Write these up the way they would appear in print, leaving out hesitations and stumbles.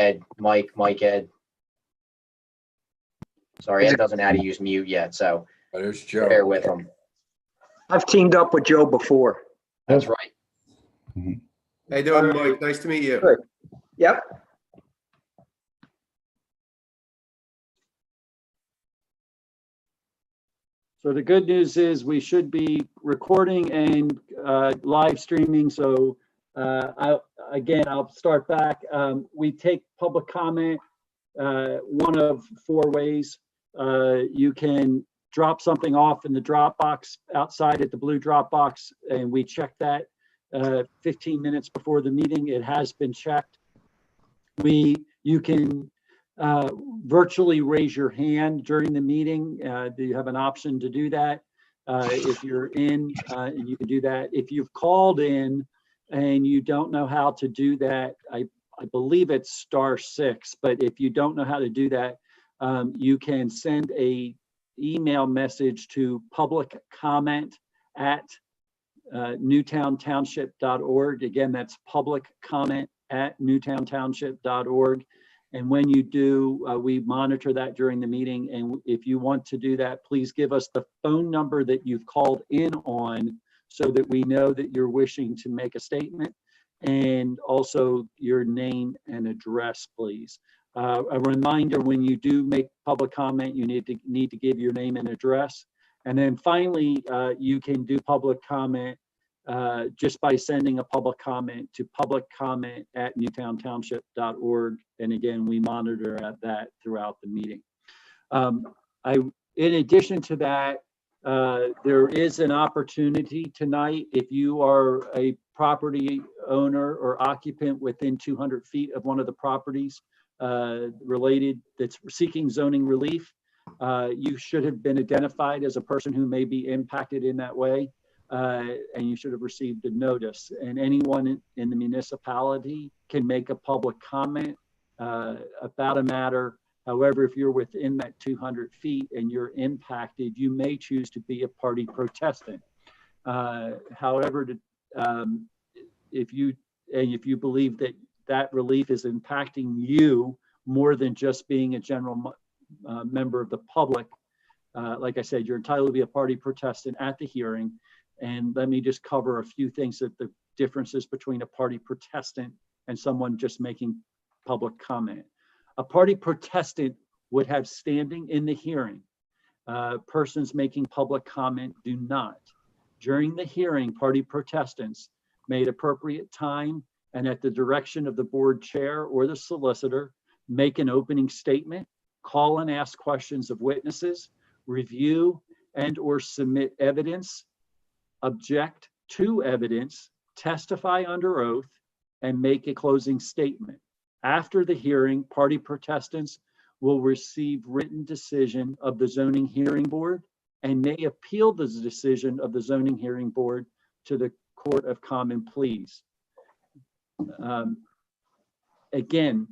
Ed, Mike, Ed. Sorry, Ed doesn't know how to use mute yet, so There's Joe. bear with him. I've teamed up with Joe before. That's right. How you doing, Mike? Nice to meet you. Good. Yep. So the good news is we should be recording and live streaming. So I'll start back. We take public comment one of 4 ways. You can drop something off in the drop box outside at the blue drop box, and we check that 15 minutes before the meeting. It has been checked. You can virtually raise your hand during the meeting. You have an option to do that. If you're in, and you can do that. If you've called in and you don't know how to do that, I believe it's *6, but if you don't know how to do that, you can send a email message to public comment at newtowntownship.org. Again, that's public comment at newtowntownship.org. And when you do, we monitor that during the meeting. And if you want to do that, please give us the phone number that you've called in on so that we know that you're wishing to make a statement, and also your name and address, please. A reminder, when you do make public comment, you need to give your name and address. And then finally, you can do public comment just by sending a public comment to publiccomment@newtowntownship.org. And again, we monitor that throughout the meeting. In addition to that, there is an opportunity tonight, if you are a property owner or occupant within 200 feet of one of the properties that's seeking zoning relief, you should have been identified as a person who may be impacted in that way, and you should have received a notice. And anyone in the municipality can make a public comment about a matter. However, if you're within that 200 feet and you're impacted, you may choose to be a party protestant. However, if you believe that relief is impacting you more than just being a general member of the public, like I said, you're entitled to be a party protestant at the hearing. And let me just cover a few things that the differences between a party protestant and someone just making public comment. A party protestant would have standing in the hearing. Persons making public comment do not. During the hearing, party protestants may at appropriate time and at the direction of the board chair or the solicitor make an opening statement, call and ask questions of witnesses, review and or submit evidence, object to evidence, testify under oath, and make a closing statement. After the hearing, party protestants will receive written decision of the zoning hearing board and may appeal the decision of the zoning hearing board to the Court of Common Pleas. Again,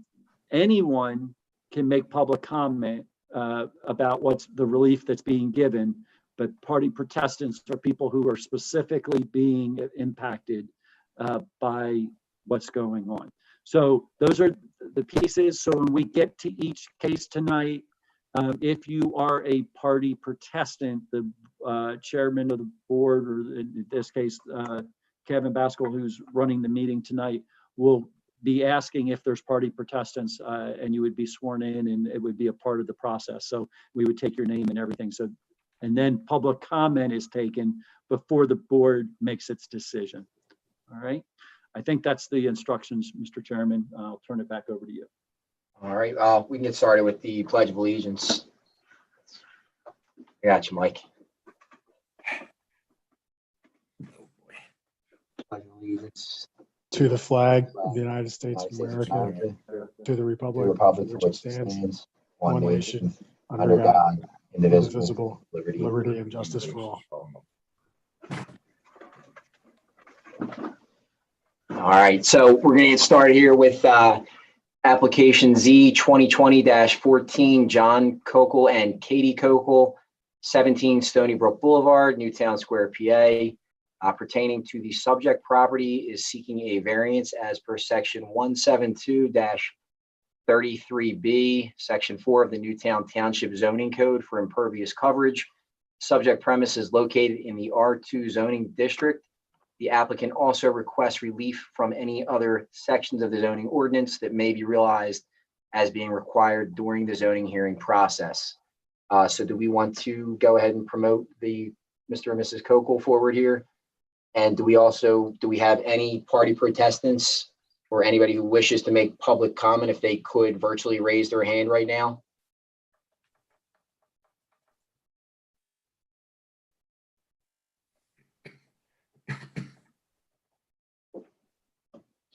anyone can make public comment about what's the relief that's being given, but party protestants are people who are specifically being impacted by what's going on. So those are the pieces. So when we get to each case tonight, if you are a party protestant, the chairman of the board, or in this case, Kevin Baskell, who's running the meeting tonight, will be asking if there's party protestants, and you would be sworn in, and it would be a part of the process. So we would take your name and everything. So, and then public comment is taken before the board makes its decision. All right. I think that's the instructions, Mr. Chairman. I'll turn it back over to you. All right, we can get started with the Pledge of Allegiance. I got you, Mike. Pledge of Allegiance to the flag of the United States of America, to the republic for which it stands, one nation, under God, indivisible, liberty and justice for all. All right, so we're going to get started here with application Z 2020-14, John Kokol and Katie Kokol, 17 Stoney Brook Boulevard, Newtown Square, PA. Pertaining to the subject property is seeking a variance as per section 172-5 33B, Section 4 of the Newtown Township Zoning Code for impervious coverage. Subject premise is located in the R2 zoning district. The applicant also requests relief from any other sections of the zoning ordinance that may be realized as being required during the zoning hearing process. So do we want to go ahead and promote the Mr. and Mrs. Kokol forward here? And do we have any party protestants or anybody who wishes to make public comment, if they could virtually raise their hand right now?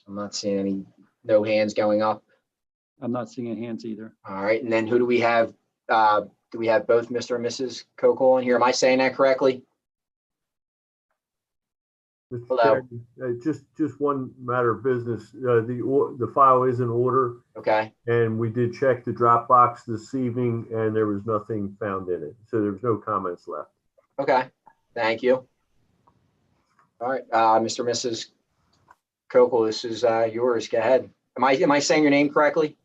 I'm not seeing no hands going up. I'm not seeing hands either. All right, and then who do we have? Do we have both Mr. and Mrs. Kokol on here? Am I saying that correctly? Mr. Hello. Chairman, just one matter of business. The file is in order, Okay, and we did check the Dropbox this evening, and there was nothing found in it. So there was no comments left. okay, thank you. All right, Mr. and Mrs. Kokol, this is yours. Go ahead. Am I saying your name correctly?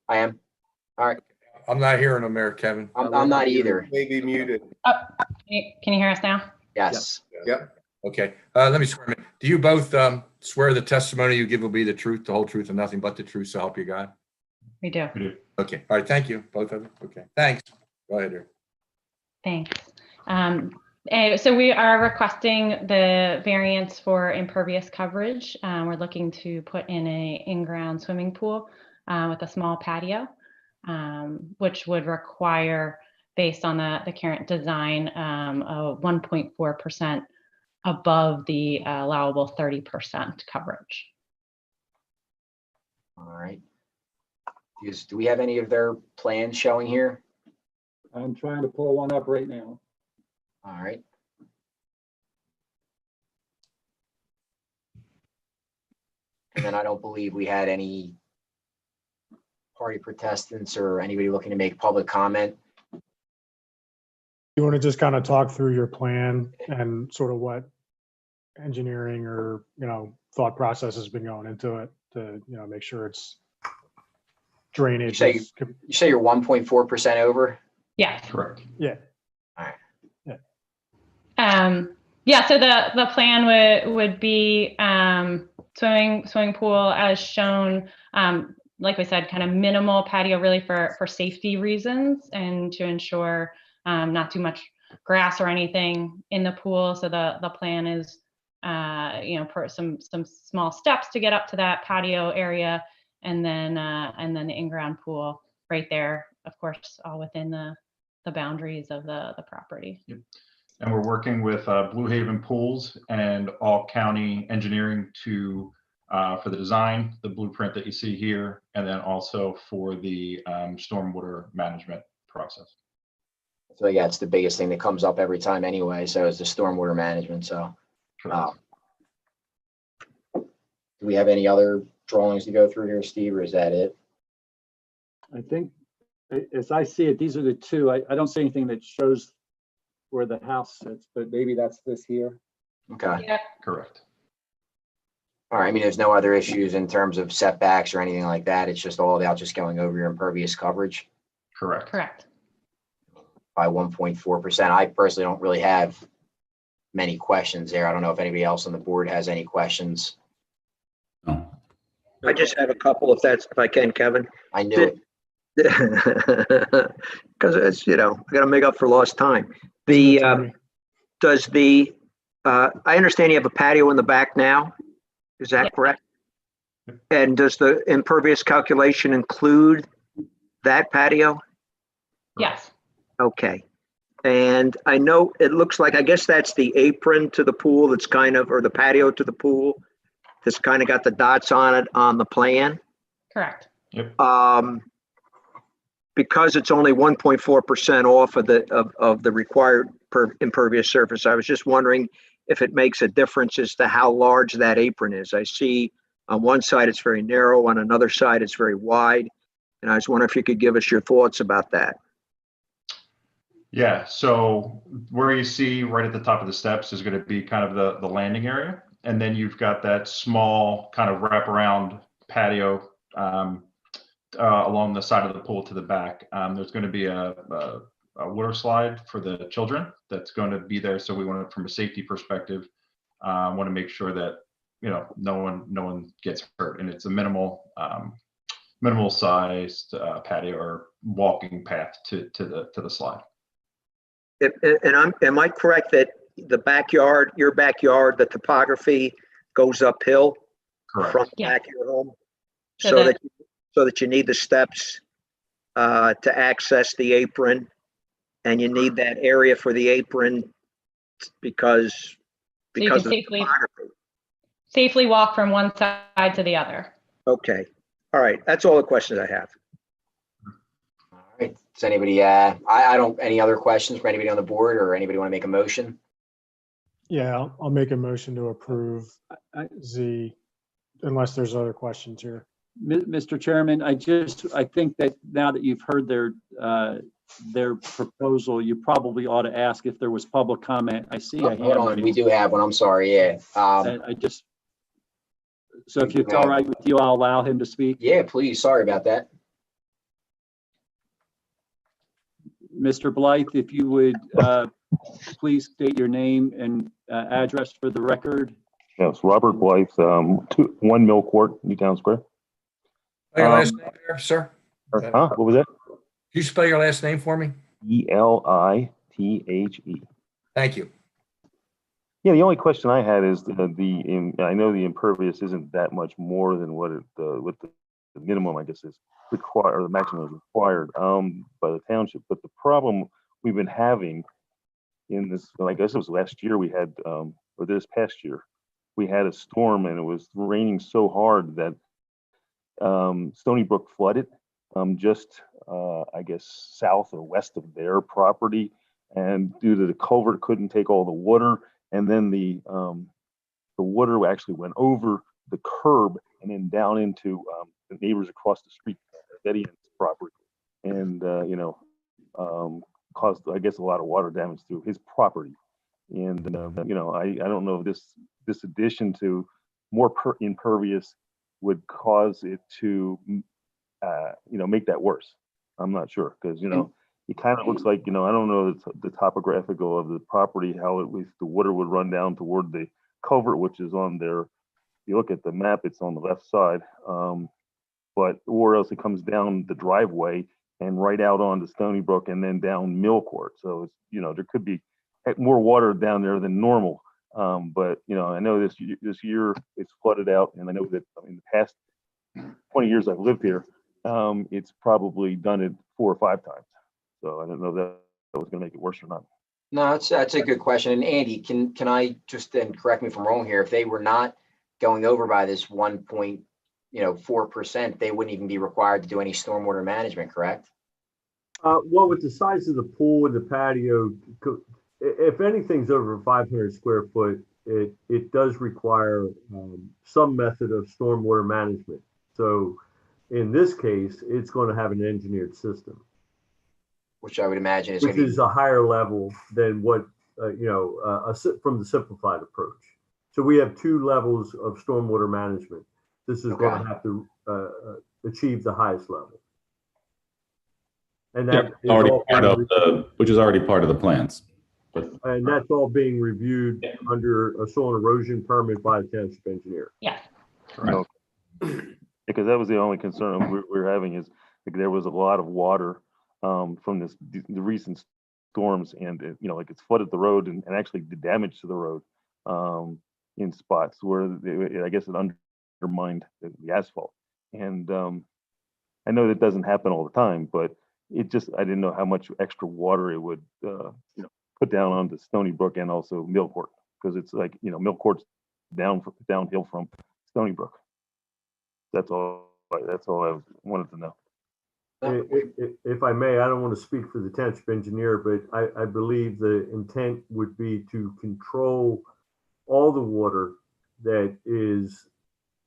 I am. All right, I'm not hearing them there, Kevin. I'm not either. Maybe muted. Can you hear us now? Yes. Yep. Okay, let me swear. Do you both swear the testimony you give will be the truth, the whole truth, and nothing but the truth, so help you God? We do. Okay, all right, thank you, both of you. Okay, thanks. Go ahead, dear. Thanks. So we are requesting the variance for impervious coverage. We're looking to put in a in-ground swimming pool with a small patio, which would require, based on the current design, a 1.4% above the allowable 30% coverage. All right. Do we have any of their plans showing here? I'm trying to pull one up right now. All right. And then I don't believe we had any party protestants or anybody looking to make public comment. You want to just kind of talk through your plan and sort of what engineering or, thought process has been going into it to, make sure it's drainage. You say you're 1.4% over? Yes. Correct. Yeah. All right. Yeah, so the plan would be swimming pool as shown, like we said, kind of minimal patio really for safety reasons and to ensure not too much grass or anything in the pool. So the plan is, some small steps to get up to that patio area, and then the in-ground pool right there, of course, all within the boundaries of the property. Yep. And we're working with Blue Haven Pools and all county engineering for the design, the blueprint that you see here, and then also for the stormwater management process. So yeah, it's the biggest thing that comes up every time anyway. So it's the stormwater management. So do we have any other drawings to go through here, Steve, or is that it? I think, as I see it, these are the two. I don't see anything that shows where the house sits, but maybe that's this here. Okay. Yeah. Correct. All right. I mean, there's no other issues in terms of setbacks or anything like that. It's just all about just going over your impervious coverage Correct. Correct. by 1.4%. I personally don't really have many questions there. I don't know if anybody else on the board has any questions. No. I just have a couple if I can, Kevin. I knew it. Because it's, I got to make up for lost time. I understand you have a patio in the back now. Is that Yeah. correct? And does the impervious calculation include that patio? Yes. Okay. And I know it looks like, I guess that's the apron to the pool that's kind of, or the patio to the pool that's kind of got the dots on it on the plan. Correct. Yep. Because it's only 1.4% off of the required impervious surface, I was just wondering if it makes a difference as to how large that apron is. I see on one side it's very narrow, on another side it's very wide. And I was wondering if you could give us your thoughts about that. Yeah, so where you see right at the top of the steps is going to be kind of the landing area. And then you've got that small kind of wraparound patio along the side of the pool to the back. There's going to be a water slide for the children that's going to be there. So we want to, from a safety perspective, want to make sure that, you know, no one gets hurt, and it's a minimal sized patio or walking path to the slide. Am I correct that the backyard, your backyard, the topography goes uphill Correct. from the Yeah. back of your home? So So that- that you need the steps to access the apron, and you need that area for the apron because So you because can of the topography. safely walk from one side to the other. Okay, all right, that's all the questions I have. All right. Does anybody, I don't, any other questions for anybody on the board, or anybody want to make a motion? Yeah, I'll make a motion to approve I- Z unless there's other questions here. Mr. Chairman, I think that now that you've heard their proposal, you probably ought to ask if there was public comment. I see a Hold hand on, we raised. do have one. I'm sorry. Yeah. And so if it's all right with you, I'll allow him to speak. Yeah, please. Sorry about that. Mr. Blythe, if you would please state your name and address for the record. Yes, Robert Blythe, 1 Mill Court, Newtown Square. Spell your last name there, sir? What was that? Can you spell your last name for me? Elithe. Thank you. Yeah, the only question I had is I know the impervious isn't that much more than what the minimum, I guess, is required, or the maximum is required by the township. But the problem we've been having in this, I guess it was last year, we had, or this past year, we had a storm and it was raining so hard that Stoney Brook flooded just, I guess, south or west of their property. And due to the culvert couldn't take all the water, and then the water actually went over the curb and then down into the neighbors across the street, Variance property, and caused, I guess, a lot of water damage to his property. And I don't know if this addition to more impervious would cause it to make that worse. I'm not sure, because it kind of looks like, I don't know the topographical of the property, how at least the water would run down toward the culvert, which is on there. If you look at the map, it's on the left side, or else it comes down the driveway and right out onto Stoney Brook and then down Mill Court. So it's, there could be more water down there than normal. But I know this year it's flooded out, and I know that in the past 20 years I've lived here, it's probably done it 4 or 5 times. So I don't know if that was going to make it worse or not. No, that's a good question. And Andy, can I just then correct me if I'm wrong here? If they were not going over by this 1.4%, they wouldn't even be required to do any stormwater management, correct? Well, with the size of the pool and the patio, if anything's over 500 square foot, it does require some method of stormwater management. So in this case, it's going to have an engineered system, Which I would imagine is which going to be. is a higher level than what from the simplified approach. So we have 2 levels of stormwater management. This is going to have to achieve the highest level. And that is already all part of which is already part of the plans. and that's all being reviewed under a soil and erosion permit by the township engineer. Yes. Correct. Because that was the only concern we're having is there was a lot of water from the recent storms, and it's flooded the road and actually did damage to the road in spots where I guess it undermined the asphalt. And I know that doesn't happen all the time, but I didn't know how much extra water it would put down onto Stoney Brook and also Mill Court, because it's like Mill Court's downhill from Stoney Brook. That's all I wanted to know. If I may, I don't want to speak for the township engineer, but I believe the intent would be to control all the water that is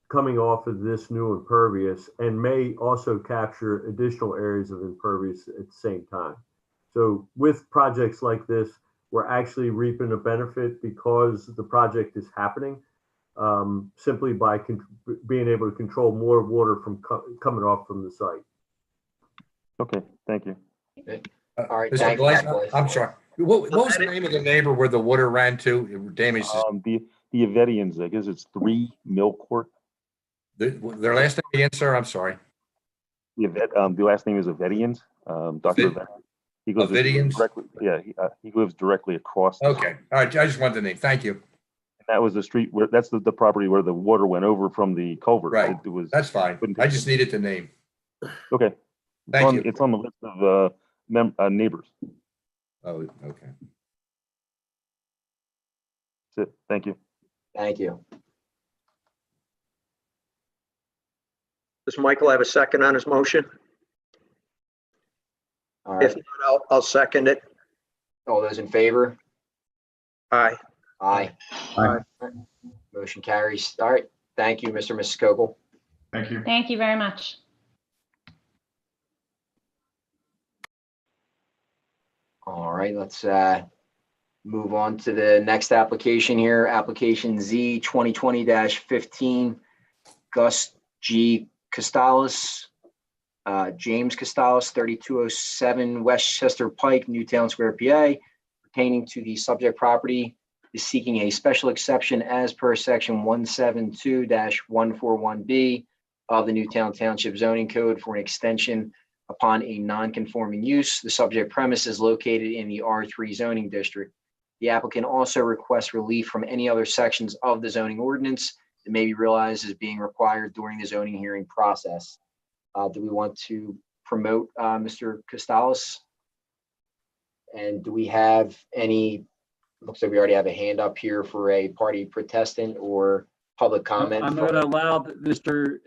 coming off of this new impervious, and may also capture additional areas of impervious at the same time. So with projects like this, we're actually reaping a benefit because the project is happening, simply by being able to control more water from coming off from the site. Okay, thank you. All right, Mr. thank you. Blaze, God bless. I'm sorry. What was the name of the neighbor where the water ran to? It damaged The Variance, I guess it's 3 Mill Court. their last name again, sir? I'm sorry. The last name is Variance, Dr. Vid- He lives Variance? directly, yeah, he lives directly across. the Okay. All right. I just wanted the name. Thank you. That was the street where, that's the property where the water went over from the culvert. Right. It was. That's fine. I just needed the name. Okay. Thank you. It's on the list of neighbors. Oh, okay. That's it. Thank you. Thank you. Does Michael have a second on his motion? All If right, not, I'll second it. all those in favor? Aye. Aye. Aye. Motion carries. All right, thank you, Mr. and Mrs. Kokol. Thank you. Thank you very much. All right, let's move on to the next application here. Application Z 2020-15, Gus G. Costalas, James Costalas, 3207 West Chester Pike, Newtown Square, PA, pertaining to the subject property, is seeking a special exception as per section 172-141B of the Newtown Township Zoning Code for an extension upon a non-conforming use. The subject premise is located in the R3 zoning district. The applicant also requests relief from any other sections of the zoning ordinance that may be realized as being required during the zoning hearing process. Do we want to promote Mr. Costalas? And do we have any, looks like we already have a hand up here for a party protestant or public comment. I'm going to allow Mr.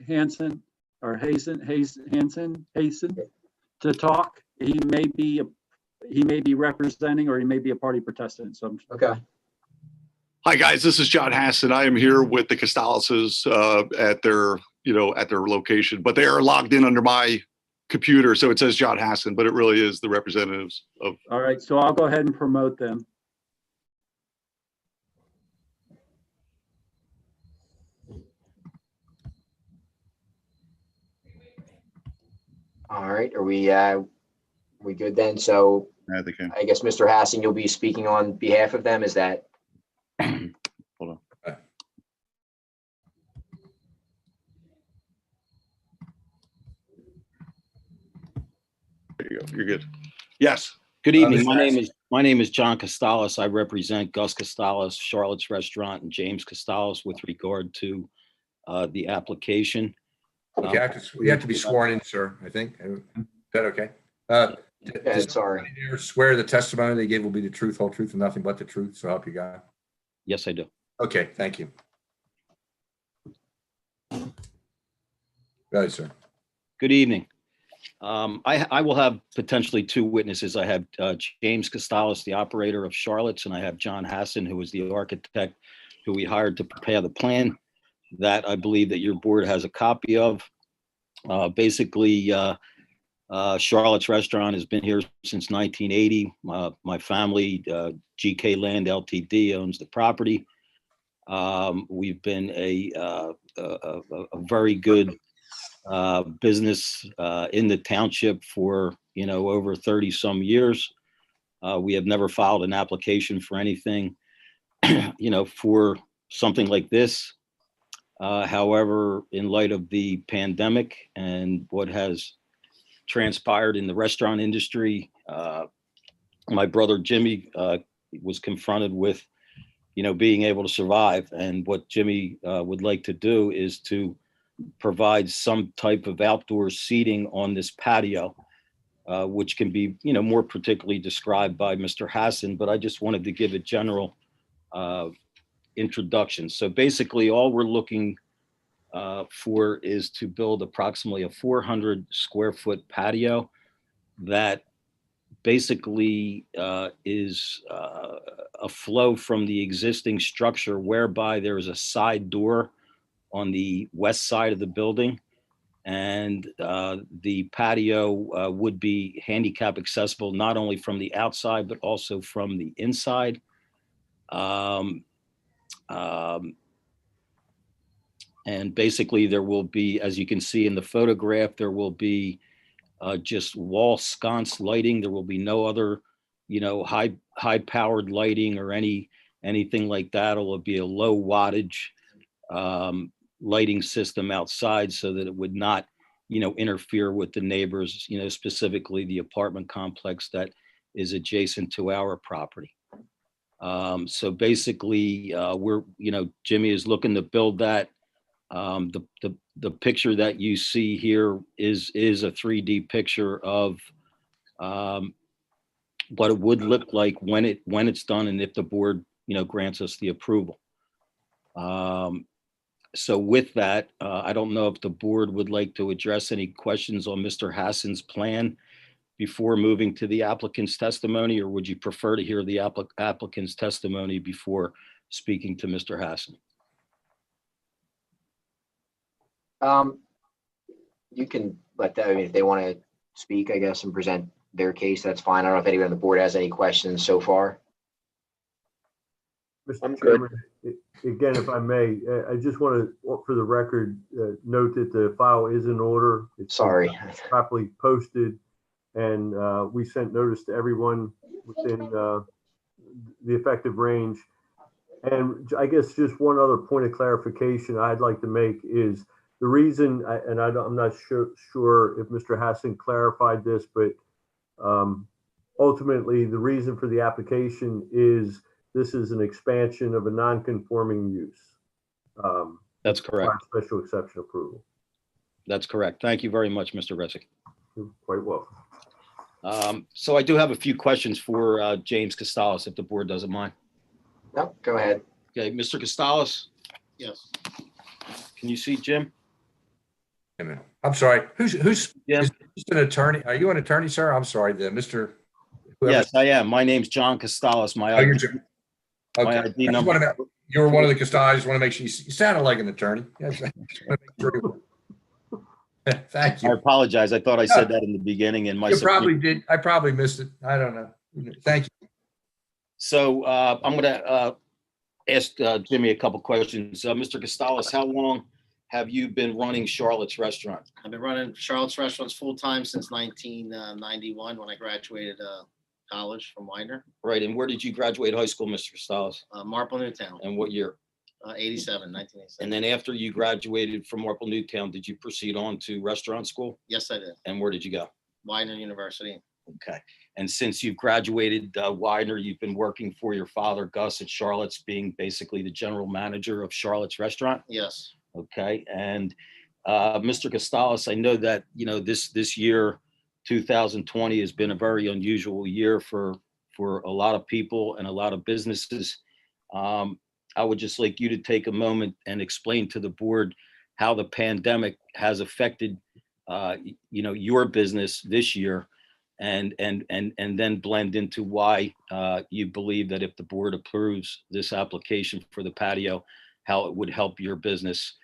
Hanson or Hanson to talk. He may be representing, or he may be a party protestant. So Okay. Hi, guys. This is John Hassan. I am here with the Costalases at their location, but they are logged in under my computer, so it says John Hassan, but it really is the representatives of. all right, so I'll go ahead and promote them. All right, are we good then? So I think I guess, Mr. Hassan, you'll be speaking on behalf of them, is that? Hold on. There you go. You're good. Yes. Good evening. Mr. My name is John Costalas. I represent Gus Costalas, Charlotte's Restaurant, and James Costalas with regard to the application. You have to be sworn in, sir, I think. Is that okay? Sorry. Swear the testimony they gave will be the truth, whole truth, and nothing but the truth. So help you God. Yes, I do. Okay, thank you. Go ahead, sir. Good evening. I will have potentially two witnesses. I have James Costalas, the operator of Charlotte's, and I have John Hassan, who is the architect who we hired to prepare the plan that I believe that your board has a copy of. Basically, Charlotte's Restaurant has been here since 1980. My family, GK Land Ltd, owns the property. We've been a very good business in the township for over 30 some years. We have never filed an application for anything for something like this. However, in light of the pandemic and what has transpired in the restaurant industry, my brother Jimmy was confronted with being able to survive, and what Jimmy would like to do is to provide some type of outdoor seating on this patio, which can be, more particularly described by Mr. Hassan, but I just wanted to give a general introduction. So basically all we're looking for is to build approximately a 400 square foot patio that basically is a flow from the existing structure, whereby there is a side door on the west side of the building, and the patio would be handicap accessible not only from the outside but also from the inside. And basically there will be, as you can see in the photograph, there will be just wall sconce lighting. There will be no other, high powered lighting or anything like that. It'll be a low wattage lighting system outside so that it would not, interfere with the neighbors, specifically the apartment complex that is adjacent to our property. So basically, Jimmy is looking to build that. The picture that you see here is a 3D picture of what it would look like when it's done, and if the board, grants us the approval. So with that, I don't know if the board would like to address any questions on Mr. Hassan's plan before moving to the applicant's testimony, or would you prefer to hear the applicant's testimony before speaking to Mr. Hassan? You can let that, if they want to speak, I guess, and present their case, that's fine. I don't know if anyone on the board has any questions so far. Mr. Chairman, again, if I may, I just want to, for the record, note that the file is in order. It's properly posted, and we sent notice to everyone within the effective range. And I guess just one other point of clarification I'd like to make is the reason, I'm not sure if Mr. Hassan clarified this, but ultimately the reason for the application is this is an expansion of a non-conforming use. That's correct. Special exception approval. That's correct. Thank you very much, Mr. Resick. You're quite welcome. So I do have a few questions for James Costalas, if the board doesn't mind. No, go ahead. Okay, Mr. Costalas, Yes. can you see Jim? I'm sorry. Who's Yeah. is an attorney? Are you an attorney, sir? I'm sorry, Mr. whoever- Yes, I am. My name's John Costalas. My Oh, you're ID, Jim. my Okay. ID I just number. wanna know- You were one of the Costalas. I just want to make sure you sounded like an attorney. Yes, I just wanna make sure you- Thank I you. apologize. I thought I said that in the beginning, and my You probably did. I probably missed it. I don't know. Thank you. So I'm going to ask Jimmy a couple questions. Mr. Costalas, how long have you been running Charlotte's Restaurant? I've been running Charlotte's Restaurants full-time since 1991 when I graduated college from Widener. Right, and where did you graduate high school, Mr. Costalas? Marple, Newtown, And what year? 1987. And then after you graduated from Marple, Newtown, did you proceed on to restaurant school? Yes, I did. And where did you go? Widener University. Okay. And since you've graduated Widener, you've been working for your father, Gus, at Charlotte's, being basically the general manager of Charlotte's Restaurant? Yes. Okay. And Mr. Costalas, I know that, this year, 2020, has been a very unusual year for a lot of people and a lot of businesses. I would just like you to take a moment and explain to the board how the pandemic has affected, your business this year, and then blend into why you believe that if the board approves this application for the patio, how it would help your business,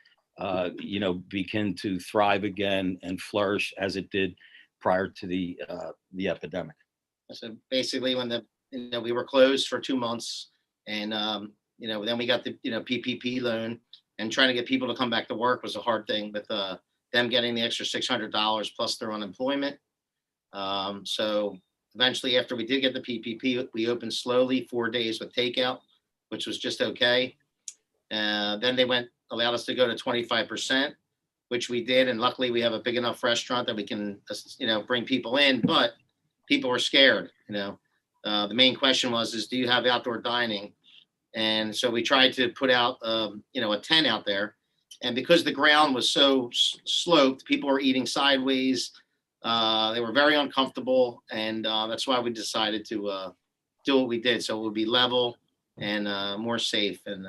begin to thrive again and flourish as it did prior to the epidemic. So basically when we were closed for 2 months, and then we got the PPP loan, and trying to get people to come back to work was a hard thing with them getting the extra $600 plus their unemployment. So eventually, after we did get the PPP, we opened slowly 4 days with takeout, which was just okay. Then they allowed us to go to 25%, which we did. And luckily we have a big enough restaurant that we can, bring people in, but people were scared. The main question was, do you have outdoor dining? And so we tried to put out, a tent out there. And because the ground was so sloped, people were eating sideways. They were very uncomfortable. And that's why we decided to do what we did. So it would be level and more safe. And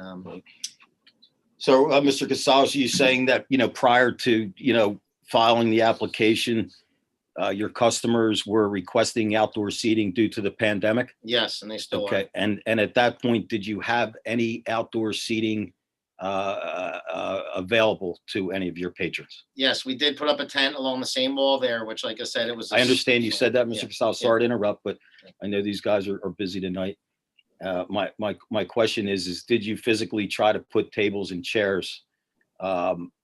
So, Mr. Costalas, are you saying that, prior to, filing the application, your customers were requesting outdoor seating due to the pandemic? yes, and they still are. Okay. And at that point, did you have any outdoor seating available to any of your patrons? Yes, we did put up a tent along the same wall there, which, like I said, it was. I understand you said that, Mr. Yeah. Costalas. Sorry to interrupt, but I know these guys are busy tonight. My question is did you physically try to put tables and chairs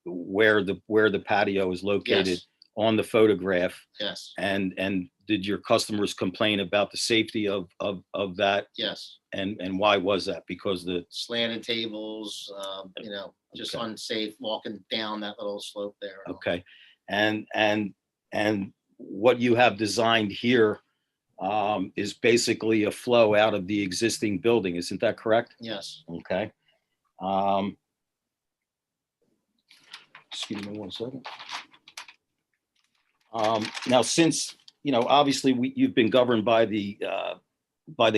where the patio is located Yes. on the photograph. Yes, And did your customers complain about the safety of that? yes. And why was that? Because the, Slanted tables, just Okay. unsafe walking down that little slope there. okay. And what you have designed here is basically a flow out of the existing building. Isn't that correct? Yes, Okay. Excuse me one second. Now, since, obviously you've been governed by the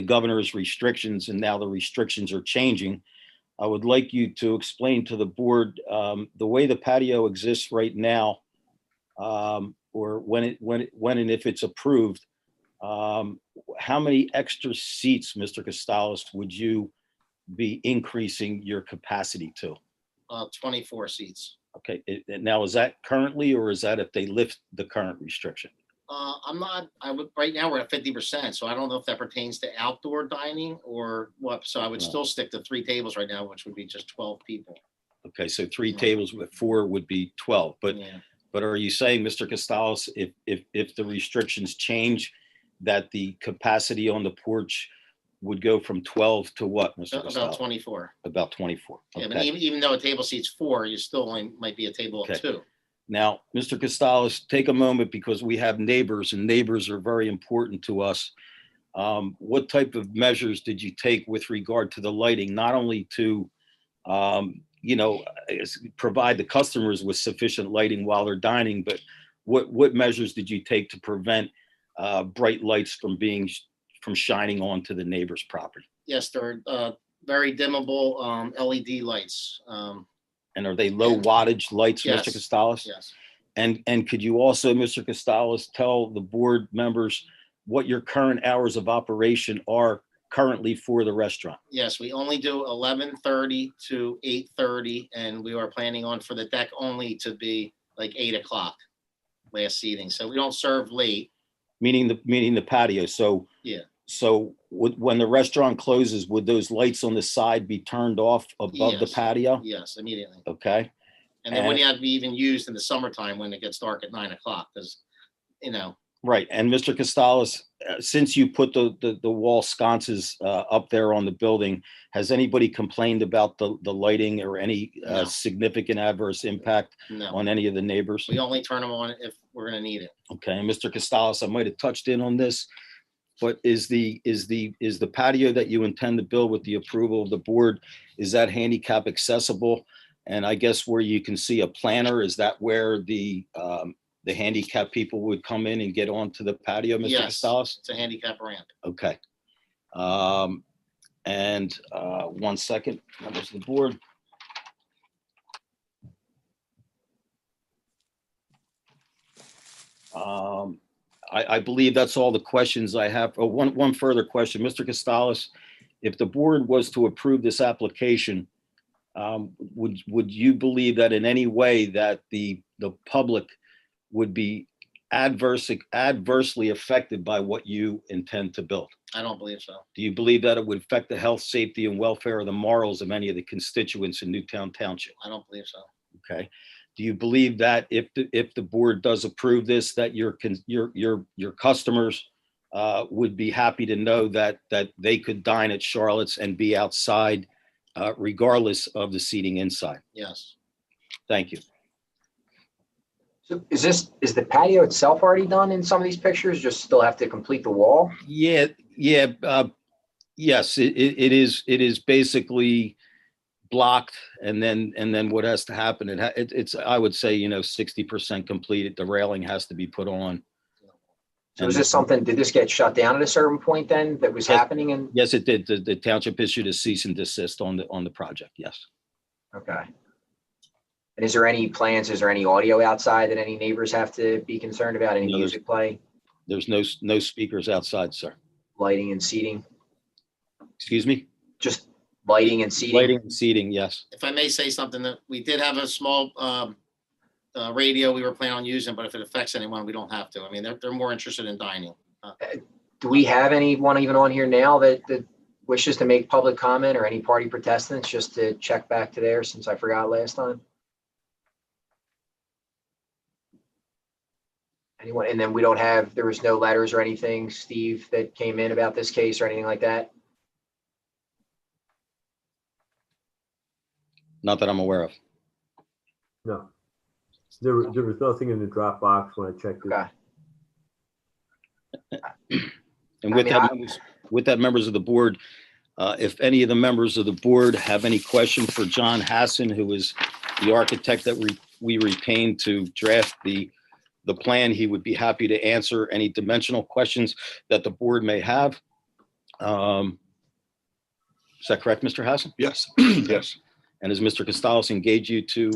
governor's restrictions, and now the restrictions are changing, I would like you to explain to the board the way the patio exists right now, or when and if it's approved, how many extra seats, Mr. Costalas, would you be increasing your capacity to? 24 seats. Okay, now is that currently, or is that if they lift the current restriction? Right now we're at 50%, so I don't know if that pertains to outdoor dining or what. So I would still stick to 3 tables right now, which would be just 12 people. Okay, so 3 tables with 4 would be 12, but Yeah. but are you saying, Mr. Costalas, if the restrictions change, that the capacity on the porch would go from 12 to what, Mr. Costalas? About 24. About 24. Yeah, but Okay. even though a table seats 4, you still only might be a table of Okay. 2. Now, Mr. Costalas, take a moment, because we have neighbors, and neighbors are very important to us. What type of measures did you take with regard to the lighting, not only to, provide the customers with sufficient lighting while they're dining, but what measures did you take to prevent bright lights from shining onto the neighbor's property? Yes, they're very dimmable LED lights. And are they low wattage lights, Yes. Mr. Costalas? Yes. And could you also, Mr. Costalas, tell the board members what your current hours of operation are currently for the restaurant? Yes, we only do 11:30 to 8:30, and we are planning on for the deck only to be like 8 o'clock last seating. So we don't serve late. Meaning the patio. So Yeah. So when the restaurant closes, would those lights on the side be turned off above the Yes. patio? Yes, immediately. Okay. And they wouldn't have to be even used in the summertime when it gets dark at 9 o'clock, because, Right. And Mr. Costalas, since you put the wall sconces up there on the building, has anybody complained about the lighting or any No. significant adverse impact no, on any of the neighbors? we only turn them on if we're going to need it. Okay. And Mr. Costalas, I might have touched in on this, but is the patio that you intend to build with the approval of the board, is that handicap accessible? And I guess where you can see a planter, is that where the handicap people would come in and get onto the patio, Mr. Yes, Costalas? it's a handicap ramp. Okay. And 1 second, members of the board. I believe that's all the questions I have. Oh, one further question, Mr. Costalas, if the board was to approve this application, would you believe that in any way that the public would be adversely affected by what you intend to build? I don't believe so. Do you believe that it would affect the health, safety, and welfare or the morals of any of the constituents in Newtown Township? I don't believe so. Okay. Do you believe that if the board does approve this, that your customers would be happy to know that they could dine at Charlotte's and be outside regardless of the seating inside? Yes. Thank you. So is the patio itself already done in some of these pictures? Just still have to complete the wall? Yeah. Yes, it is basically blocked, and then what has to happen? It's I would say 60% completed. The railing has to be put on. So is this something? Did this get shut down at a certain point then? That was Yes. happening? And Yes, it did. The township issued a cease and desist on the project. Yes. okay. And is there any plans? Is there any audio outside that any neighbors have to be concerned about? Any No, music play, There's no speakers outside, sir. lighting and seating? Excuse me? Just lighting and seating? Lighting and seating, yes. If I may say something, that we did have a small radio we were planning on using, but if it affects anyone, we don't have to. I mean, they're more interested in dining. Do we have anyone even on here now that wishes to make public comment, or any party protestants, just to check back to there, since I forgot last time? Anyone? And then we don't have, there was no letters or anything, Steve, that came in about this case or anything like that? Not that I'm aware of. No. There was nothing in the Dropbox when I checked it. Okay. And with that, members of the board, if any of the members of the board have any question for John Hassan, who is the architect that we retained to draft the plan, he would be happy to answer any dimensional questions that the board may have. Is that correct, Mr. Hassan? Yes, yes. And has Mr. Costalas engaged you to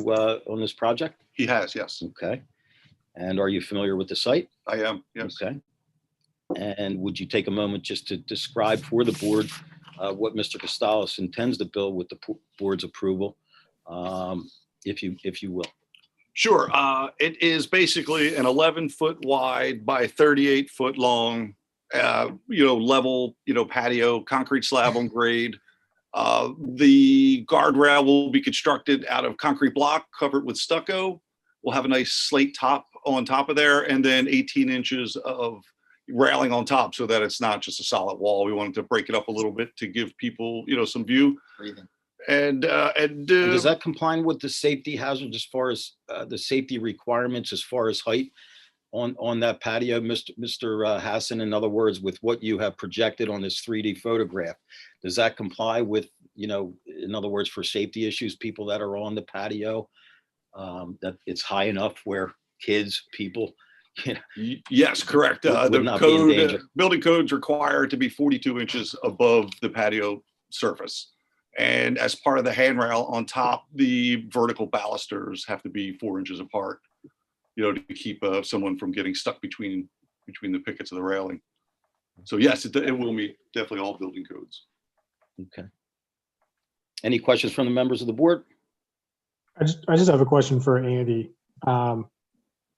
on this project? He has, yes. Okay. And are you familiar with the site? I am, yes. Okay. And would you take a moment just to describe for the board what Mr. Costalas intends to build with the board's approval, if you will? Sure. It is basically an 11-foot wide by 38-foot long, level, patio, concrete slab on grade. The guardrail will be constructed out of concrete block covered with stucco. We'll have a nice slate top on top of there, and then 18 inches of railing on top so that it's not just a solid wall. We wanted to break it up a little bit to give people, some view. And does that comply with the safety hazards as far as the safety requirements as far as height on that patio, Mr. Hassan? In other words, with what you have projected on this 3D photograph, does that comply with, in other words, for safety issues, people that are on the patio, that it's high enough where kids, people, Yes, correct. The building codes require it to be 42 inches above the patio surface. And as part of the handrail on top, the vertical balusters have to be 4 inches apart, to keep someone from getting stuck between the pickets of the railing. So yes, it will meet definitely all building codes. Okay. Any questions from the members of the board? I just have a question for Andy.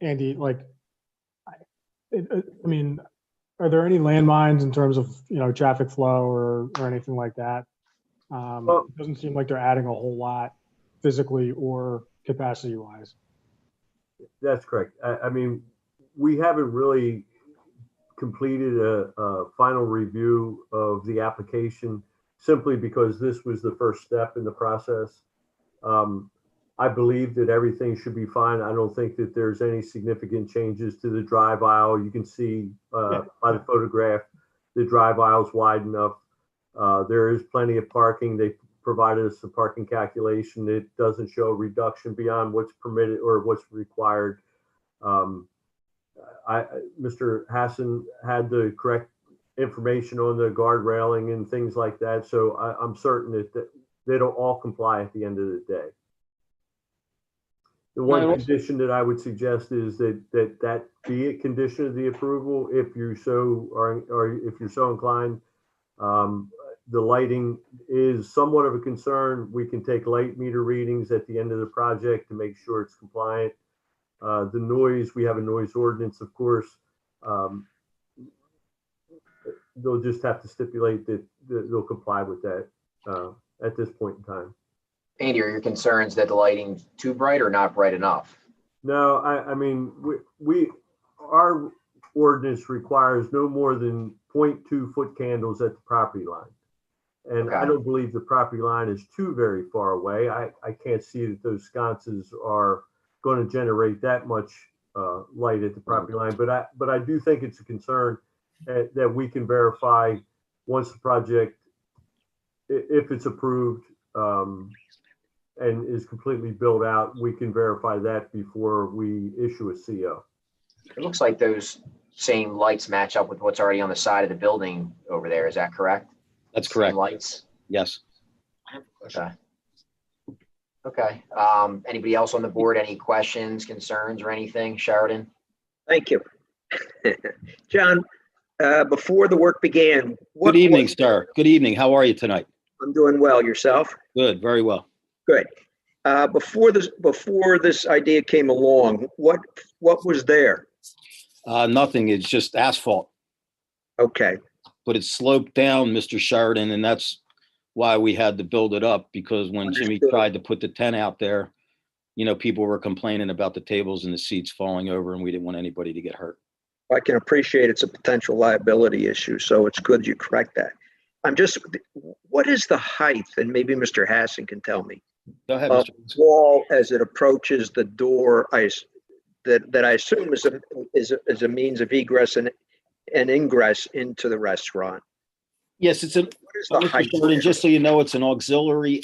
Andy, are there any landmines in terms of, traffic flow or anything like that? It doesn't seem like they're adding a whole lot physically or capacity wise. That's correct. We haven't really completed a final review of the application simply because this was the first step in the process. I believe that everything should be fine. I don't think that there's any significant changes to the drive aisle. You can see by the photograph, the drive aisle is wide enough. There is plenty of parking. They provided us a parking calculation. It doesn't show a reduction beyond what's permitted or what's required. Mr. Hassan had the correct information on the guard railing and things like that. So I'm certain that they don't all comply at the end of the day. The one condition that I would suggest is that be a condition of the approval if you so or if you're so inclined. The lighting is somewhat of a concern. We can take light meter readings at the end of the project to make sure it's compliant. The noise, we have a noise ordinance, of course. They'll just have to stipulate that they'll comply with that at this point in time. Andy, are your concerns that the lighting's too bright or not bright enough? No, our ordinance requires no more than 0.2 foot candles at the property line. And I don't believe the property line is too very far away. I can't see that those sconces are going to generate that much light at the property line. But I do think it's a concern that we can verify once the project, if it's approved and is completely built out, we can verify that before we issue a CO. It looks like those same lights match up with what's already on the side of the building over there. Is that correct? That's correct. Same lights? Yes. I have a question. Okay. Anybody else on the board? Any questions, concerns, or anything? Sheridan? Thank you. John, before the work began. Good evening, sir. Good evening. How are you tonight? I'm doing well. Yourself? Good. Very well. Good. Before this idea came along, what was there? Nothing. It's just asphalt. Okay. But it's sloped down, Mr. Sheridan, and that's why we had to build it up, because when Jimmy tried to put the tent out there, people were complaining about the tables and the seats falling over, and we didn't want anybody to get hurt. I can appreciate it's a potential liability issue, so it's good you correct that. What is the height, and maybe Mr. Hassan can tell me, Go ahead, of Mr. the wall as it approaches the door, that I assume is a means of egress and ingress into the restaurant? Yes, it's What is the height? Mr. Sheridan, just so you know, it's an auxiliary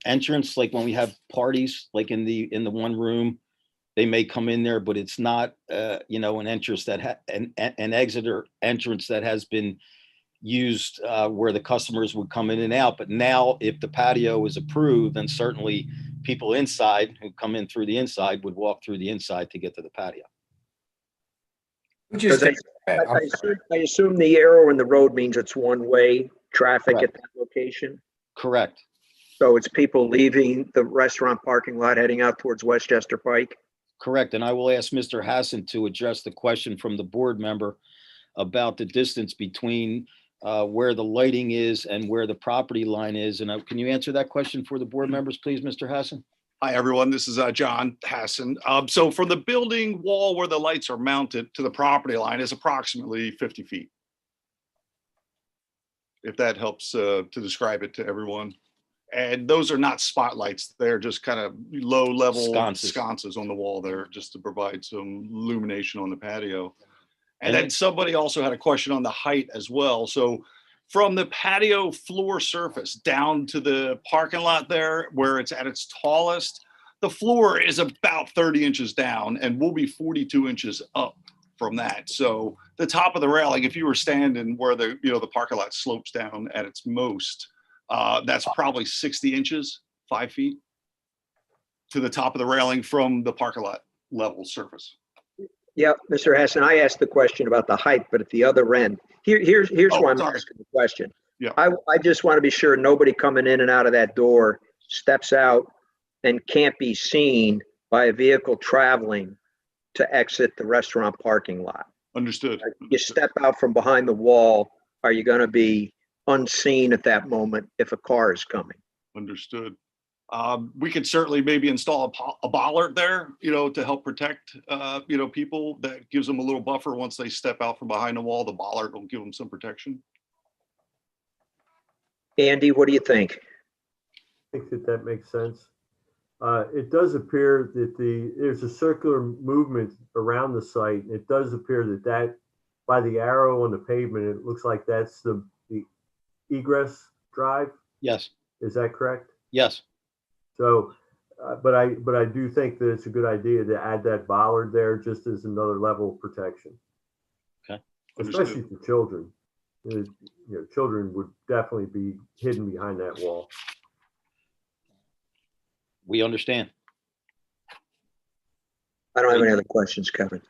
entrance, like when we have parties, like in the one room, they may come in there, but it's not, an entrance an exit or entrance that has been used where the customers would come in and out. But now, if the patio is approved, then certainly people inside who come in through the inside would walk through the inside to get to the patio. I assume the arrow in the road means it's one-way traffic Correct. at that location. Correct. So it's people leaving the restaurant parking lot heading out towards West Chester Pike. Correct. And I will ask Mr. Hassan to address the question from the board member about the distance between where the lighting is and where the property line is. And can you answer that question for the board members, please, Mr. Hassan? Hi, everyone. This is John Hassan. So from the building wall where the lights are mounted to the property line is approximately 50 feet. If that helps to describe it to everyone. And those are not spotlights. They're just kind of low level sconces on the wall there just to provide some illumination on the patio. And then somebody also had a question on the height as well. So from the patio floor surface down to the parking lot there, where it's at its tallest, the floor is about 30 inches down and will be 42 inches up from that. So the top of the railing, if you were standing where the parking lot slopes down at its most, that's probably 60 inches, 5 feet to the top of the railing from the parking lot level surface. Yeah, Mr. Hassan, I asked the question about the height, but at the other end, here's why I'm asking the question. Yeah. I just want to be sure nobody coming in and out of that door steps out and can't be seen by a vehicle traveling to exit the restaurant parking lot. Understood. You step out from behind the wall, are you going to be unseen at that moment if a car is coming? Understood. We could certainly maybe install a bollard there, to help protect, people. That gives them a little buffer once they step out from behind the wall. The bollard will give them some protection. Andy, what do you think? I think that makes sense. It does appear that there's a circular movement around the site. It does appear that by the arrow on the pavement, it looks like that's the egress drive. Yes. Is that correct? Yes. So, but I do think that it's a good idea to add that bollard there just as another level of protection. Okay. Especially for children. Children would definitely be hidden behind that wall. We understand. I don't have any other questions, Kevin.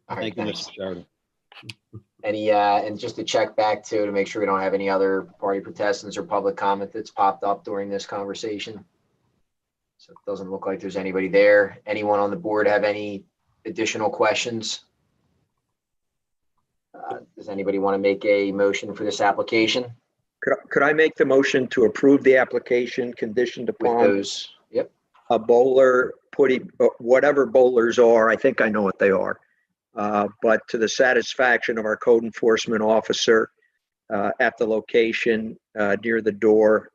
Thank you, Mr. Sheridan. And just to check back to make sure we don't have any other party protestants or public comment that's popped up during this conversation. So it doesn't look like there's anybody there. Anyone on the board have any additional questions? Does anybody want to make a motion for this application? Could I make the motion to approve the application conditioned upon With those, a bowler putting, whatever bowlers are, I think I know what they are. But to the satisfaction of our code enforcement officer at the location near the door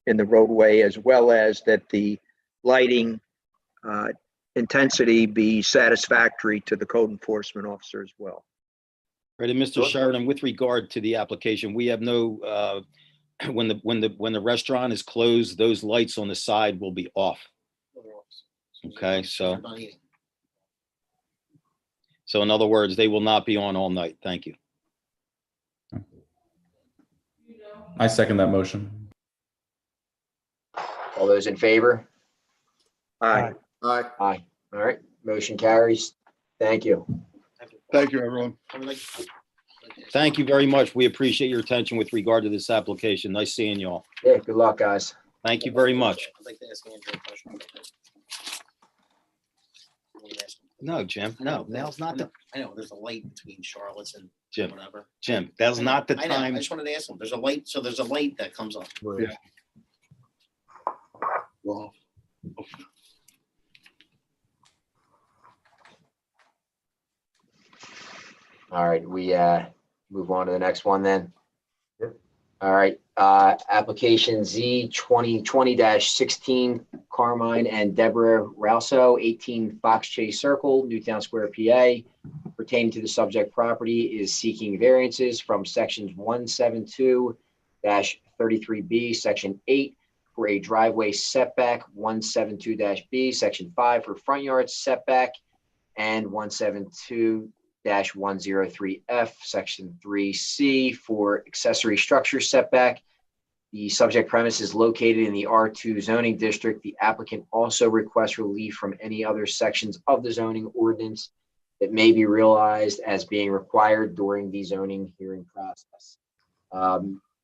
in the roadway, as well as that the lighting intensity be satisfactory to the code enforcement officer as well. Right, and Mr. Sheridan, with regard to the application, we have no, when the restaurant is closed, those lights on the side will be off. Okay, so in other words, they will not be on all night. Thank you. I second that motion. all those in favor? Aye. Aye. Aye. All right, motion carries. Thank you. Thank you, everyone. Thank you very much. We appreciate your attention with regard to this application. Nice seeing you all. Yeah, good luck, guys. Thank you very much. I'd like to ask Andrew a question about this. No, Jim, no, now's not the, I know, there's a light between Charlotte's and Jim, whatever. Jim, that's not the I know, I time. just wanted to ask him, there's a light, so there's a light that comes on. Yeah. Well, All right, we move on to the next one then. Yep. All right, application Z 2020-16, Carmine and Debra Rauso, 18 Fox Chase Circle, Newtown Square, PA, pertaining to the subject property is seeking variances from sections 172-33B, section 8 for a driveway setback, 172-B, section 5 for front yard setback, and 172-103F, section 3C for accessory structure setback. The subject premise is located in the R2 zoning district. The applicant also requests relief from any other sections of the zoning ordinance that may be realized as being required during the zoning hearing process.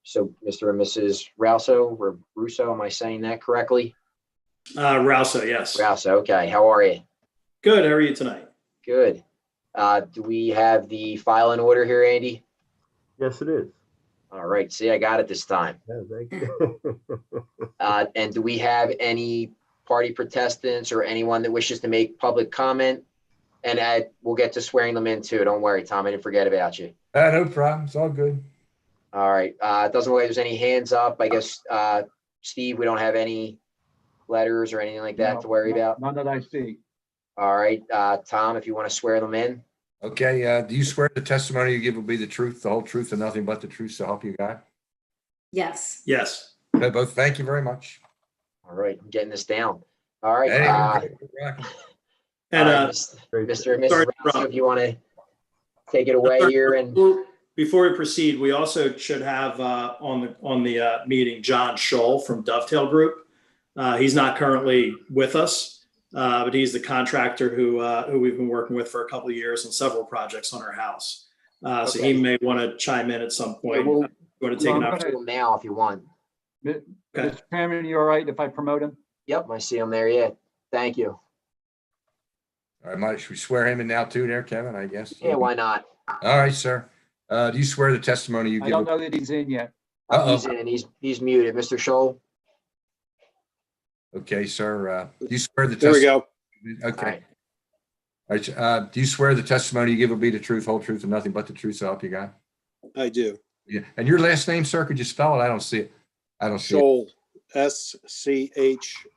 So Mr. and Mrs. Rauso, or Russo, am I saying that correctly? Rauso, yes. Rauso, okay. How are you? Good. How are you tonight? Good. Do we have the file in order here, Andy? Yes, it is. All right. See, I got it this time. Yeah, thank you. And do we have any party protestants or anyone that wishes to make public comment? And we'll get to swearing them in too. Don't worry, Tom. I didn't forget about you. No problem. It's all good. All right. It doesn't look like there's any hands up. I guess, Steve, we don't have any letters or anything like that to worry about. None that I see. All right. Tom, if you want to swear them in. Okay. Do you swear the testimony you give will be the truth, the whole truth, and nothing but the truth, so help you God? Yes. Yes. Okay, both. Thank you very much. All right. I'm getting this down. All right. Hey, And Mr. and Mrs. sorry, Rauso, if you want to take it away here. And before we proceed, we also should have on the meeting John Scholl from Dovetail Group. He's not currently with us, but he's the contractor who we've been working with for a couple of years on several projects on our house. So he may want to chime in at some point. Yeah, Want to take an opportunity now if you want. Mr. Chairman, you all right if I promote him? Yep, I see him there. Yeah. Thank you. All right, should we swear him in now too there, Kevin, I guess? Yeah, why not? All right, sir. Do you swear the testimony you I give? don't know that he's in yet. He's in. He's muted. Mr. Scholl. Okay, sir. Do you swear the There we go. Okay. All right. Do you swear the testimony you give will be the truth, whole truth, and nothing but the truth, so help you God? I do. Yeah. And your last name, sir, could you spell it? I don't see it. I don't see it. Scholl,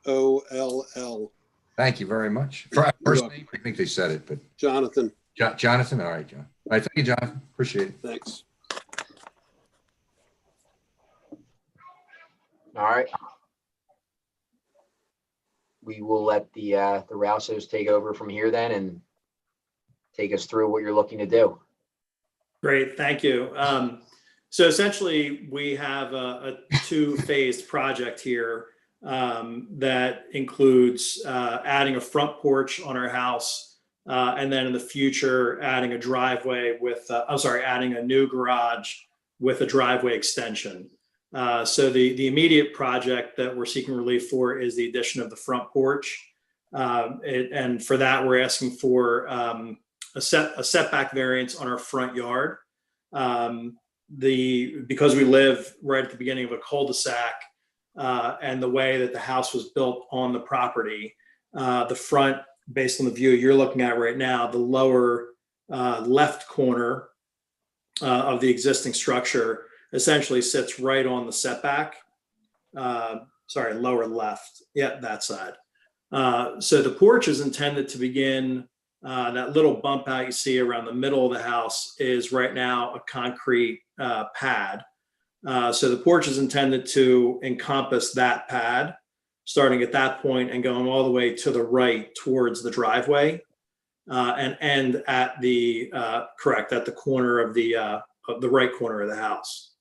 SCHOLL. Thank you very much. First name, I think they said it, but Jonathan. Jonathan. All right, John. All right, thank you, Jonathan. Appreciate it. Thanks. All right. We will let the Rausos take over from here then and take us through what you're looking to do. Great, thank you. So essentially, we have a two-phased project here that includes adding a front porch on our house, and then in the future, adding a driveway with, adding a new garage with a driveway extension. So the immediate project that we're seeking relief for is the addition of the front porch. And for that, we're asking for a setback variance on our front yard. Because we live right at the beginning of a cul-de-sac, and the way that the house was built on the property, the front, based on the view you're looking at right now, the lower left corner of the existing structure essentially sits right on the setback. Lower left. Yeah, that side. So the porch is intended to begin, that little bump out you see around the middle of the house is right now a concrete pad. So the porch is intended to encompass that pad, starting at that point and going all the way to the right towards the driveway, and end at the at the corner of the right corner of the house.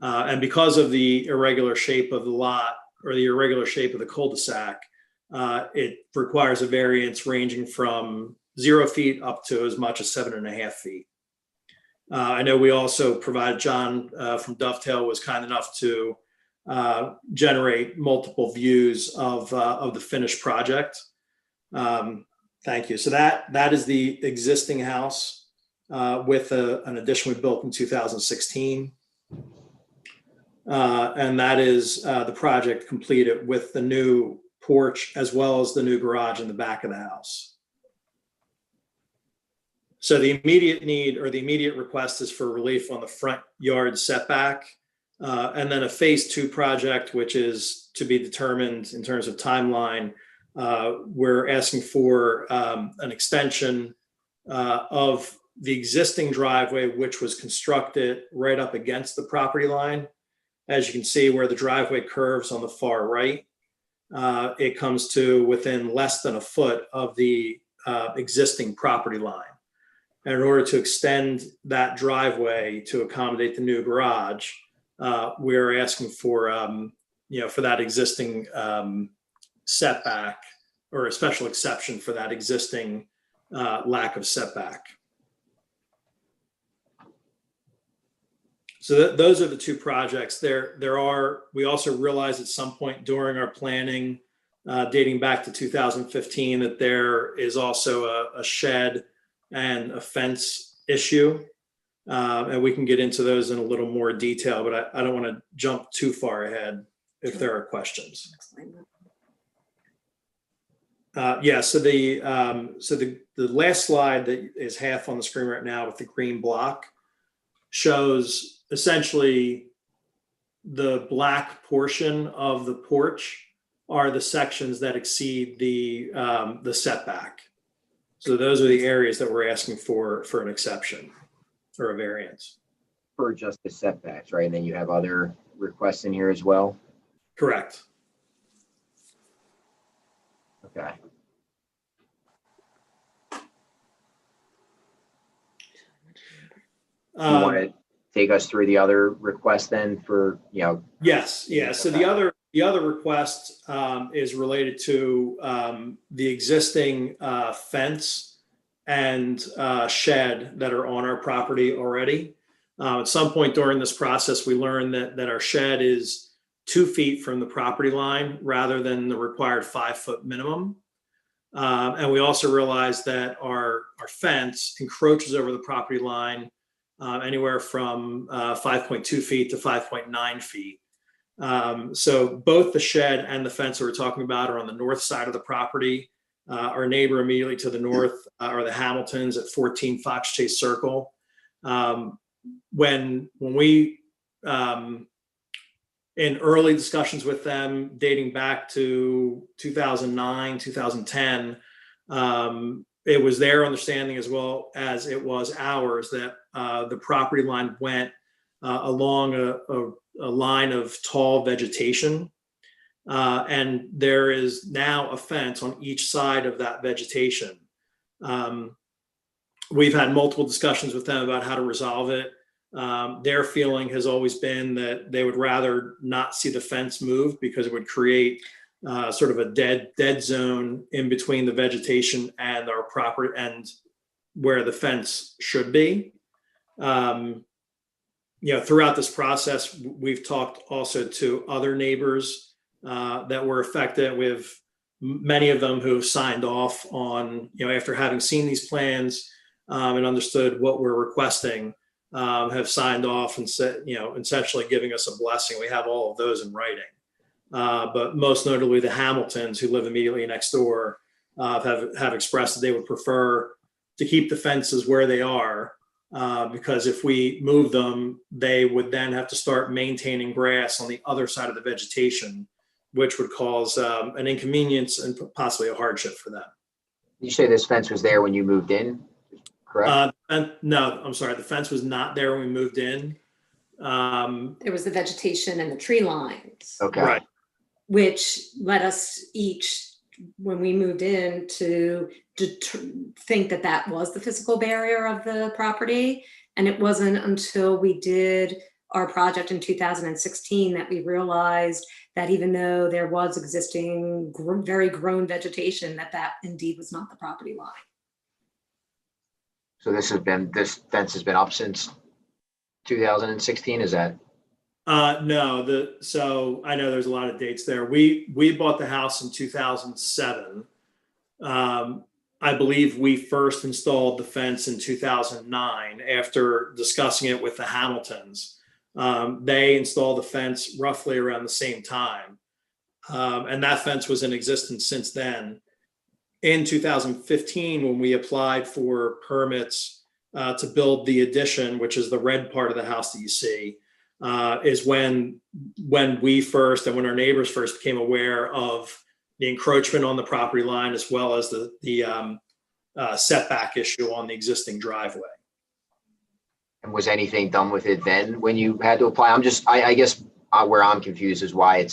And because of the irregular shape of the lot, or the irregular shape of the cul-de-sac, it requires a variance ranging from 0 feet up to as much as 7.5 feet. I know we also provided, John from Dovetail was kind enough to generate multiple views of the finished project. Thank you. So that is the existing house with an addition we built in 2016. And that is the project completed with the new porch as well as the new garage in the back of the house. So the immediate need or the immediate request is for relief on the front yard setback. And then a phase 2 project, which is to be determined in terms of timeline. We're asking for an extension of the existing driveway, which was constructed right up against the property line. As you can see where the driveway curves on the far right, it comes to within less than a foot of the existing property line. And in order to extend that driveway to accommodate the new garage, we're asking for, for that existing setback or a special exception for that existing lack of setback. So those are the two projects. We also realized at some point during our planning, dating back to 2015, that there is also a shed and a fence issue. And we can get into those in a little more detail, but I don't want to jump too far ahead if there are questions. So the last slide that is half on the screen right now with the green block shows essentially the black portion of the porch are the sections that exceed the setback. So those are the areas that we're asking for an exception or a variance. For just the setbacks, right? And then you have other requests in here as well? Correct. Okay. You want to take us through the other request then for, Yes, yeah. So the other request is related to the existing fence and shed that are on our property already. At some point during this process, we learned that our shed is 2 feet from the property line rather than the required 5-foot minimum. And we also realized that our fence encroaches over the property line anywhere from 5.2 feet to 5.9 feet. So both the shed and the fence that we're talking about are on the north side of the property. Our neighbor immediately to the north are the Hamiltons at 14 Fox Chase Circle. When we, in early discussions with them dating back to 2009, 2010, it was their understanding as well as it was ours that the property line went along a line of tall vegetation. And there is now a fence on each side of that vegetation. We've had multiple discussions with them about how to resolve it. Their feeling has always been that they would rather not see the fence move because it would create sort of a dead zone in between the vegetation and our property and where the fence should be. Throughout this process, we've talked also to other neighbors that were affected, with many of them who signed off on, after having seen these plans and understood what we're requesting, have signed off and said, essentially giving us a blessing. We have all of those in writing. But most notably, the Hamiltons, who live immediately next door, have expressed that they would prefer to keep the fences where they are, because if we move them, they would then have to start maintaining grass on the other side of the vegetation, which would cause an inconvenience and possibly a hardship for them. You say this fence was there when you moved in, correct? No, I'm sorry. The fence was not there when we moved in. There was the vegetation and the tree lines. Okay. Right. Which led us each, when we moved in, to think that was the physical barrier of the property. And it wasn't until we did our project in 2016 that we realized that even though there was existing very grown vegetation, that indeed was not the property line. So this fence has been up since 2016, is that? No, so I know there's a lot of dates there. We bought the house in 2007. I believe we first installed the fence in 2009 after discussing it with the Hamiltons. They installed the fence roughly around the same time. And that fence was in existence since then. in 2015, when we applied for permits to build the addition, which is the red part of the house that you see, is when we first and when our neighbors first became aware of the encroachment on the property line, as well as the setback issue on the existing driveway. And was anything done with it then when you had to apply? I guess where I'm confused is why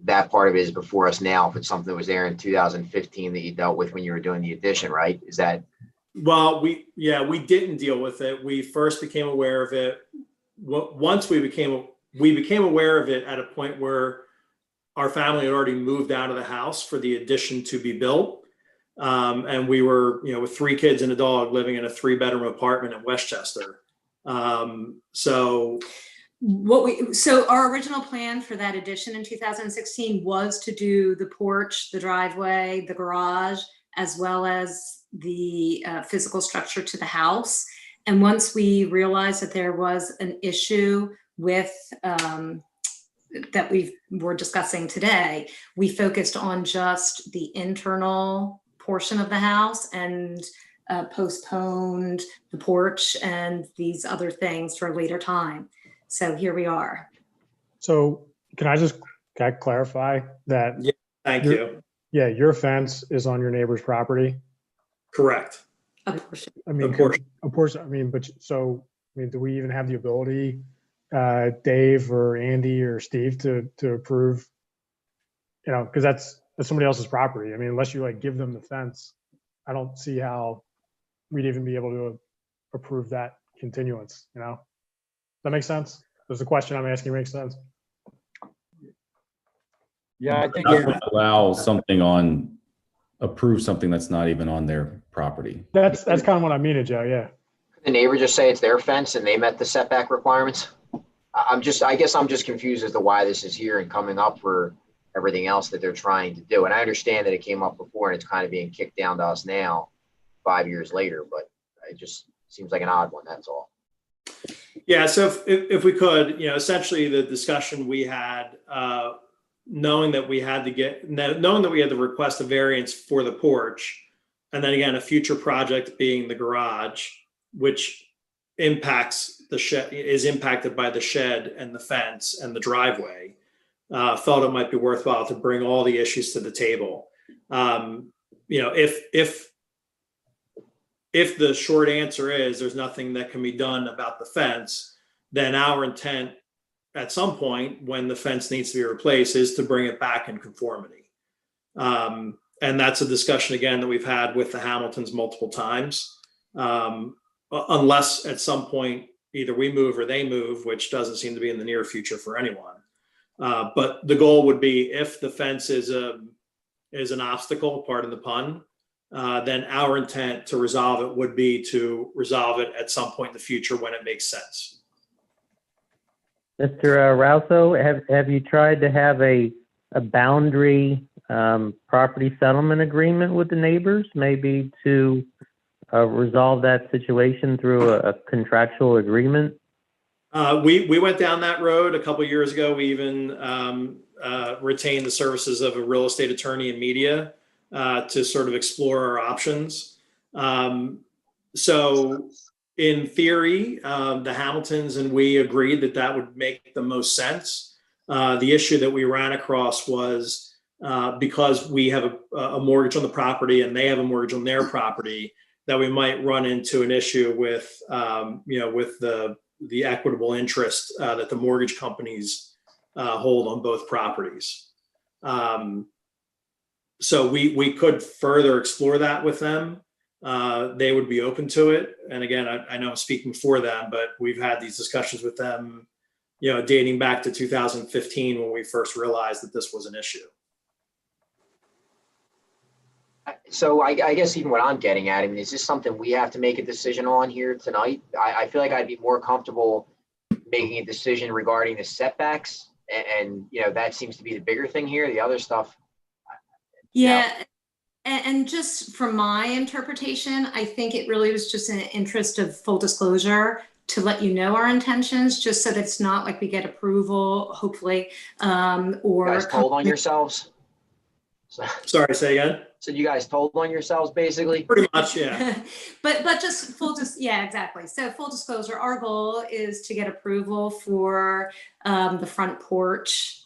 that part of it is before us now. If it's something that was there in 2015 that you dealt with when you were doing the addition, right? Is that? Well, we didn't deal with it. We first became aware of it. Once we became aware of it at a point where our family had already moved out of the house for the addition to be built. And we were, with 3 kids and a dog living in a 3-bedroom apartment in West Chester. So our original plan for that addition in 2016 was to do the porch, the driveway, the garage, as well as the physical structure to the house. And once we realized that there was an issue with that we were discussing today, we focused on just the internal portion of the house and postponed the porch and these other things for a later time. So here we are. So can I clarify that? Yeah, thank you. Yeah, your fence is on your neighbor's property? Correct. A portion. I mean, A portion. I mean, do we even have the ability, Dave or Andy or Steve to approve, because that's somebody else's property. I mean, unless you give them the fence, I don't see how we'd even be able to approve that continuance, Does that make sense? Does the question I'm asking make sense? Yeah, I think Not to approve something that's not even on their property. That's kind of what I mean, Joe. Yeah. Could the neighbor just say it's their fence and they met the setback requirements? I guess I'm just confused as to why this is here and coming up for everything else that they're trying to do. And I understand that it came up before and it's kind of being kicked down to us now, 5 years later, but it just seems like an odd one. That's all. Yeah. So if we could, essentially the discussion we had, knowing that we had to request a variance for the porch, and then again, a future project being the garage, which impacts the shed, is impacted by the shed and the fence and the driveway, felt it might be worthwhile to bring all the issues to the table. If the short answer is there's nothing that can be done about the fence, then our intent at some point when the fence needs to be replaced is to bring it back in conformity. And that's a discussion again that we've had with the Hamiltons multiple times. Unless at some point either we move or they move, which doesn't seem to be in the near future for anyone. But the goal would be if the fence is an obstacle, pardon the pun, then our intent to resolve it would be to resolve it at some point in the future when it makes sense. Mr. Rauso, have you tried to have a boundary property settlement agreement with the neighbors, maybe to resolve that situation through a contractual agreement? We went down that road a couple of years ago. We even retained the services of a real estate attorney and media to sort of explore our options. So in theory, the Hamiltons and we agreed that that would make the most sense. The issue that we ran across was because we have a mortgage on the property and they have a mortgage on their property, that we might run into an issue with, with the equitable interest that the mortgage companies hold on both properties. So we could further explore that with them. They would be open to it. And again, I know I'm speaking for them, but we've had these discussions with them, dating back to 2015 when we first realized that this was an issue. So I guess even what I'm getting at, is this something we have to make a decision on here tonight? I feel like I'd be more comfortable making a decision regarding the setbacks. And that seems to be the bigger thing here. The other stuff. Yeah. And just from my interpretation, I think it really was just in the interest of full disclosure to let you know our intentions, just so that it's not like we get approval, hopefully, or. You guys told on yourselves? Sorry, say again? So you guys told on yourselves, basically? Pretty much, yeah. But just yeah, exactly. So full disclosure, our goal is to get approval for the front porch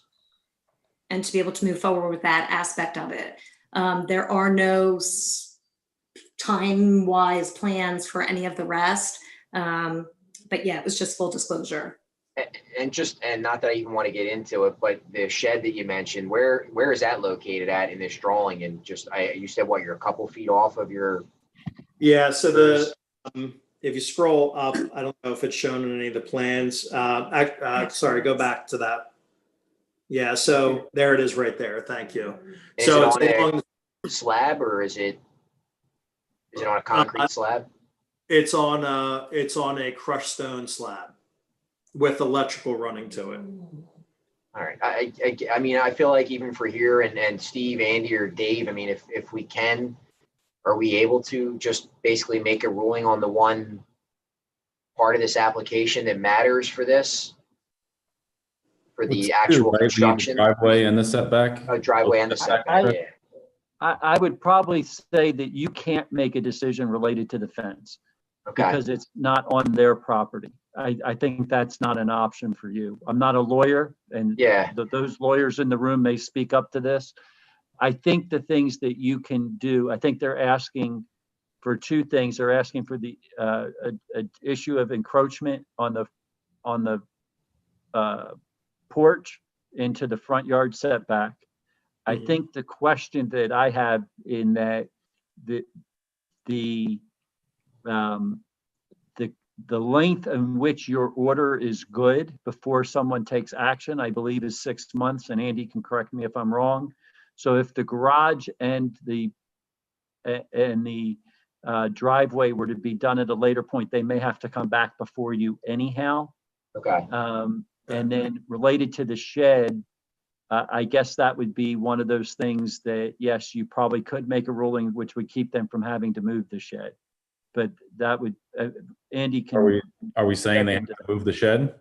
and to be able to move forward with that aspect of it. There are no time-wise plans for any of the rest. But yeah, it was just full disclosure. And not that I even want to get into it, but the shed that you mentioned, where is that located at in this drawing? And you said what, you're a couple feet off of your. Yeah, so if you scroll up, I don't know if it's shown in any of the plans. Sorry, go back to that. Yeah, so there it is right there. Thank you. Is So it it's on along a slab or is it on a concrete slab? It's on a crushed stone slab with electrical running to it. All right. I mean, I feel like even for here and Steve, Andy, or Dave, I mean, if we can, are we able to just basically make a ruling on the one part of this application that matters for this? For the actual construction? Driveway and the setback? Oh, driveway and the setback, yeah. I would probably say that you can't make a decision related to the fence. Okay. Because it's not on their property. I think that's not an option for you. I'm not a lawyer, and yeah, those lawyers in the room may speak up to this. I think the things that you can do, I think they're asking for two things. They're asking for the a issue of encroachment on the porch into the front yard setback. I think the question that I have in that the length in which your order is good before someone takes action, I believe, is 6 months, and Andy can correct me if I'm wrong. So if the garage and the driveway were to be done at a later point, they may have to come back before you anyhow. Okay. And then related to the shed, I guess that would be one of those things that, yes, you probably could make a ruling which would keep them from having to move the shed. But that would, Andy can. Are we saying they have to move the shed?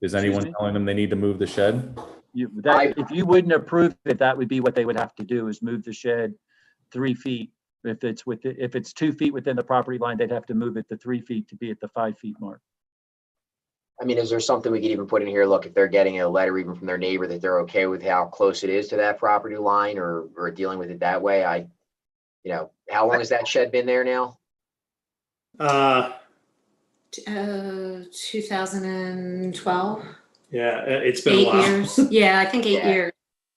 Is anyone telling them they need to move the shed? If you wouldn't approve it, that would be what they would have to do, is move the shed 3 feet. If it's 2 feet within the property line, they'd have to move it to 3 feet to be at the 5 feet mark. I mean, is there something we could even put in here? Look, if they're getting a letter even from their neighbor that they're okay with how close it is to that property line, or dealing with it that way, how long has that shed been there now? 2012. Yeah, it's been 8 a while. years. Yeah, I think 8 years.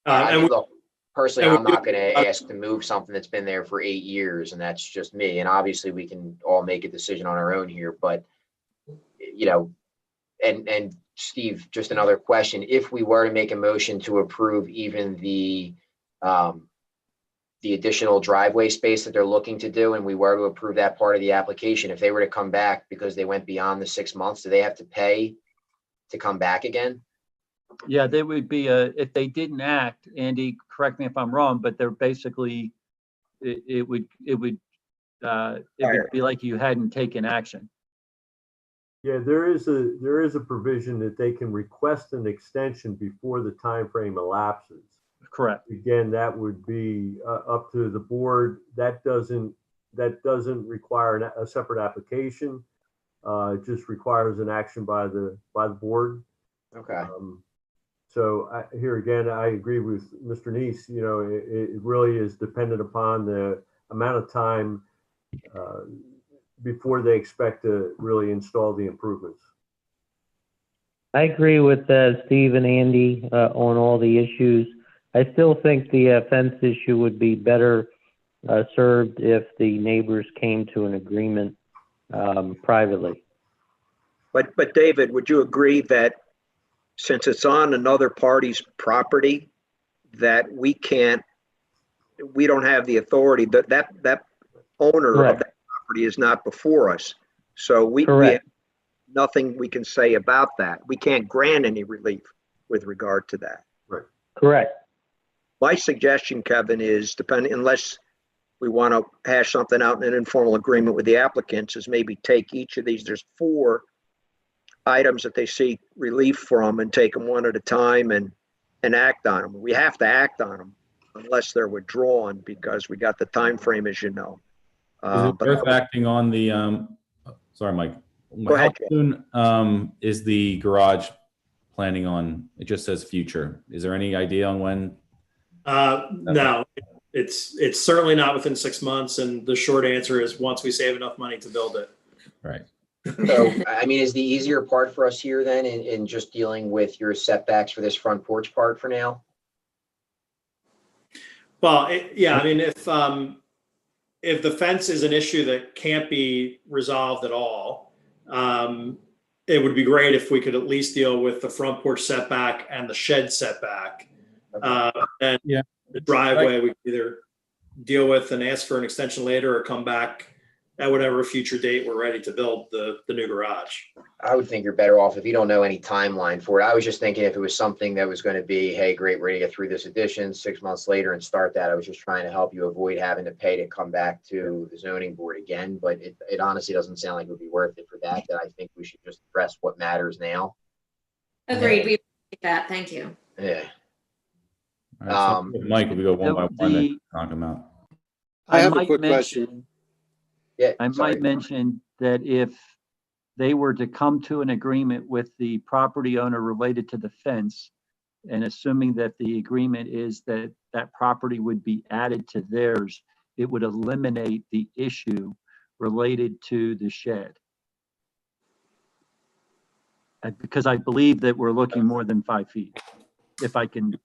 Look, personally, I'm not going to ask to move something that's been there for 8 years, and that's just me. And obviously, we can all make a decision on our own here. But and Steve, just another question: if we were to make a motion to approve even the additional driveway space that they're looking to do, and we were to approve that part of the application, if they were to come back because they went beyond the 6 months, do they have to pay to come back again? Yeah, they would be, if they didn't act, Andy, correct me if I'm wrong, but they're basically, it would be like you hadn't taken action. Yeah, there is a provision that they can request an extension before the time frame elapses. Correct. Again, that would be up to the board. That doesn't require a separate application. It just requires an action by the board. Okay. So here again, I agree with Mr. Neese. It really is dependent upon the amount of time before they expect to really install the improvements. I agree with Steve and Andy on all the issues. I still think the fence issue would be better served if the neighbors came to an agreement privately. But David, would you agree that since it's on another party's property, that we don't have the authority, that owner Correct. of that property is not before us. So we have nothing we can say about that. We can't grant any relief with regard to that. Right. Correct. My suggestion, Kevin, is unless we want to hash something out in an informal agreement with the applicants, is maybe take each of these. There's 4 items that they seek relief from, and take them one at a time and act on them. We have to act on them. unless they're withdrawn, because we got the time frame, as you know. Is it But worth acting on the, sorry, Mike. Go ahead, How soon is the garage planning on, it just says future. Is there any idea on when? No, it's certainly not within 6 months. And the short answer is once we save enough money to build it. Right. So, I mean, is the easier part for us here then in just dealing with your setbacks for this front porch part for now? Well, yeah, I mean, if the fence is an issue that can't be resolved at all, it would be great if we could at least deal with the front porch setback and the shed setback. And yeah, the driveway we could either deal with and ask for an extension later or come back at whatever future date we're ready to build the new garage. I would think you're better off if you don't know any timeline for it. I was just thinking if it was something that was going to be, hey, great, we're going to get through this addition 6 months later and start that. I was just trying to help you avoid having to pay to come back to the zoning board again. But it honestly doesn't sound like it would be worth it for that. That I think we should just address what matters now. Agreed. We appreciate that. Thank you. Yeah. All right, so Mike, we go one by one and knock them out. I have a quick question. Yeah, I might mention that if they were to come to an agreement with the property owner related to the fence, and assuming that the agreement is that that property would be added to theirs, it would eliminate the issue related to the shed. Because I believe that we're looking more than 5 feet, if I can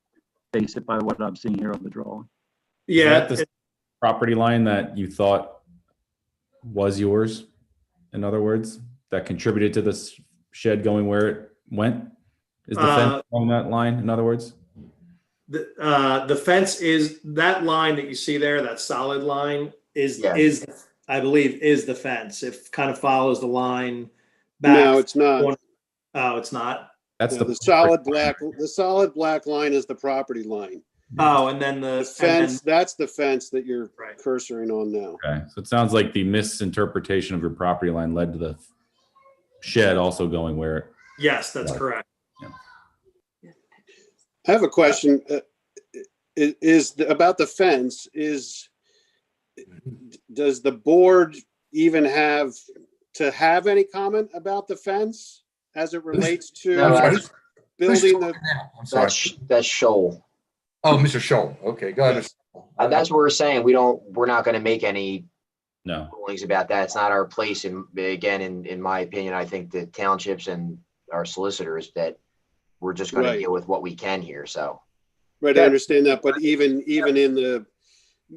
base it by what I'm seeing here on the drawing. Yeah. Is that the property line that you thought was yours, in other words, that contributed to this shed going where it went? Is the fence along that line, in other words? The fence is that line that you see there, that solid line is I believe is the fence. It kind of follows the line back. No, it's not. Oh, it's not. That's the solid black. The solid black line is the property line. Oh, and then the fence. That's the fence that you're cursoring on now. Okay, so it sounds like the misinterpretation of your property line led to the shed also going where it. Yes, that's correct. Yeah. I have a question. Is about the fence? Does the board even have to have any comment about the fence as it relates to building the? That's Shoal. Oh, Mr. Scholl. Okay, go ahead. That's what we're saying. We're not going to make any No. rulings about that. It's not our place. And again, in my opinion, I think the townships and our solicitors that we're just going to deal with what we can here. So. Right, I understand that, but even in the,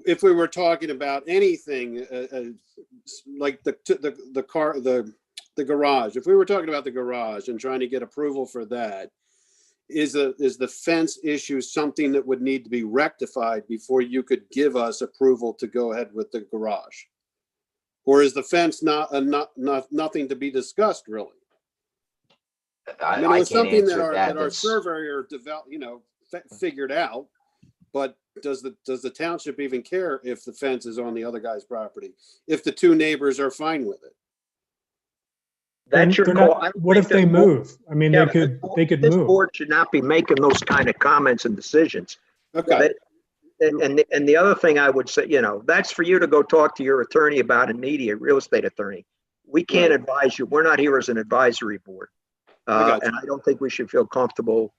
if we were talking about anything like the garage, if we were talking about the garage and trying to get approval for that, is the fence issue something that would need to be rectified before you could give us approval to go ahead with the garage? Or is the fence nothing to be discussed really? I mean, it's something that our surveyor figured out, but does the township even care if the fence is on the other guy's property, if the two neighbors are fine with it? That's your call. What if they move? I mean, they could this move. board should not be making those kind of comments and decisions. Okay. And the other thing I would say, that's for you to go talk to your attorney about, an immediate real estate attorney. We can't advise you. We're not here as an advisory board. And I don't think we should feel comfortable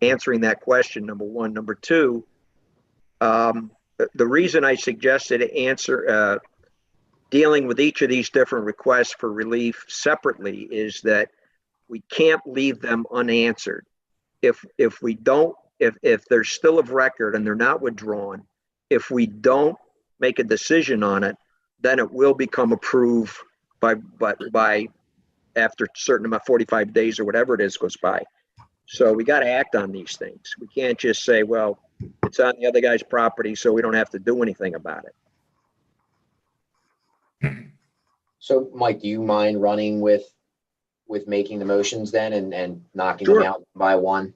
answering that question, number one. Number two, the reason I suggested answer dealing with each of these different requests for relief separately is that we can't leave them unanswered. If they're still of record and they're not withdrawn, if we don't make a decision on it, then it will become approved by after a certain amount, 45 days or whatever it is goes by. So we got to act on these things. We can't just say, well, it's on the other guy's property, so we don't have to do anything about it. So, Mike, do you mind running with making the motions then and knocking them out by one?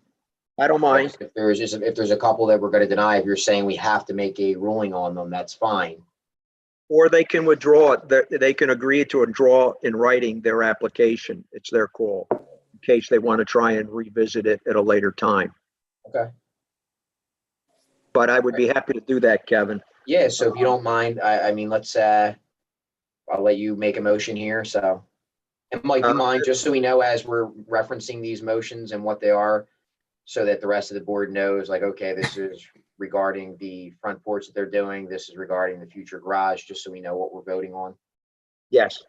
I don't mind. If there's a couple that we're going to deny, if you're saying we have to make a ruling on them, that's fine. Or they can withdraw it. They can agree to withdraw in writing their application. It's their call in case they want to try and revisit it at a later time. Okay. but I would be happy to do that, Kevin. Yeah, so if you don't mind, I mean, let's, I'll let you make a motion here, so. And Mike, do you mind, just so we know as we're referencing these motions and what they are, so that the rest of the board knows, like, okay, this is regarding the front porch that they're doing, this is regarding the future garage, just so we know what we're voting on. Yes,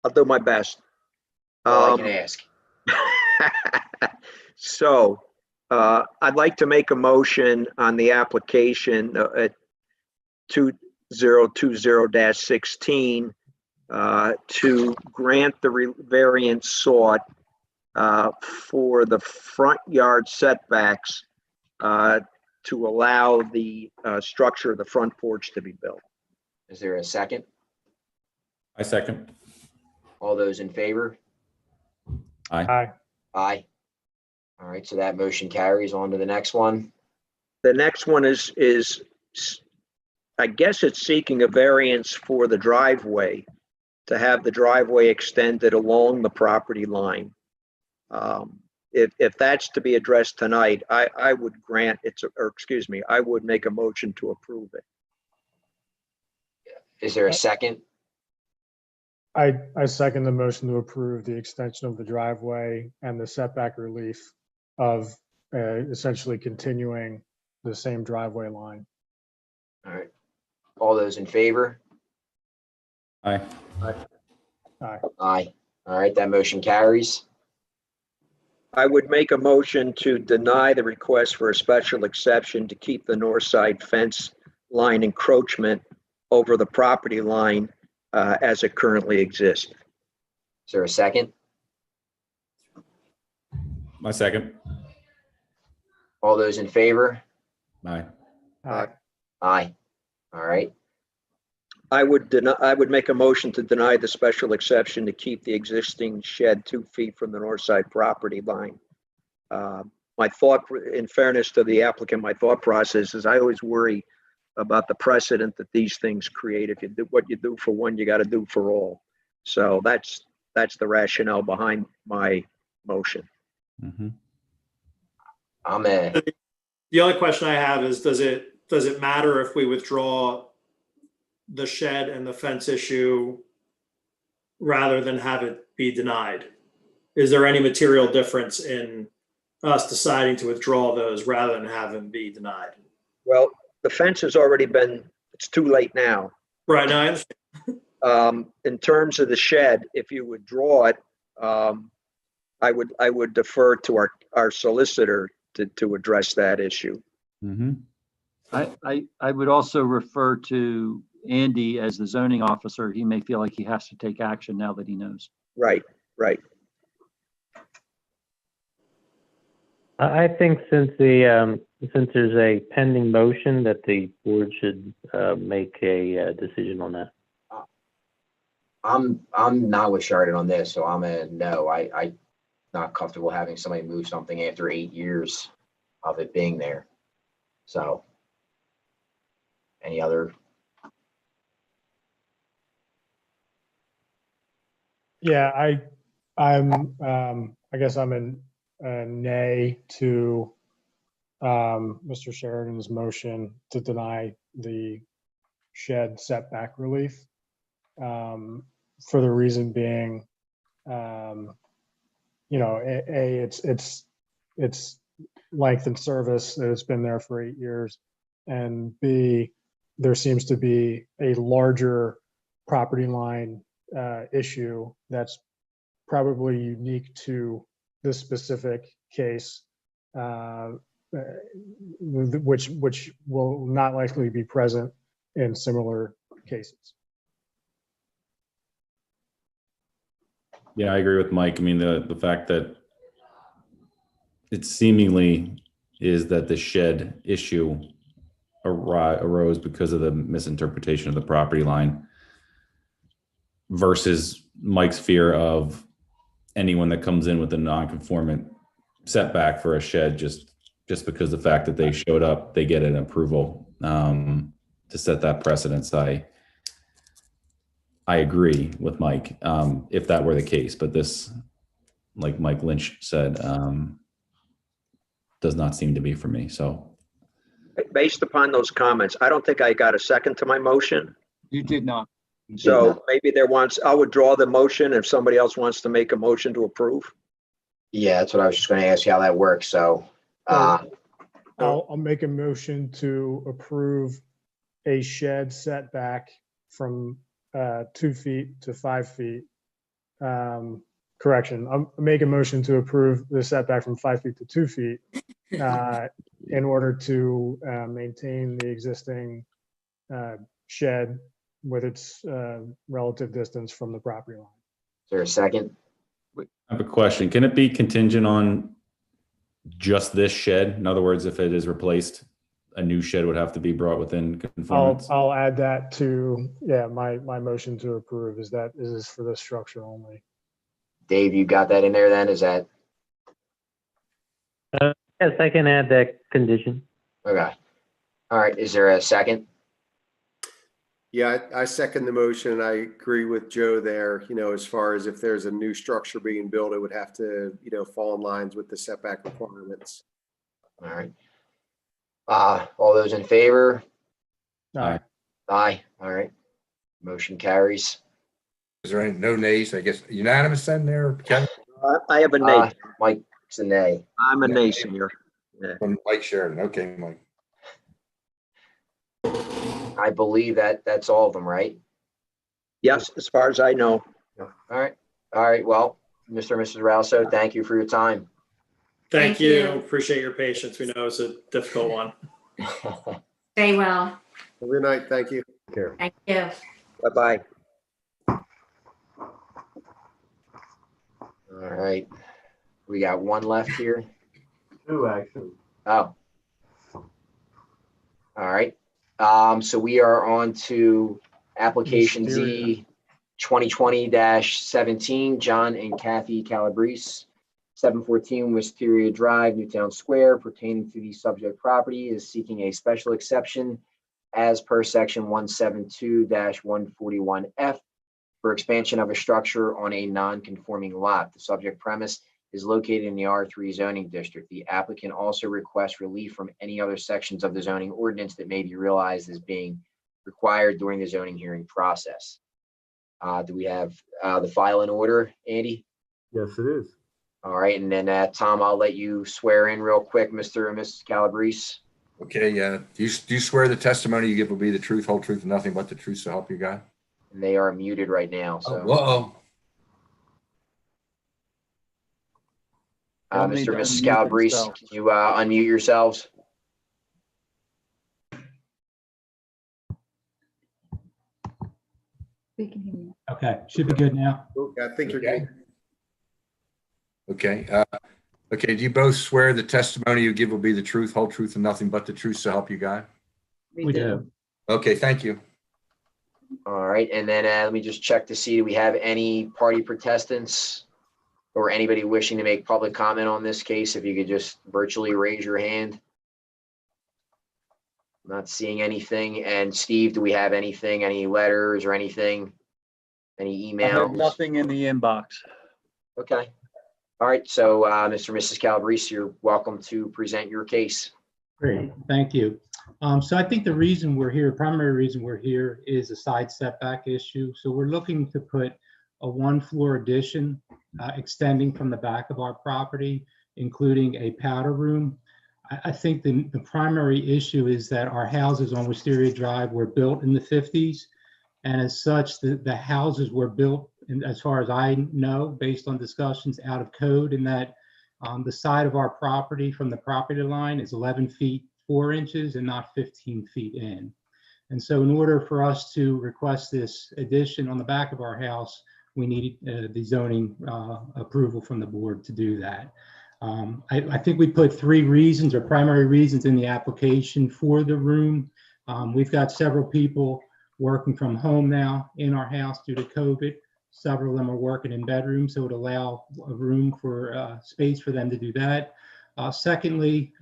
I'll do my best. All I can ask. So, I'd like to make a motion on the application at 2020-16 to grant the variance sought for the front yard setbacks to allow the structure of the front porch to be built. Is there a second? I second. All those in favor? Aye. Aye. All right, so that motion carries on to the next one. The next one is I guess it's seeking a variance for the driveway, to have the driveway extended along the property line. If that's to be addressed tonight, I would grant I would make a motion to approve it. Is there a second? I second the motion to approve the extension of the driveway and the setback relief of essentially continuing the same driveway line. All right. All those in favor? Aye. Aye. Aye. All right, that motion carries. I would make a motion to deny the request for a special exception to keep the north side fence line encroachment over the property line as it currently exists. Is there a second? My second. All those in favor? Aye. Aye. Aye. All right. I would make a motion to deny the special exception to keep the existing shed 2 feet from the north side property line. My thought, in fairness to the applicant, my thought process is I always worry about the precedent that these things create. If you do what you do for one, you got to do for all. So that's the rationale behind my motion. Mm-hmm. The only question I have is, does it matter if we withdraw the shed and the fence issue rather than have it be denied? Is there any material difference in us deciding to withdraw those rather than have them be denied? Well, the fence has already been, it's too late now. Right, now I understand. In terms of the shed, if you withdraw it, I would defer to our solicitor to address that issue. Mm-hmm. I would also refer to Andy as the zoning officer. He may feel like he has to take action now that he knows. Right. I think since there's a pending motion that the board should make a decision on that. I'm not with Sheridan on this, so I'm a no. I'm not comfortable having somebody move something after 8 years of it being there. So, any other? Yeah, I guess I'm a nay to Mr. Sheridan's motion to deny the shed setback relief, for the reason being, it's length and service that it's been there for 8 years, and B, there seems to be a larger property line issue that's probably unique to this specific case, which will not likely be present in similar cases. Yeah, I agree with Mike. I mean, the fact that it seemingly is that the shed issue arose because of the misinterpretation of the property line versus Mike's fear of anyone that comes in with a non-conformant setback for a shed just because the fact that they showed up, they get an approval to set that precedence. I agree with Mike, if that were the case, but this, like Mike Lynch said, does not seem to be for me. So Based upon those comments, I don't think I got a second to my motion. You did not. So maybe I'll withdraw the motion if somebody else wants to make a motion to approve. Yeah, that's what I was just going to ask you how that works. So, I'll make a motion to approve a shed setback from 2 feet to 5 feet. Correction, I'll make a motion to approve the setback from 5 feet to 2 feet in order to maintain the existing shed with its relative distance from the property line. is there a second? I have a question. Can it be contingent on just this shed? In other words, if it is replaced, a new shed would have to be brought within conformance? I'll add that to, my motion to approve is this for this structure only. Dave, you got that in there then? Is that? Yes, I can add that condition. Okay. All right. Is there a second? Yeah, I second the motion. I agree with Joe there. As far as if there's a new structure being built, it would have to, fall in lines with the setback requirements. All right. All those in favor? Aye. Aye. All right. Motion carries. Is there any no nays? I guess unanimous then there, Kevin? I have a nay. Mike's a nay. I'm a nay, Senior. Yeah. From Mike Sheridan. Okay, Mike. I believe that's all of them, right? Yes, as far as I know. All right. All right. Well, Mr. and Mrs. Rauso, thank you for your time. Thank you. Appreciate your patience. We know it's a difficult one. Stay well. Good night. Thank you. Thank you. Bye-bye. All right. We got one left here. 2, actually. Oh. All right. So we are on to application Z 2020-17, John and Kathy Calabrese, 714 Wisteria Drive, Newtown Square, pertaining to the subject property, is seeking a special exception as per section 172-141F for expansion of a structure on a non-conforming lot. The subject premise is located in the R3 zoning district. The applicant also requests relief from any other sections of the zoning ordinance that may be realized as being required during the zoning hearing process. Do we have the file in order, Andy? Yes, it is. All right, and then Tom, I'll let you swear in real quick, Mr. and Mrs. Calabrese. Okay, do you swear the testimony you give will be the truth, whole truth, and nothing but the truth, so help you God? And they are muted right now, so. Uh-oh. Mr. and Mrs. Calabrese, can you unmute yourselves? We can hear you. Okay, should be good now. I think you're good. Okay. Okay, do you both swear the testimony you give will be the truth, whole truth, and nothing but the truth, so help you God? We do. Okay, thank you. All right, and then let me just check to see, do we have any party protestants or anybody wishing to make public comment on this case? If you could just virtually raise your hand. Not seeing anything. And Steve, do we have anything, any letters or anything? Any I have emails? nothing in the inbox. Okay. All right, so Mr. and Mrs. Calabrese, you're welcome to present your case. Great, thank you. So I think the reason we're here, primary reason we're here, is a side setback issue. So we're looking to put a 1-floor addition extending from the back of our property, including a powder room. I think the primary issue is that our houses on Wisteria Drive were built in the 50s. And as such, the houses were built, as far as I know, based on discussions, out of code, in that the side of our property from the property line is 11 feet 4 inches and not 15 feet in. And so in order for us to request this addition on the back of our house, we need the zoning approval from the board to do that. I think we put 3 reasons or primary reasons in the application for the room. We've got several people working from home now in our house due to COVID. Several of them are working in bedrooms, so it would allow a room for space for them to do that. Secondly,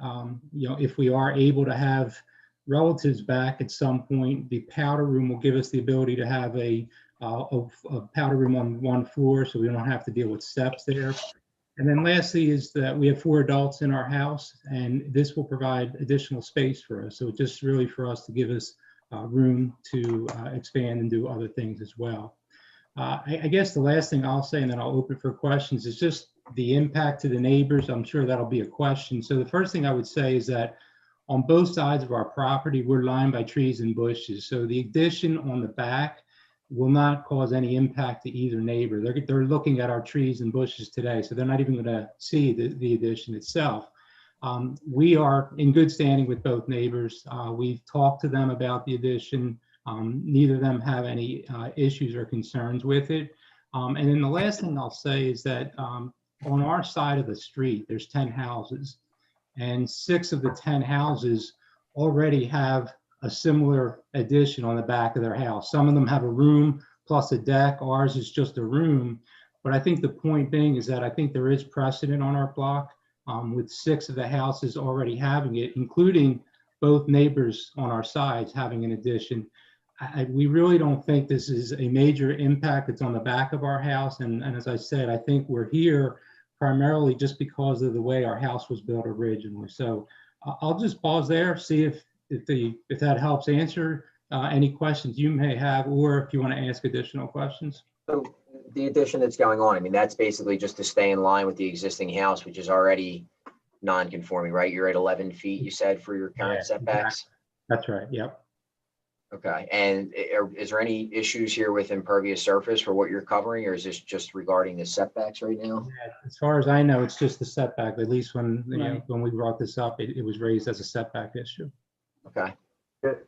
if we are able to have relatives back at some point, the powder room will give us the ability to have a powder room on 1 floor, so we don't have to deal with steps there. And then lastly is that we have 4 adults in our house, and this will provide additional space for us. So it's just really for us to give us room to expand and do other things as well. I guess the last thing I'll say, and then I'll open for questions, is just the impact to the neighbors. I'm sure that'll be a question. So the first thing I would say is that on both sides of our property, we're lined by trees and bushes. So the addition on the back will not cause any impact to either neighbor. They're looking at our trees and bushes today, so they're not even going to see the addition itself. We are in good standing with both neighbors. We've talked to them about the addition. Neither of them have any issues or concerns with it. And then the last thing I'll say is that on our side of the street, there's 10 houses, and 6 of the 10 houses already have a similar addition on the back of their house. Some of them have a room plus a deck. Ours is just a room. But I think the point being is that I think there is precedent on our block with 6 of the houses already having it, including both neighbors on our sides having an addition. We really don't think this is a major impact. It's on the back of our house. And as I said, I think we're here primarily just because of the way our house was built originally. So I'll just pause there, see if that helps answer any questions you may have, or if you want to ask additional questions. So the addition that's going on, I mean, that's basically just to stay in line with the existing house, which is already non-conforming, right? You're at 11 feet, you said, for your current setbacks? That's right, yep. Okay, and is there any issues here with impervious surface for what you're covering, or is this just regarding the setbacks right now? Yeah, as far as I know, it's just the setback. At least when when we brought this up, it was raised as a setback issue. Okay.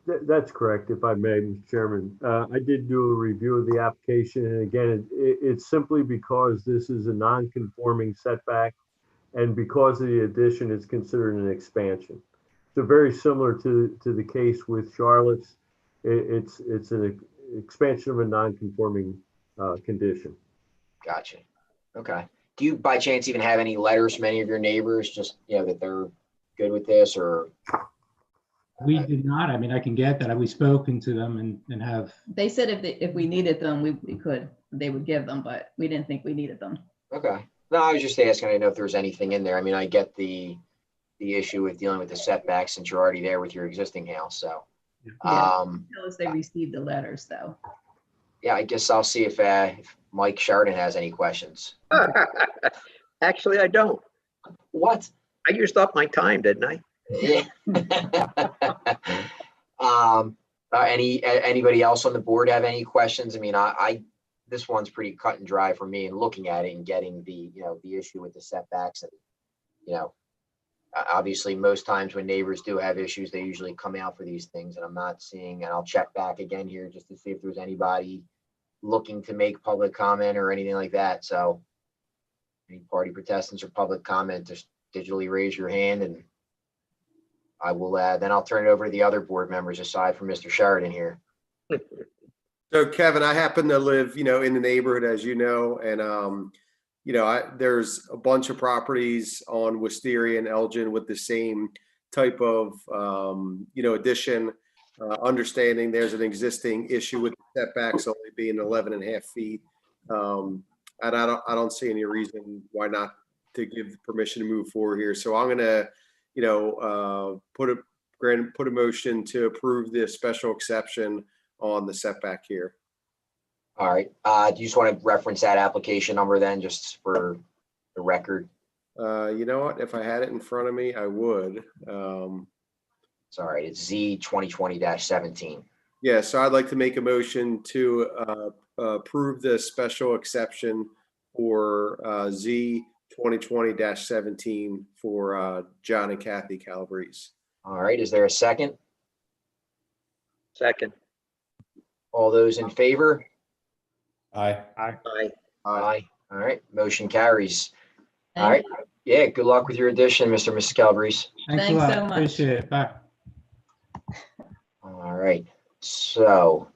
That's correct, if I may, Mr. Chairman. I did do a review of the application, and again, it's simply because this is a non-conforming setback, and because of the addition, it's considered an expansion. So very similar to the case with Charlotte's. It's an expansion of a non-conforming condition. Gotcha. Okay. Do you by chance even have any letters from any of your neighbors, just, you know, that they're good with this, or? We did not. I mean, I can get that. We've spoken to them and have. They said if we needed them, they would give them, but we didn't think we needed them. Okay. No, I was just asking. I didn't know if there was anything in there. I mean, I get the issue with dealing with the setbacks since you're already there with your existing house. So, tell us they received the letters, though. Yeah, I guess I'll see if Mike Sheridan has any questions. Actually, I don't. What? I used up my time, didn't I? Yeah. Anybody else on the board have any questions? I mean, this one's pretty cut and dry for me, and looking at it and getting the issue with the setbacks, and obviously most times when neighbors do have issues, they usually come out for these things, and I'm not seeing, and I'll check back again here just to see if there's anybody looking to make public comment or anything like that. So any party protestants or public comment, just digitally raise your hand, and I will, then I'll turn it over to the other board members aside from Mr. Sheridan here. So Kevin, I happen to live, in the neighborhood, as you know, and, there's a bunch of properties on Wisteria and Elgin with the same type of, addition, understanding there's an existing issue with setbacks only being 11.5 feet. And I don't see any reason why not to give permission to move forward here. So I'm going to, put a motion to approve this special exception on the setback here. All right. Do you just want to reference that application number then, just for the record? You know what? If I had it in front of me, I would. It's all right. It's Z 2020-17. Yeah. So I'd like to make a motion to approve the special exception for Z 2020-17 for John and Kathy Calabrese. All right. Is there a second? Second. All those in favor? Aye. Aye. Aye. All right. Motion carries. All right. Yeah. Good luck with your addition, Mr. and Mrs. Calabrese. Thanks a lot. So much. Appreciate it. Bye. All right. So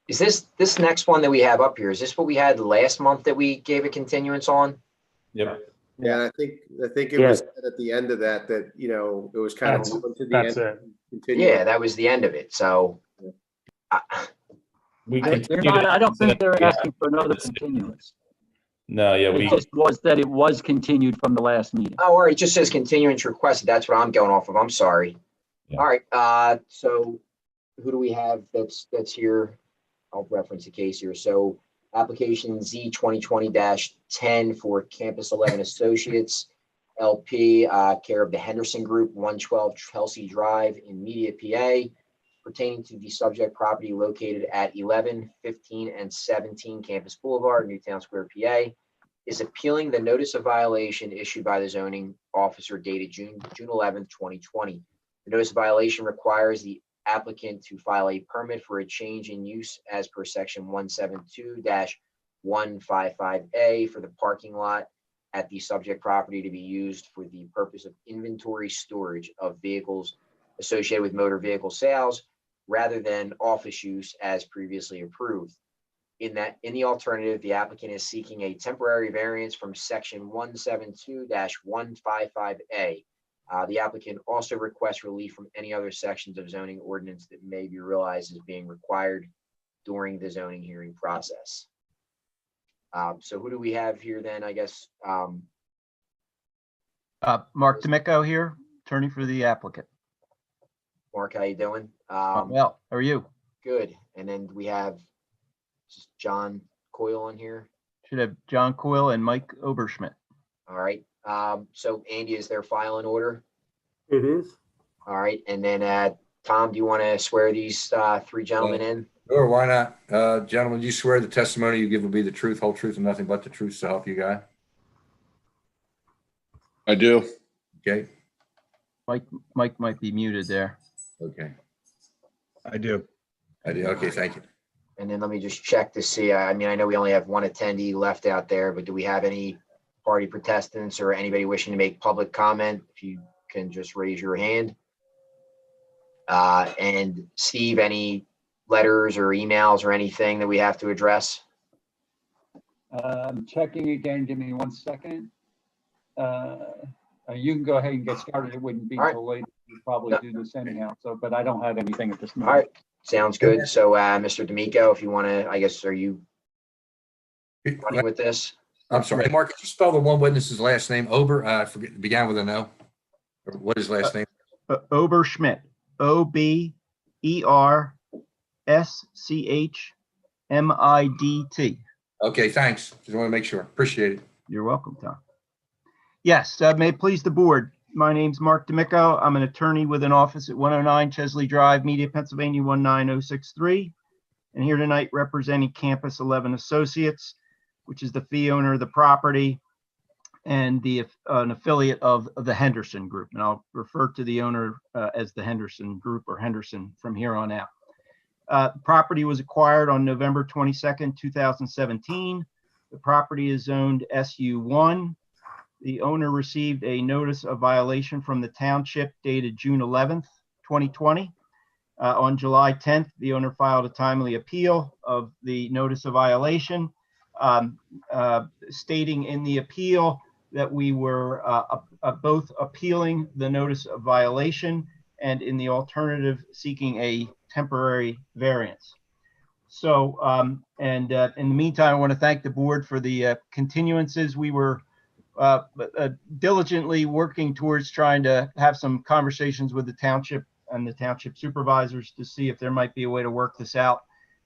is this next one that we have up here, is this what we had last month that we gave a continuance on? Yep. Yeah, I think it was at the end of that it was kind of to the end. Yeah, that was the end of it. So I don't think they're asking for another continuance. No, yeah, It just was that it was continued from the last meeting. Oh, all right, it just says continuance requested. That's what I'm going off of. I'm sorry. All right, so who do we have that's here? I'll reference the case here. So application Z 2020-10 for Campus 11 Associates LP, care of the Henderson Group, 112 Chelsea Drive in Media, PA, pertaining to the subject property located at 11, 15, and 17 Campus Boulevard, Newtown Square, PA, is appealing the notice of violation issued by the zoning officer dated June 11th, 2020. The notice of violation requires the applicant to file a permit for a change in use as per section 172-155A for the parking lot at the subject property to be used for the purpose of inventory storage of vehicles associated with motor vehicle sales rather than office use as previously approved. In the alternative, the applicant is seeking a temporary variance from section 172-155A. The applicant also requests relief from any other sections of zoning ordinance that may be realized as being required during the zoning hearing process. So who do we have here then, I guess? Mark D'Amico here, attorney for the applicant. Mark, how you doing? Well, how are you? Good. And then we have John Coyle on here. Should have John Coyle and Mike Oberschmidt. All right. So Andy, is there file in order? It is. All right. And then Tom, do you want to swear these three gentlemen in? Sure, why not? Gentlemen, you swear the testimony you give will be the truth, whole truth, and nothing but the truth, so help you God? I do. Okay. Mike might be muted there. Okay. I do. Okay, thank you. And then let me just check to see. I mean, I know we only have one attendee left out there, but do we have any party protestants or anybody wishing to make public comment? If you can just raise your hand. And Steve, any letters or emails or anything that we have to address? I'm checking again. Give me 1 second. You can go ahead and get started. It wouldn't be till later. We'll probably do this anyhow. So, but I don't have anything at this moment. All right. Sounds good. So, Mr. D'Amico, if you want to, I guess, are you running with this? I'm sorry. Mark, could you spell the one witness's last name? Ober, I forget, began with an O. Or what is his last name? Oberschmidt. OBERSCHMIDT. Okay, thanks. Just want to make sure. Appreciate it. You're welcome, Tom. Yes, may it please the board. My name's Mark D'Amico. I'm an attorney with an office at 109 Chesley Drive, Media, Pennsylvania 19063. And here tonight representing Campus 11 Associates, which is the fee owner of the property and an affiliate of the Henderson Group. And I'll refer to the owner as the Henderson Group or Henderson from here on out. The property was acquired on November 22nd, 2017. The property is zoned SU1. The owner received a notice of violation from the township dated June 11th, 2020. On July 10th, the owner filed a timely appeal of the notice of violation, stating in the appeal that we were both appealing the notice of violation and in the alternative seeking a temporary variance. So, in the meantime, I want to thank the board for the continuances. We were diligently working towards trying to have some conversations with the township and the township supervisors to see if there might be a way to work this out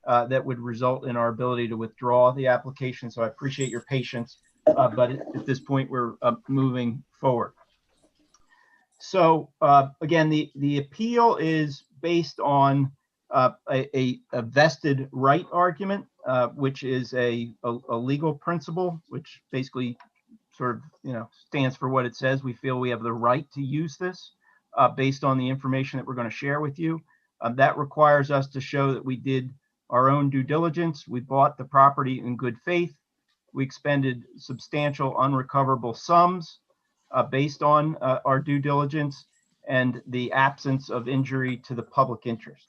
that would result in our ability to withdraw the application. So I appreciate your patience, but at this point we're moving forward. So again, the appeal is based on a vested right argument, which is a legal principle, which basically sort of, stands for what it says. We feel we have the right to use this based on the information that we're going to share with you. That requires us to show that we did our own due diligence. We bought the property in good faith. We expended substantial unrecoverable sums based on our due diligence and the absence of injury to the public interest.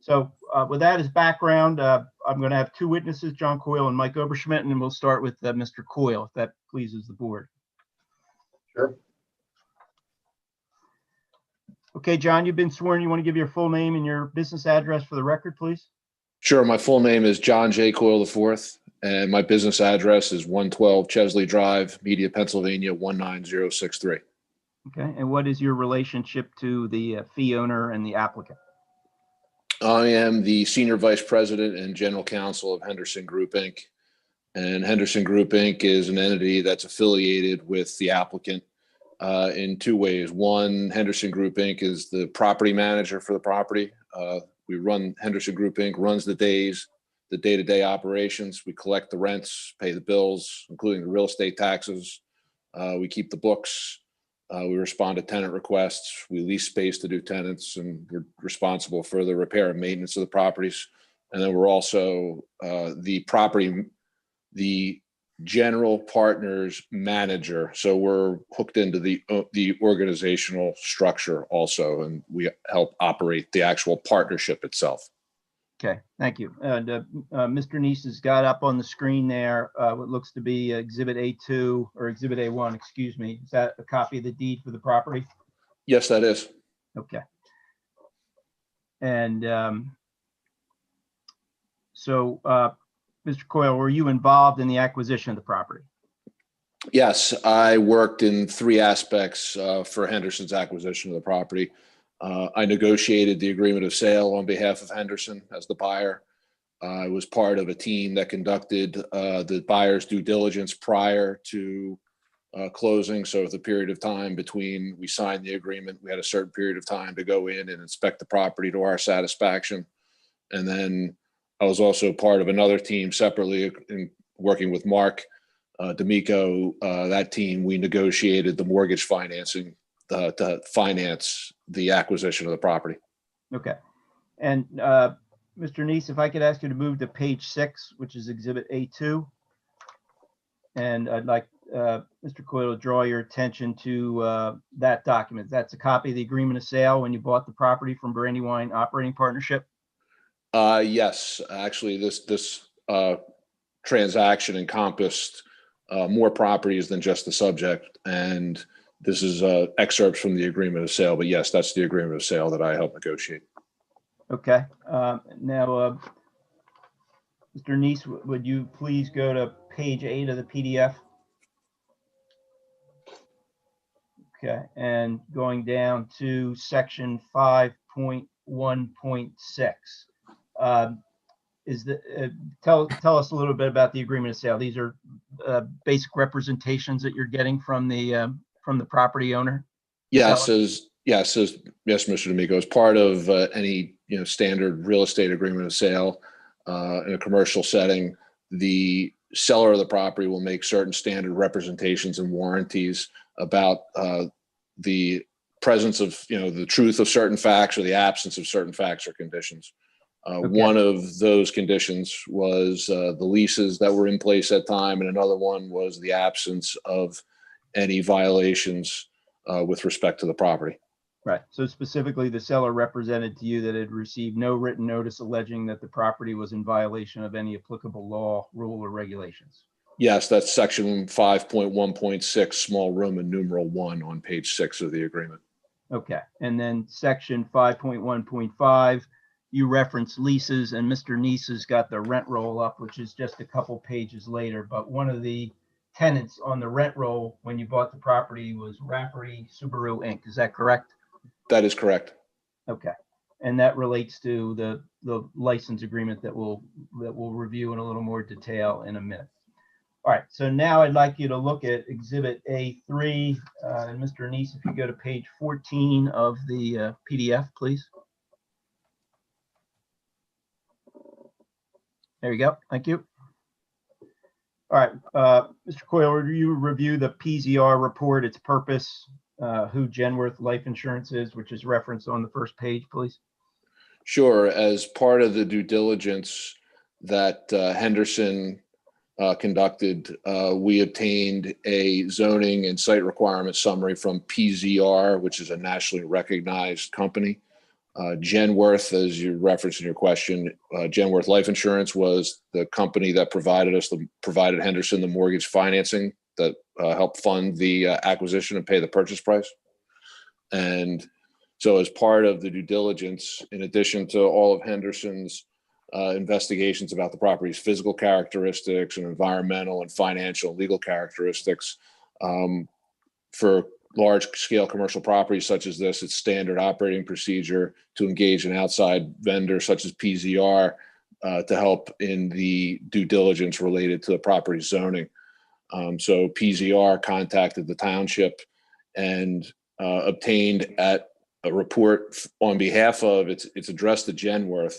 So with that as background, I'm going to have two witnesses, John Coyle and Mike Oberschmidt, and then we'll start with Mr. Coyle, if that pleases the board. Sure. Okay, John, you've been sworn. You want to give your full name and your business address for the record, please? Sure. My full name is John J. Coyle IV, And my business address is 112 Chesley Drive, Media, Pennsylvania, 19063. Okay, and what is your relationship to the fee owner and the applicant? I am the Senior Vice President and General Counsel of Henderson Group, Inc. And Henderson Group, Inc. is an entity that's affiliated with the applicant in two ways. One, Henderson Group, Inc. is the property manager for the property. Henderson Group, Inc. runs the day-to-day operations. We collect the rents, pay the bills, including the real estate taxes. We keep the books. We respond to tenant requests. We lease space to new tenants, and we're responsible for the repair and maintenance of the properties. And then we're also the general partners manager. So we're hooked into the organizational structure also, and we help operate the actual partnership itself. Okay, thank you. And Mr. Neese has got up on the screen there what looks to be Exhibit A2 or Exhibit A1, excuse me. Is that a copy of the deed for the property? Yes, that is. Okay. And so, Mr. Coyle, were you involved in the acquisition of the property? Yes, I worked in three aspects for Henderson's acquisition of the property. I negotiated the agreement of sale on behalf of Henderson as the buyer. I was part of a team that conducted the buyer's due diligence prior to closing. So with a period of time between we signed the agreement, we had a certain period of time to go in and inspect the property to our satisfaction. And then I was also part of another team separately in working with Mark D'Amico. That team, we negotiated the mortgage financing to finance the acquisition of the property. Okay. And Mr. Neese, if I could ask you to move to page 6, which is Exhibit A2. And I'd like Mr. Coyle to draw your attention to that document. That's a copy of the agreement of sale when you bought the property from Brandywine Operating Partnership? Yes, actually, this transaction encompassed more properties than just the subject. And this is excerpts from the agreement of sale, but yes, that's the agreement of sale that I helped negotiate. Okay. Now, Mr. Neese, would you please go to page 8 of the PDF? Okay, and going down to section 5.1.6. Tell us a little bit about the agreement of sale. These are basic representations that you're getting from the property owner? Yes, Mr. D'Amico, as part of any standard real estate agreement of sale in a commercial setting, the seller of the property will make certain standard representations and warranties about the presence of the truth of certain facts or the absence of certain facts or conditions. Okay. One of those conditions was the leases that were in place at time, and another one was the absence of any violations with respect to the property. Right. So specifically, the seller represented to you that it had received no written notice alleging that the property was in violation of any applicable law, rule, or regulations. Yes, that's section 5.1.6, small Roman numeral 1 on page 6 of the agreement. Okay. And then section 5.1.5, you reference leases, and Mr. Neese has got the rent roll up, which is just a couple pages later. But one of the tenants on the rent roll when you bought the property was Rafferty Subaru Inc. Is that correct? That is correct. Okay. And that relates to the license agreement that we'll review in a little more detail in a minute. All right. So now I'd like you to look at Exhibit A3. And Mr. Neese, if you go to page 14 of the PDF, please. There you go. Thank you. All right. Mr. Coyle, will you review the PZR report, its purpose, who Genworth Life Insurance is, which is referenced on the first page, please? Sure. As part of the due diligence that Henderson conducted, we obtained a zoning and site requirement summary from PZR, which is a nationally recognized company. Genworth, as you referenced in your question, Genworth Life Insurance was the company that provided Henderson the mortgage financing that helped fund the acquisition and pay the purchase price. And so as part of the due diligence, in addition to all of Henderson's investigations about the property's physical characteristics and environmental and financial and legal characteristics. For large-scale commercial properties such as this, it's standard operating procedure to engage an outside vendor such as PZR to help in the due diligence related to the property zoning. So PZR contacted the township and obtained a report on behalf of, it's addressed to Genworth,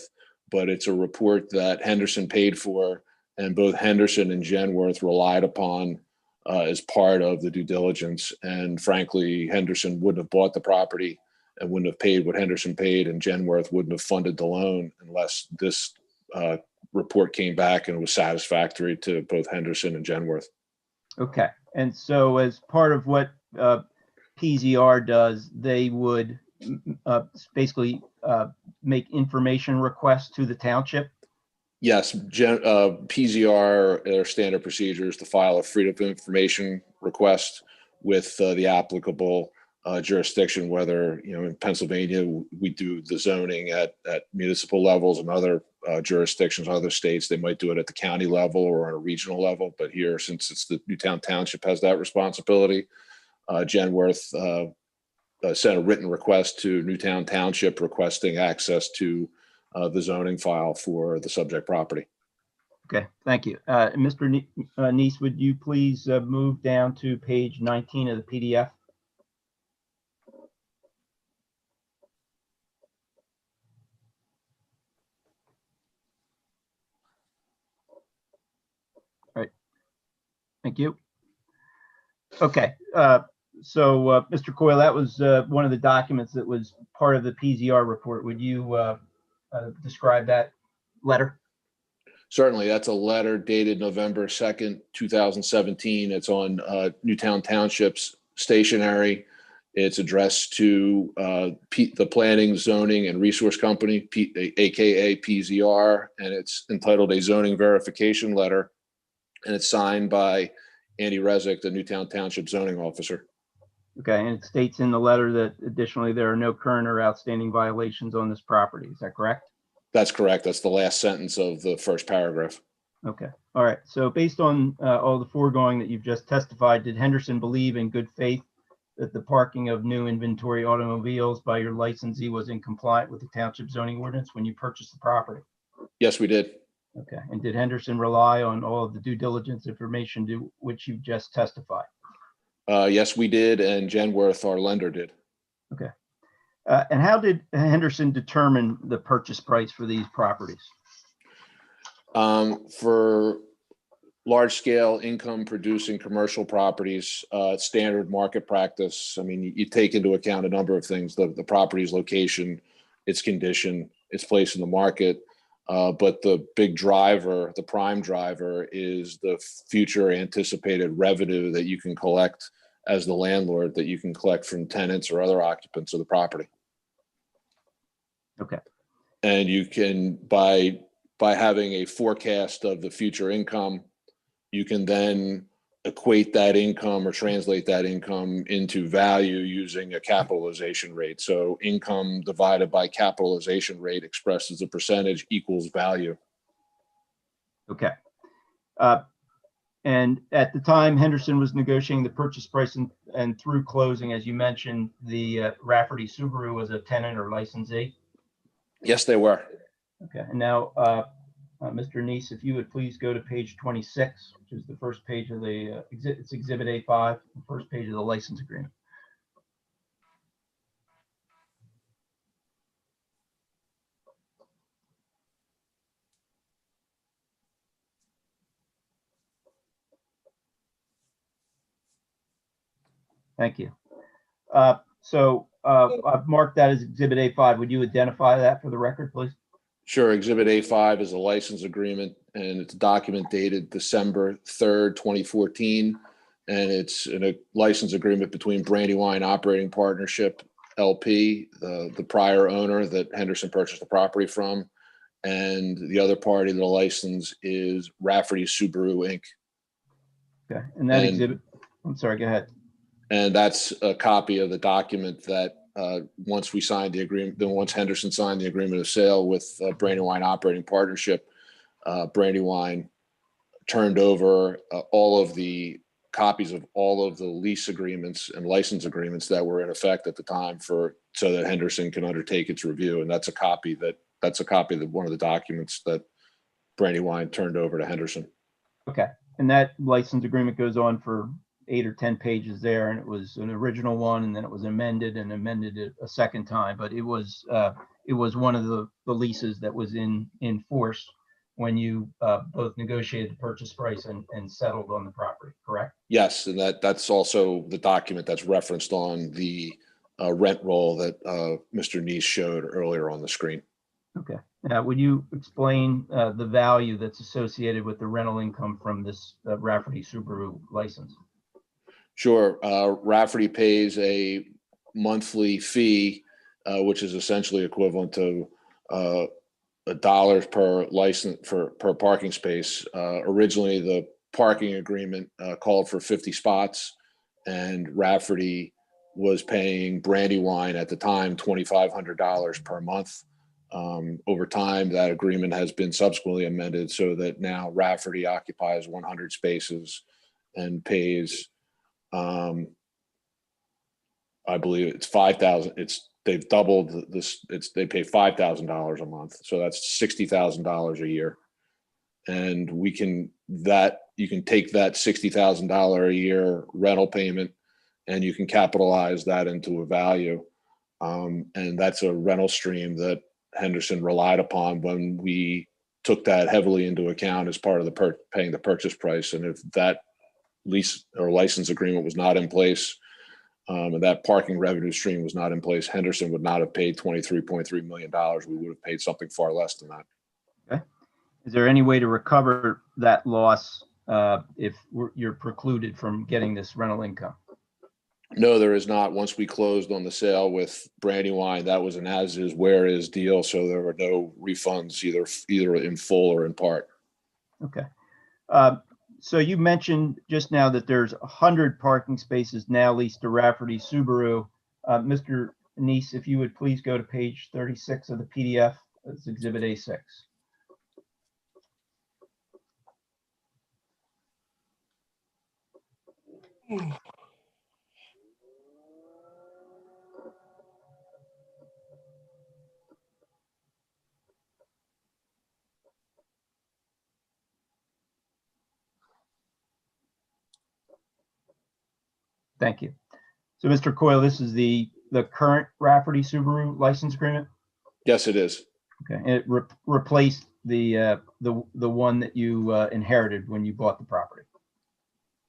but it's a report that Henderson paid for, and both Henderson and Genworth relied upon as part of the due diligence. And frankly, Henderson wouldn't have bought the property and wouldn't have paid what Henderson paid, and Genworth wouldn't have funded the loan unless this report came back and it was satisfactory to both Henderson and Genworth. Okay. And so as part of what PZR does, they would basically make information requests to the township? Yes, PZR, their standard procedure is to file a freedom of information request with the applicable jurisdiction, whether, in Pennsylvania, we do the zoning at municipal levels, and other jurisdictions, other states, they might do it at the county level or on a regional level. But here, since it's the Newtown Township has that responsibility, Genworth sent a written request to Newtown Township requesting access to the zoning file for the subject property. Okay, thank you. Mr. Neese, would you please move down to page 19 of the PDF? All right, thank you. Okay, so Mr. Coyle, that was one of the documents that was part of the PZR report. Would you describe that letter? Certainly. That's a letter dated November 2nd, 2017. It's on Newtown Township's stationery. It's addressed to the Planning, Zoning, and Resource Company, aka PZR, and it's entitled a zoning verification letter, and it's signed by Andy Resnick, the Newtown Township Zoning Officer. Okay, and it states in the letter that additionally there are no current or outstanding violations on this property. Is that correct? That's correct. That's the last sentence of the first paragraph. Okay, all right. So based on all the foregoing that you've just testified, did Henderson believe in good faith that the parking of new inventory automobiles by your licensee was in compliance with the township zoning ordinance when you purchased the property? Yes, we did. Okay, and did Henderson rely on all of the due diligence information to which you just testified? Yes, we did, and Genworth, our lender, did. Okay. And how did Henderson determine the purchase price for these properties? For large-scale income-producing commercial properties, standard market practice. I mean, you take into account a number of things: the property's location, its condition, its place in the market. But the big driver, the prime driver, is the future anticipated revenue that you can collect as the landlord, that you can collect from tenants or other occupants of the property. Okay. And you can, by having a forecast of the future income, you can then equate that income or translate that income into value using a capitalization rate. So income divided by capitalization rate expressed as a percentage equals value. Okay. And at the time Henderson was negotiating the purchase price and through closing, as you mentioned, the Rafferty Subaru was a tenant or licensee? Yes, they were. Okay. And now, Mr. Neese, if you would please go to page 26, which is the first page of the it's Exhibit A5, the first page of the license agreement. Thank you. So I've marked that as Exhibit A5. Would you identify that for the record, please? Sure. Exhibit A5 is a license agreement, and it's a document dated December 3rd, 2014. And it's a license agreement between Brandywine Operating Partnership, LP, the prior owner that Henderson purchased the property from. And the other party to the license is Rafferty Subaru, Inc. Okay. And that exhibit, I'm sorry, go ahead. And that's a copy of the document that once we signed the agreement, then once Henderson signed the agreement of sale with Brandywine Operating Partnership, Brandywine turned over all of the copies of all of the lease agreements and license agreements that were in effect at the time so that Henderson can undertake its review. And that's a copy of one of the documents that Brandywine turned over to Henderson. Okay. And that license agreement goes on for 8 or 10 pages there, and it was an original one, and then it was amended it a second time. But it was one of the leases that was in force when you both negotiated the purchase price and settled on the property, correct? Yes, and that's also the document that's referenced on the rent roll that Mr. Neese showed earlier on the screen. Okay. Now, would you explain the value that's associated with the rental income from this Rafferty Subaru license? Sure. Rafferty pays a monthly fee, which is essentially equivalent to $1 per license per parking space. Originally, the parking agreement called for 50 spots, and Rafferty was paying Brandywine at the time $2,500 per month. Over time, that agreement has been subsequently amended so that now Rafferty occupies 100 spaces and pays, I believe it's 5,000. They've doubled this. They pay $5,000 a month, so that's $60,000 a year. And you can take that $60,000 a year rental payment, and you can capitalize that into a value. And that's a rental stream that Henderson relied upon when we took that heavily into account as part of the paying the purchase price. And if that lease or license agreement was not in place, and that parking revenue stream was not in place, Henderson would not have paid $23.3 million. We would have paid something far less than that. Okay. Is there any way to recover that loss if you're precluded from getting this rental income? No, there is not. Once we closed on the sale with Brandywine, that was an as-is, where-is deal, so there were no refunds either in full or in part. Okay. So you mentioned just now that there's 100 parking spaces now leased to Rafferty Subaru. Mr. Neese, if you would please go to page 36 of the PDF. That's Exhibit A6. Thank you. So, Mr. Coyle, this is the current Rafferty Subaru license agreement? Yes, it is. Okay, and it replaced the one that you inherited when you bought the property?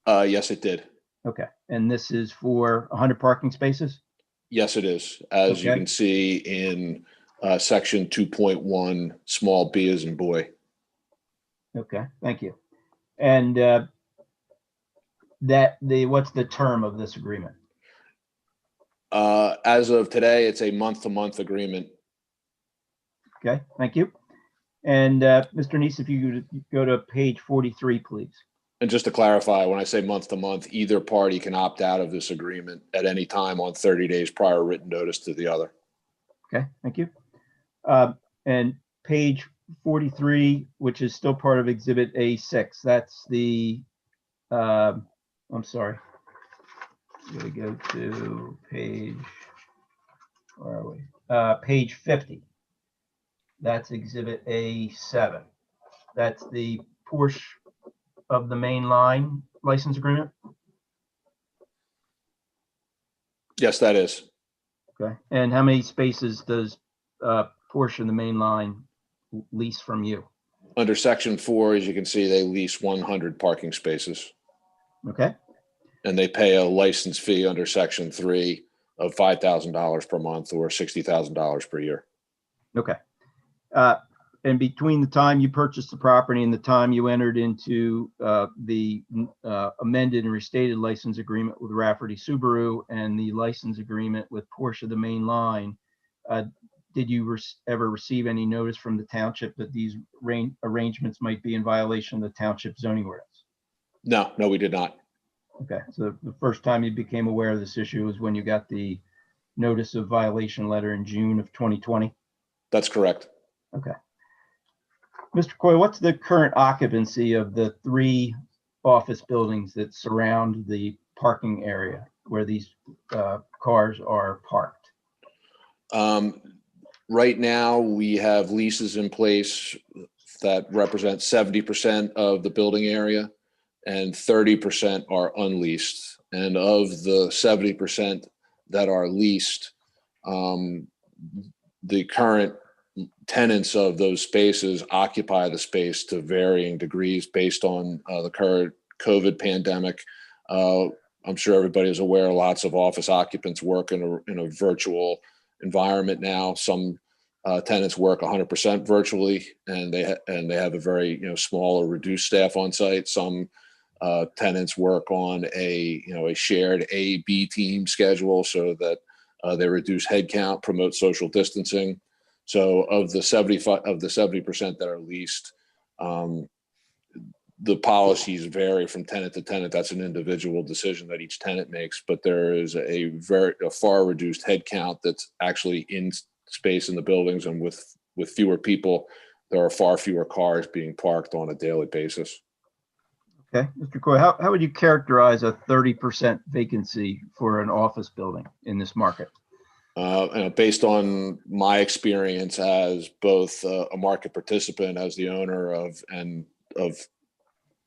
Yes, it did. Okay, and this is for 100 parking spaces? Yes, it is. As you Okay. can see in section 2.1, small b as in boy. Okay, thank you. And what's the term of this agreement? As of today, it's a month-to-month agreement. Okay, thank you. And Mr. Neese, if you could go to page 43, please. And just to clarify, when I say month-to-month, either party can opt out of this agreement at any time on 30 days prior written notice to the other. Okay, thank you. And page 43, which is still part of Exhibit A6, that's the, I'm sorry. I'm gonna go to page, where are we? Page 50. That's Exhibit A7. That's the Porsche of the main line license agreement? Yes, that is. Okay, and how many spaces does Porsche of the main line lease from you? Under section 4, as you can see, they lease 100 parking spaces. Okay. And they pay a license fee under section 3 of $5,000 per month or $60,000 per year. Okay. And between the time you purchased the property and the time you entered into the amended and restated license agreement with Rafferty Subaru and the license agreement with Porsche of the main line, did you ever receive any notice from the township that these arrangements might be in violation of the township zoning ordinance? No, we did not. Okay, so the first time you became aware of this issue was when you got the notice of violation letter in June of 2020? That's correct. Okay. Mr. Coy, what's the current occupancy of the 3 office buildings that surround the parking area where these cars are parked? Right now, we have leases in place that represent 70% of the building area, and 30% are unleased. And of the 70% that are leased, the current tenants of those spaces occupy the space to varying degrees based on the current COVID pandemic. I'm sure everybody is aware lots of office occupants work in a virtual environment now. Some tenants work 100% virtually, and they have a very small or reduced staff on site. Some tenants work on a shared A/B team schedule so that they reduce headcount, promote social distancing. So of the 70% that are leased, the policies vary from tenant to tenant. That's an individual decision that each tenant makes, but there is a far reduced headcount that's actually in space in the buildings, and with fewer people, there are far fewer cars being parked on a daily basis. Okay, Mr. Coy, how would you characterize a 30% vacancy for an office building in this market? Based on my experience as both a market participant, as the owner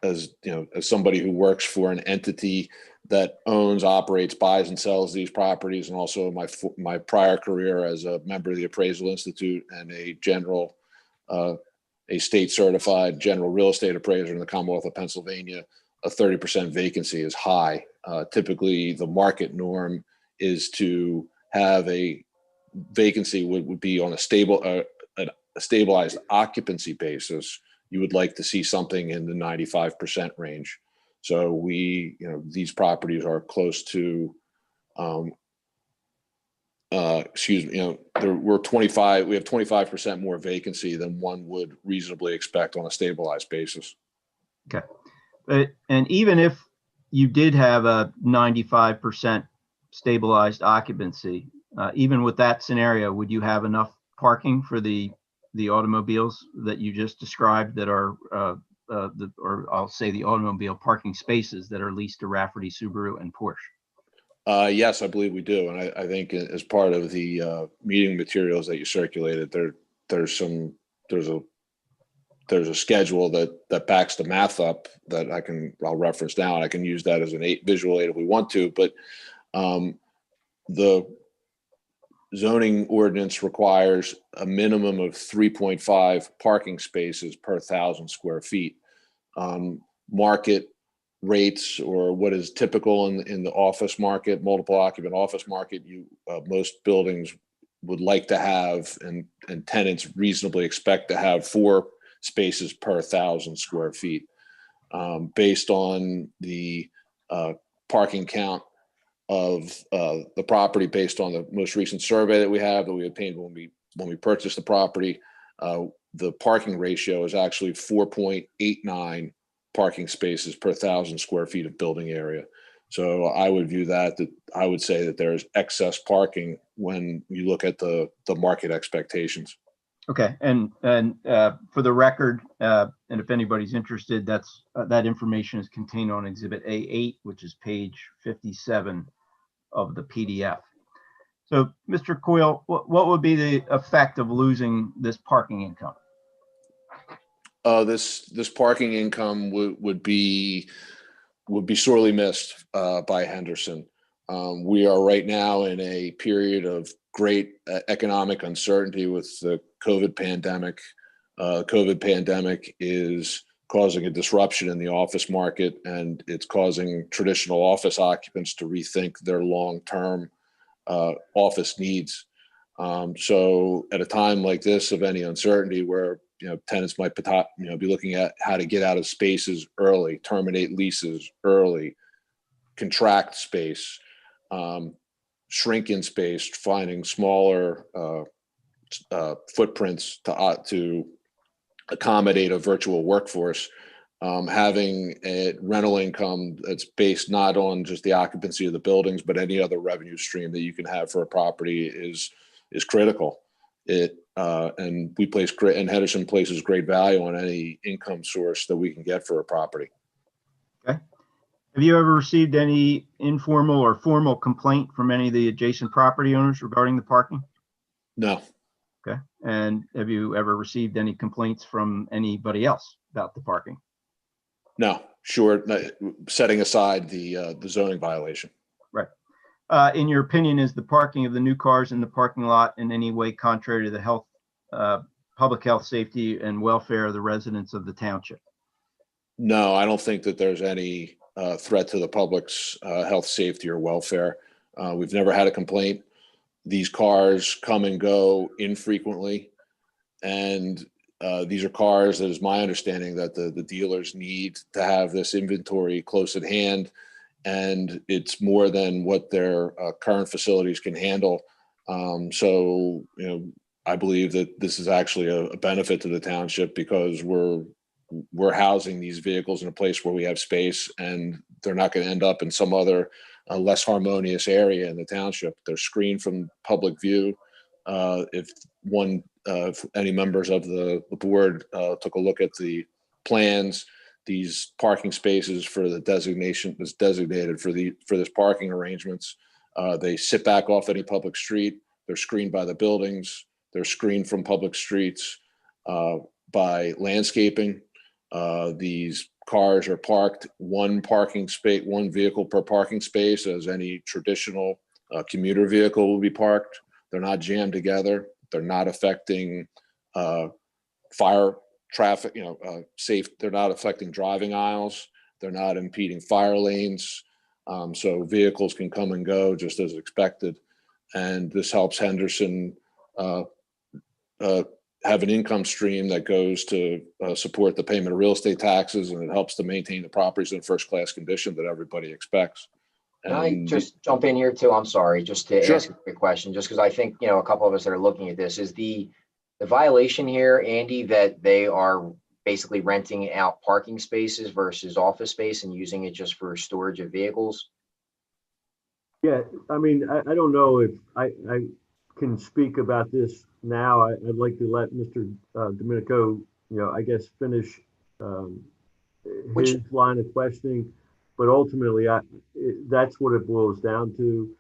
as somebody who works for an entity that owns, operates, buys, and sells these properties, and also my prior career as a member of the Appraisal Institute and a state certified general real estate appraiser in the Commonwealth of Pennsylvania, a 30% vacancy is high. Typically, the market norm is to have a vacancy would be on a stabilized occupancy basis. You would like to see something in the 95% range. So these properties are close to, we have 25% more vacancy than one would reasonably expect on a stabilized basis. Okay. And even if you did have a 95% stabilized occupancy, even with that scenario, would you have enough parking for the automobiles that you just described that are, or I'll say the automobile parking spaces that are leased to Rafferty, Subaru, and Porsche? Yes, I believe we do. And I think as part of the meeting materials that you circulated, there's a schedule that backs the math up that I'll reference now, and I can use that as an visual aid if we want to. But the zoning ordinance requires a minimum of 3.5 parking spaces per 1,000 square feet. Market rates, or what is typical in the office market, multiple occupant office market, most buildings would like to have, and tenants reasonably expect to have 4 spaces per 1,000 square feet. Based on the parking count of the property, based on the most recent survey that we obtained when we purchased the property, the parking ratio is actually 4.89 parking spaces per 1,000 square feet of building area. So I would view that I would say that there's excess parking when you look at the market expectations. Okay, and for the record, and if anybody's interested, that information is contained on Exhibit A8, which is page 57 of the PDF. So, Mr. Coyle, what would be the effect of losing this parking income? This parking income would be sorely missed by Henderson. We are right now in a period of great economic uncertainty with the COVID pandemic. COVID pandemic is causing a disruption in the office market, and it's causing traditional office occupants to rethink their long-term office needs. So at a time like this of any uncertainty, where tenants might be looking at how to get out of spaces early, terminate leases early, contract space, shrink in space, finding smaller footprints to accommodate a virtual workforce. having a rental income that's based not on just the occupancy of the buildings, but any other revenue stream that you can have for a property is critical. And we place great, and Henderson places great value on any income source that we can get for a property. Okay. Have you ever received any informal or formal complaint from any of the adjacent property owners regarding the parking? No. Okay. And have you ever received any complaints from anybody else about the parking? No, sure. Setting aside the zoning violation. Right. In your opinion, is the parking of the new cars in the parking lot in any way contrary to the health, public health, safety, and welfare of the residents of the township? No, I don't think that there's any threat to the public's health, safety, or welfare. We've never had a complaint. These cars come and go infrequently, and these are cars that is my understanding that the dealers need to have this inventory close at hand, and it's more than what their current facilities can handle. So, I believe that this is actually a benefit to the township because we're housing these vehicles in a place where we have space, and they're not going to end up in some other less harmonious area in the township. They're screened from public view. If any members of the board took a look at the plans, these parking spaces for the designation is designated for this parking arrangements. They sit back off any public street. They're screened by the buildings. They're screened from public streets by landscaping. These cars are parked one vehicle per parking space, as any traditional commuter vehicle will be parked. They're not jammed together. They're not affecting fire traffic, safe. They're not affecting driving aisles. They're not impeding fire lanes. So vehicles can come and go just as expected. And this helps Henderson have an income stream that goes to support the payment of real estate taxes, and it helps to maintain the properties in first-class condition that everybody expects. Can I just jump in here too? I'm sorry, just to Sure. ask a quick question, just because I think, a couple of us that are looking at this, is the violation here, Andy, that they are basically renting out parking spaces versus office space and using it just for storage of vehicles? Yeah, I mean, I don't know if I can speak about this now. I'd like to let Mr. Domenico, I guess, finish his line of questioning. But ultimately, that's what it boils down to.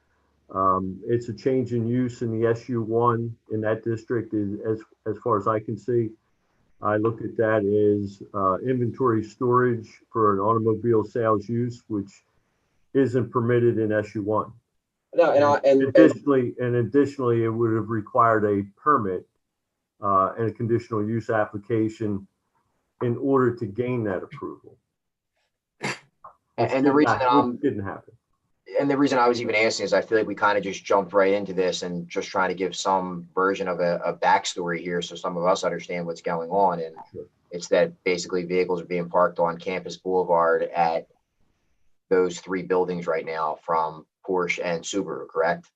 It's a change in use in the SU1 in that district, as far as I can see. I looked at that as inventory storage for an automobile sales use, which isn't permitted in SU1. No, additionally, it would have required a permit and a conditional use application in order to gain that approval. And the reason that didn't happen. And the reason I was even asking is I feel like we kind of just jumped right into this and just trying to give some version of a backstory here so some of us understand what's going on. And it's that basically vehicles are being parked on Campus Boulevard at those three buildings right now from Porsche and Subaru, correct?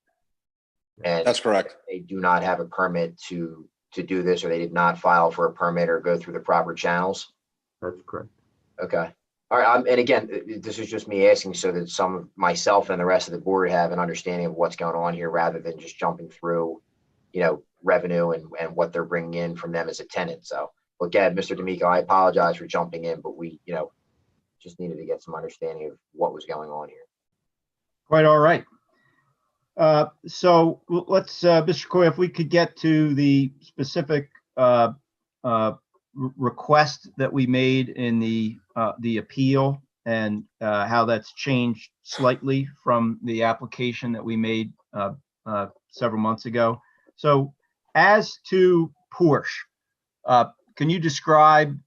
And that's correct. They do not have a permit to do this, or they did not file for a permit or go through the proper channels? That's correct. Okay. All right. And again, this is just me asking so that some of myself and the rest of the board have an understanding of what's going on here rather than just jumping through, revenue and what they're bringing in from them as a tenant. So, again, Mr. D'Amico, I apologize for jumping in, but we, just needed to get some understanding of what was going on here. Quite all right. So let's, Mr. Coy, if we could get to the specific request that we made in the appeal and how that's changed slightly from the application that we made several months ago. So as to Porsche, can you describe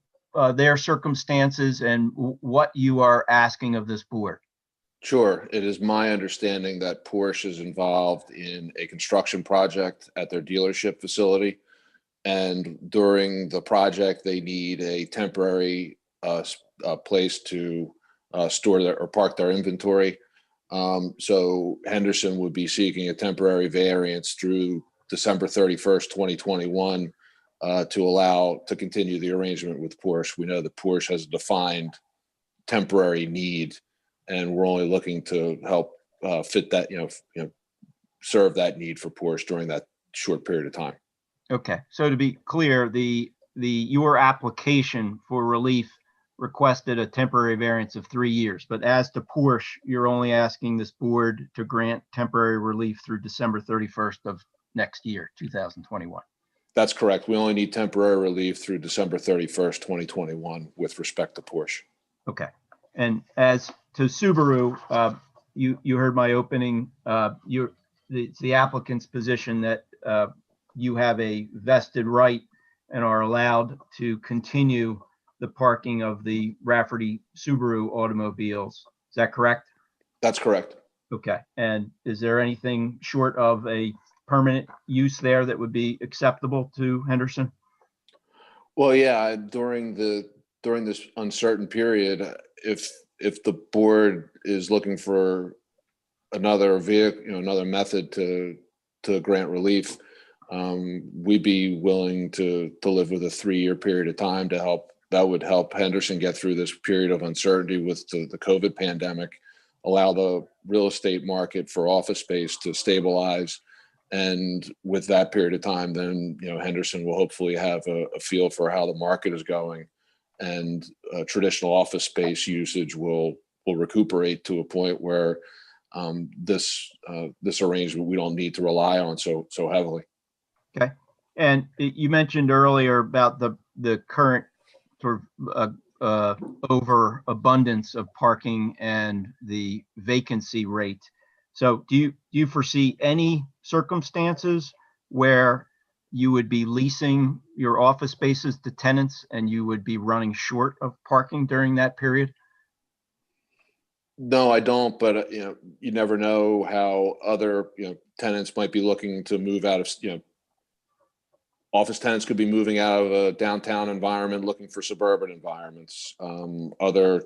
their circumstances and what you are asking of this board? Sure. It is my understanding that Porsche is involved in a construction project at their dealership facility. And during the project, they need a temporary place to store or park their inventory. So Henderson would be seeking a temporary variance through December 31st, 2021 to continue the arrangement with Porsche. We know that Porsche has a defined temporary need, and we're only looking to help fit that, serve that need for Porsche during that short period of time. Okay, so to be clear, your application for relief requested a temporary variance of 3 years, but as to Porsche, you're only asking this board to grant temporary relief through December 31st of next year, 2021. That's correct. We only need temporary relief through December 31st, 2021 with respect to Porsche. Okay. And as to Subaru, you heard my opening, it's the applicant's position that you have a vested right and are allowed to continue the parking of the Rafferty Subaru automobiles. Is that correct? That's correct. Okay. And is there anything short of a permanent use there that would be acceptable to Henderson? Well, yeah, during this uncertain period, if the board is looking for another vehicle, another method to grant relief, we'd be willing to live with a 3-year period of time that would help Henderson get through this period of uncertainty with the COVID pandemic, allow the real estate market for office space to stabilize. And with that period of time, then, Henderson will hopefully have a feel for how the market is going, and traditional office space usage will recuperate to a point where this arrangement we don't need to rely on so heavily. Okay. And you mentioned earlier about the current sort of overabundance of parking and the vacancy rate. So do you foresee any circumstances where you would be leasing your office spaces to tenants and you would be running short of parking during that period? No, I don't, but you never know how other tenants might be looking to move out of office tenants could be moving out of a downtown environment looking for suburban environments. That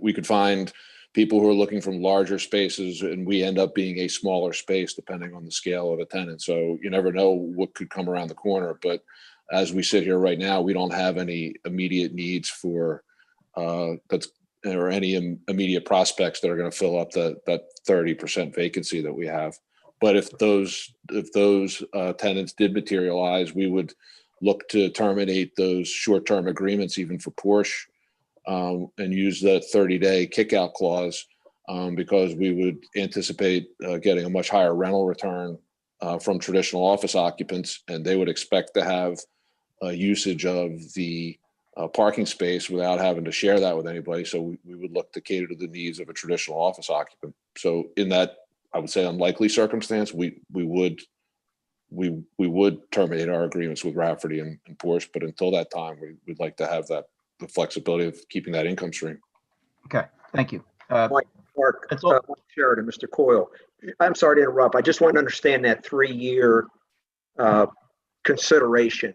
we could find people who are looking from larger spaces, and we end up being a smaller space depending on the scale of a tenant. So you never know what could come around the corner. But as we sit here right now, we don't have any immediate needs for or any immediate prospects that are going to fill up that 30% vacancy that we have. But if those tenants did materialize, we would look to terminate those short-term agreements, even for Porsche, and use the 30-day kickout clause, because we would anticipate getting a much higher rental return from traditional office occupants, and they would expect to have usage of the parking space without having to share that with anybody. So we would look to cater to the needs of a traditional office occupant. So in that, I would say, unlikely circumstance, we would terminate our agreements with Rafferty and Porsche. But until that time, we'd like to have the flexibility of keeping that income stream. Okay, thank you. Mark, Sheridan, Mr. Coyle. I'm sorry to interrupt. I just want to understand that 3-year consideration.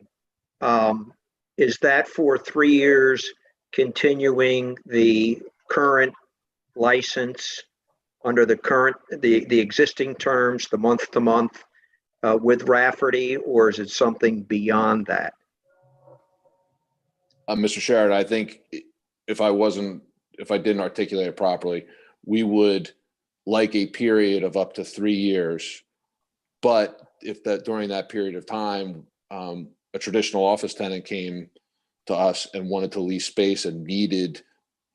Is that for 3 years continuing the current license under the existing terms, the month to month with Rafferty, or is it something beyond that? Mr. Sheridan, I think if I didn't articulate it properly, we would like a period of up to 3 years. But if during that period of time, a traditional office tenant came to us and wanted to lease space and needed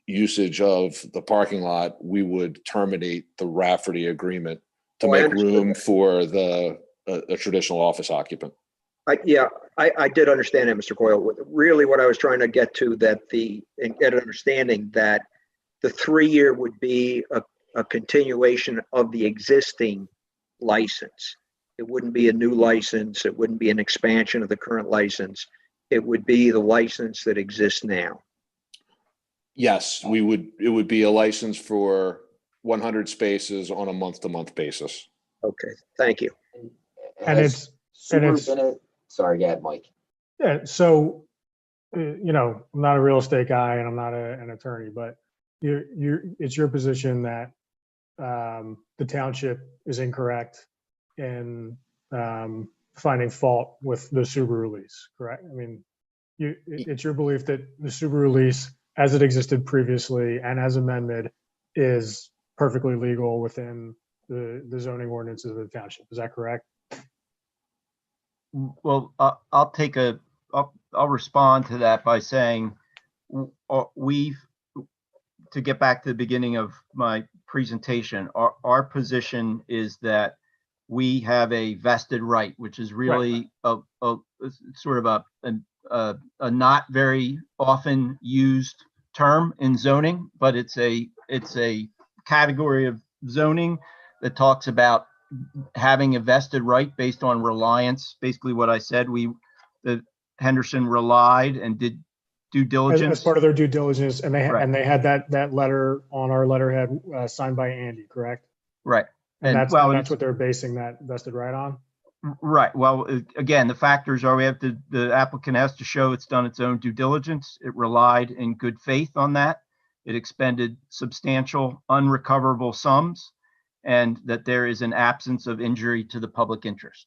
usage of the parking lot, we would terminate the Rafferty agreement to make room for a traditional office occupant. I did understand that, Mr. Coyle. Really, what I was trying to get to get an understanding that the 3-year would be a continuation of the existing license. It wouldn't be a new license. It wouldn't be an expansion of the current license. It would be the license that exists now. Yes, it would be a license for 100 spaces on a month-to-month basis. Okay, thank you. Sorry, go ahead, Mike. Yeah, so, I'm not a real estate guy and I'm not an attorney, but it's your position that the township is incorrect in finding fault with the Subaru lease, correct? I mean, it's your belief that the Subaru lease, as it existed previously and as amended, is perfectly legal within the zoning ordinances of the township. Is that correct? Well, I'll respond to that by saying to get back to the beginning of my presentation, our position is that we have a vested right, which is really a sort of a not very often used term in zoning, but it's a category of zoning that talks about having a vested right based on reliance. Basically what I said, the Henderson relied and did due diligence. As part of their due diligence, and they had that letter on our letterhead signed by Andy, correct? Right. And that's what they're basing that vested right on? Right. Well, again, the factors are the applicant has to show it's done its own due diligence. It relied in good faith on that. It expended substantial unrecoverable sums, and that there is an absence of injury to the public interest.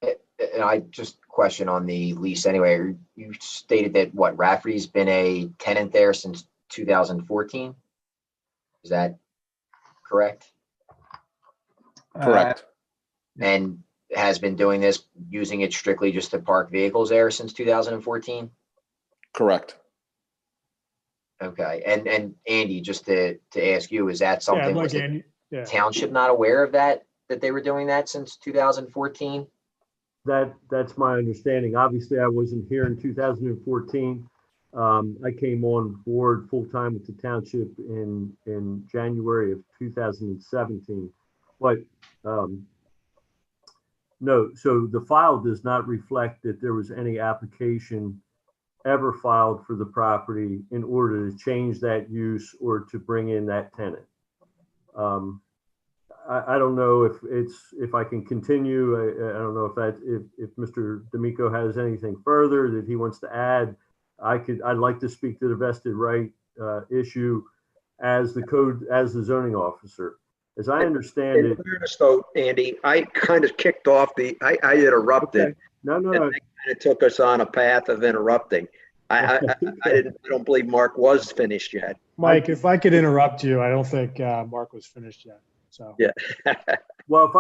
And I just question on the lease anyway. You stated that Rafferty's been a tenant there since 2014. Is that correct? Correct. And has been doing this, using it strictly just to park vehicles there since 2014? Correct. Okay. And Andy, just to ask you, is that something, was the Yeah. township not aware of that they were doing that since 2014? That's my understanding. Obviously, I wasn't here in 2014. I came on board full-time with the township in January of 2017. But no, so the file does not reflect that there was any application ever filed for the property in order to change that use or to bring in that tenant. I don't know if I can continue. I don't know if Mr. D'Amico has anything further that he wants to add. I'd like to speak to the vested right issue as the zoning officer. As I understand it. In fairness though, Andy, I kind of kicked off I interrupted. Okay. No. And it took us on a path of interrupting. I don't believe Mark was finished yet. Mike, if I could interrupt you, I don't think Mark was finished yet. So yeah. Well, if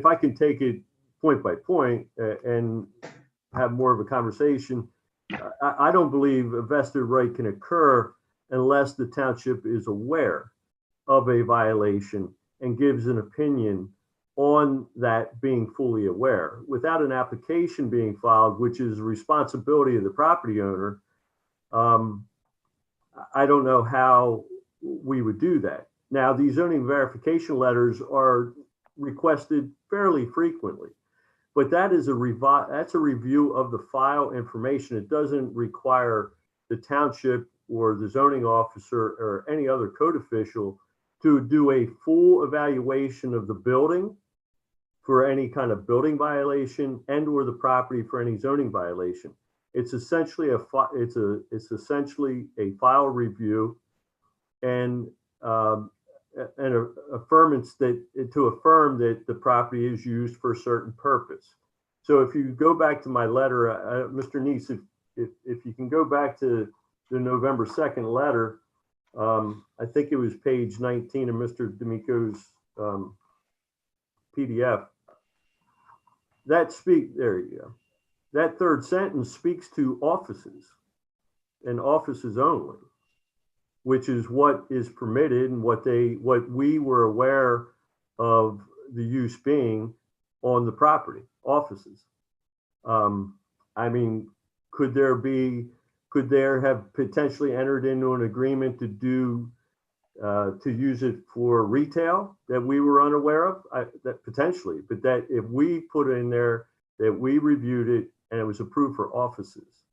I can take it point by point and have more of a conversation, I don't believe a vested right can occur unless the township is aware of a violation and gives an opinion on that being fully aware. Without an application being filed, which is the responsibility of the property owner, I don't know how we would do that. Now, these zoning verification letters are requested fairly frequently, but that is that's a review of the file information. It doesn't require the township or the zoning officer or any other code official to do a full evaluation of the building for any kind of building violation and or the property for any zoning violation. It's essentially it's essentially a file review and an affirmance to affirm that the property is used for a certain purpose. So if you go back to my letter, Mr. Neese, if you can go back to the November 2nd letter, I think it was page 19 of Mr. D'Amico's PDF. There you go. That third sentence speaks to offices and offices only, which is what is permitted and what we were aware of the use being on the property, offices. I mean, could there have potentially entered into an agreement to use it for retail that we were unaware of? That potentially, but that if we put in there that we reviewed it and it was approved for offices.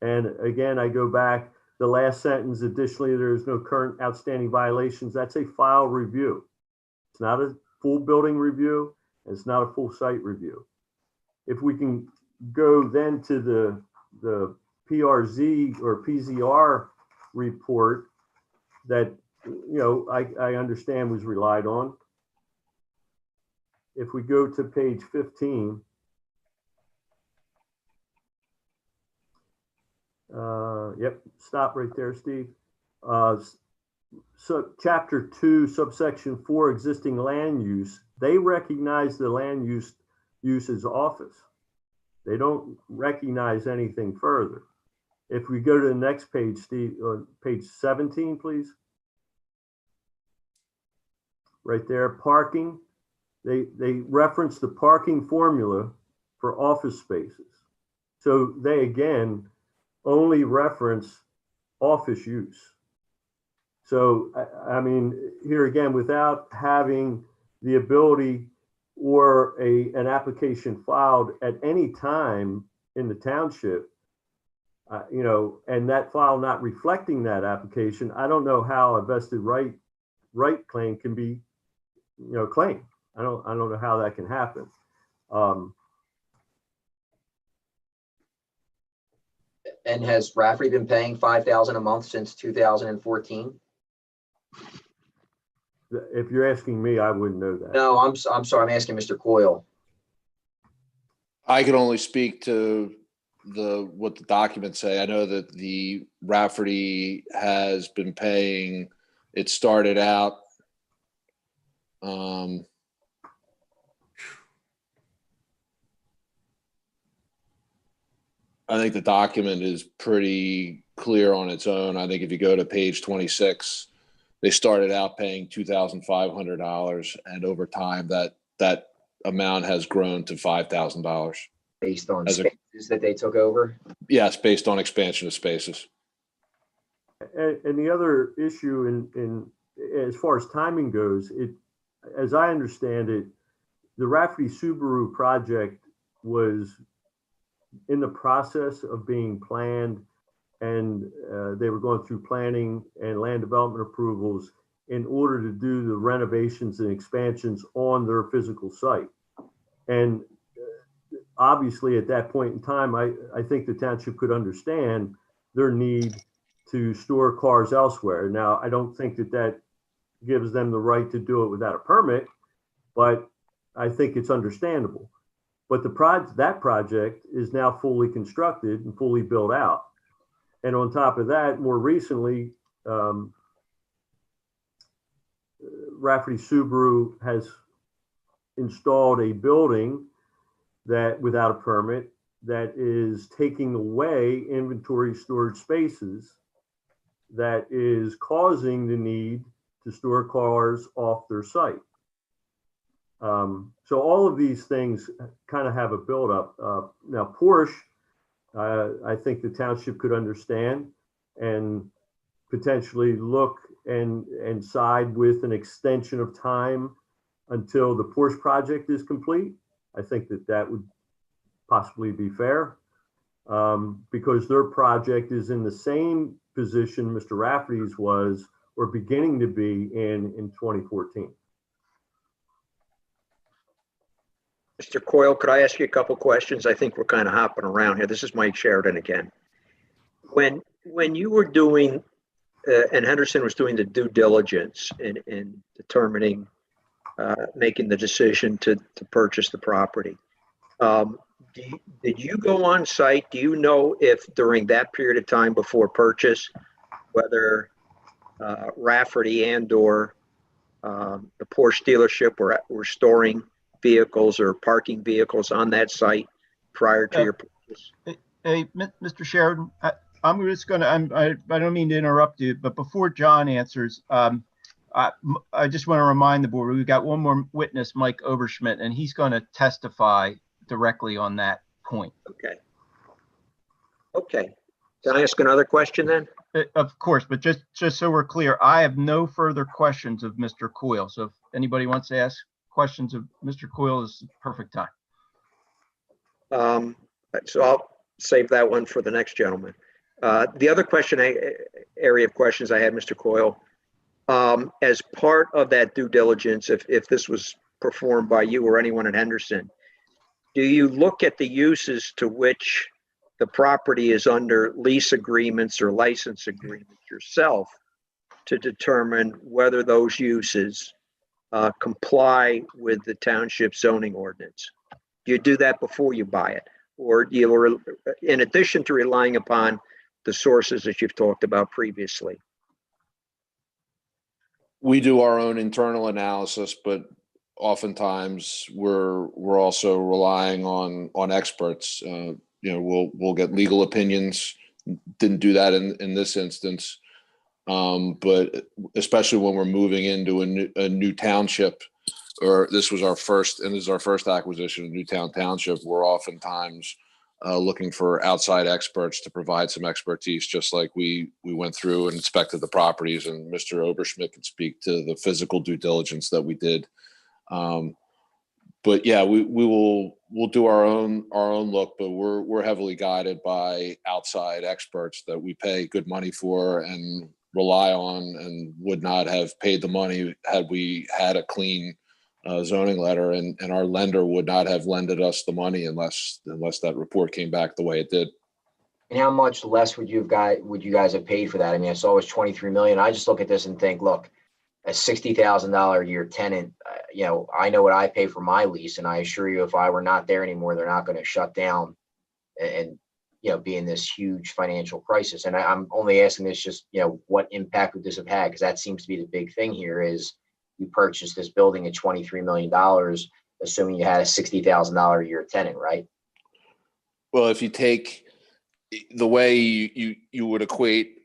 And again, I go back, the last sentence, additionally, there is no current outstanding violations. That's a file review. It's not a full building review. It's not a full site review. If we can go then to the PRZ or PZR report that, I understand was relied on. If we go to page 15, Yep, stop right there, Steve. So chapter 2, subsection 4, existing land use, they recognize the land use as office. They don't recognize anything further. If we go to the next page, Steve, page 17, please. Right there, parking. They reference the parking formula for office spaces. So they, again, only reference office use. So, I mean, here again, without having the ability or an application filed at any time in the township, you know, and that file not reflecting that application, I don't know how a vested right claim can be, you know, claimed. I don't know how that can happen. And has Rafferty been paying $5,000 a month since 2014? If you're asking me, I wouldn't know that. No, I'm sorry. I'm asking Mr. Coyle. I can only speak to what the documents say. I know that the Rafferty has been paying. It started out. I think the document is pretty clear on its own. I think if you go to page 26, they started out paying $2,500, and over time that amount has grown to $5,000. Based on spaces that they took over? Yes, based on expansion of spaces. And the other issue in as far as timing goes, as I understand it, the Rafferty Subaru project was in the process of being planned, and they were going through planning and land development approvals in order to do the renovations and expansions on their physical site. And obviously at that point in time, I think the township could understand their need to store cars elsewhere. Now, I don't think that gives them the right to do it without a permit, but I think it's understandable. But that project is now fully constructed and fully built out. And on top of that, more recently, Rafferty Subaru has installed a building that, without a permit, that is taking away inventory storage spaces, that is causing the need to store cars off their site. So all of these things kind of have a buildup. Now, Porsche, I think the township could understand and potentially look and side with an extension of time until the Porsche project is complete. I think that would possibly be fair, because their project is in the same position Mr. Rafferty's was, or beginning to be in 2014. Mr. Coyle, could I ask you a couple questions? I think we're kind of hopping around here. This is Mike Sheridan again. When you were doing, and Henderson was doing the due diligence in determining, making the decision to purchase the property, did you go on site? Do you know if during that period of time before purchase, whether Rafferty and or the Porsche dealership were storing vehicles or parking vehicles on that site prior to your purchase? Hey, Mr. Sheridan, I'm just going to, I don't mean to interrupt you, but before John answers, I just want to remind the board, we've got one more witness, Mike Oberschmidt, and he's going to testify directly on that point. Okay. Can I ask another question then? Of course, but just so we're clear, I have no further questions of Mr. Coyle. So if anybody wants to ask questions of Mr. Coyle, is the perfect time. So I'll save that one for the next gentleman. The other area of questions I had, Mr. Coyle, as part of that due diligence, if this was performed by you or anyone at Henderson, do you look at the uses to which the property is under lease agreements or license agreements yourself to determine whether those uses comply with the township zoning ordinance? Do you do that before you buy it? Or do you, in addition to relying upon the sources that you've talked about previously? We do our own internal analysis, but oftentimes we're also relying on experts. We'll get legal opinions. Didn't do that in this instance, but especially when we're moving into a new township, or this is our first acquisition of Newtown Township. We're oftentimes looking for outside experts to provide some expertise, just like we went through and inspected the properties, and Mr. Oberschmidt can speak to the physical due diligence that we did. But yeah, we'll do our own look, but we're heavily guided by outside experts that we pay good money for and rely on, and would not have paid the money had we had a clean zoning letter, and our lender would not have lended us the money unless that report came back the way it did. And how much less would you guys have paid for that? I mean, I saw it was 23 million. I just look at this and think, look, a $60,000 a year tenant, I know what I pay for my lease, and I assure you, if I were not there anymore, they're not going to shut down and be in this huge financial crisis. And I'm only asking this just, what impact would this have had? Because that seems to be the big thing here is you purchased this building at $23 million, assuming you had a $60,000 a year tenant, right? Well, if you take the way you would equate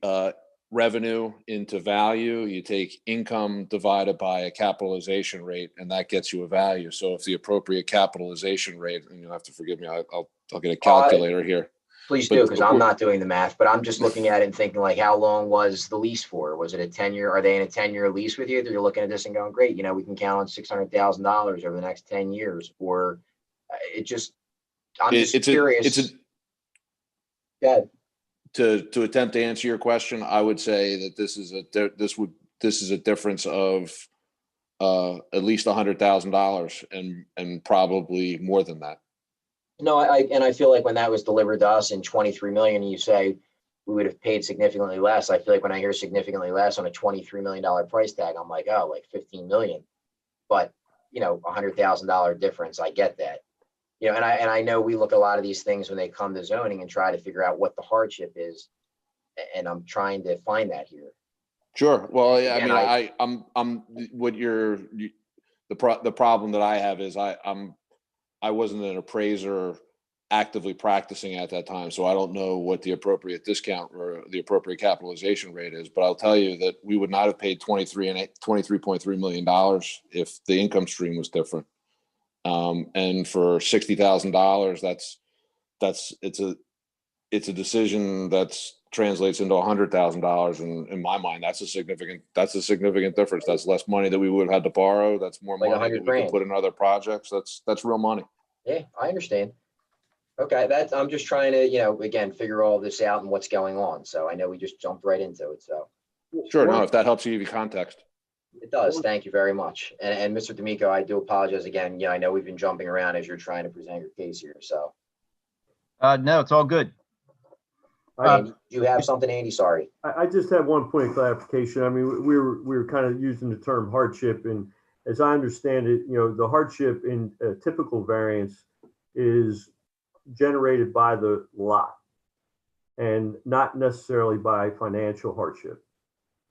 revenue into value, you take income divided by a capitalization rate, and that gets you a value. So if the appropriate capitalization rate, and you'll have to forgive me, I'll get a calculator here. Please do, because I'm not doing the math, but I'm just looking at it and thinking, like, how long was the lease for? Was it a 10-year? Are they in a 10-year lease with you? That you're looking at this and going, great, we can count on $600,000 over the next 10 years, or I'm just curious. To attempt to answer your question, I would say that this is a difference of at least $100,000 and probably more than that. No, I feel like when that was delivered to us in 23 million, and you say we would have paid significantly less. I feel like when I hear significantly less on a $23 million price tag, I'm like, oh, like 15 million. But $100,000 difference, I get that. And I know we look at a lot of these things when they come to zoning and try to figure out what the hardship is, and I'm trying to find that here. Sure. Well, yeah, the problem that I have is I wasn't an appraiser actively practicing at that time, so I don't know what the appropriate discount or the appropriate capitalization rate is. But I'll tell you that we would not have paid $23.3 million if the income stream was different. And for $60,000, it's a decision that's translates into $100,000, and in my mind, that's a significant difference. That's less money that we would have had to borrow. That's more money that we could put in other projects. That's real money. Yeah, I understand. Okay, I'm just trying to, again, figure all this out and what's going on. So I know we just jumped right into it. So sure, no, if that helps you give you context. It does. Thank you very much. And Mr. D'Amico, I do apologize again. I know we've been jumping around as you're trying to present your case here. So no, it's all good. Do you have something, Andy? Sorry. I just have one point of clarification. I mean, we were kind of using the term hardship, and as I understand it, the hardship in a typical variance is generated by the lot and not necessarily by financial hardship.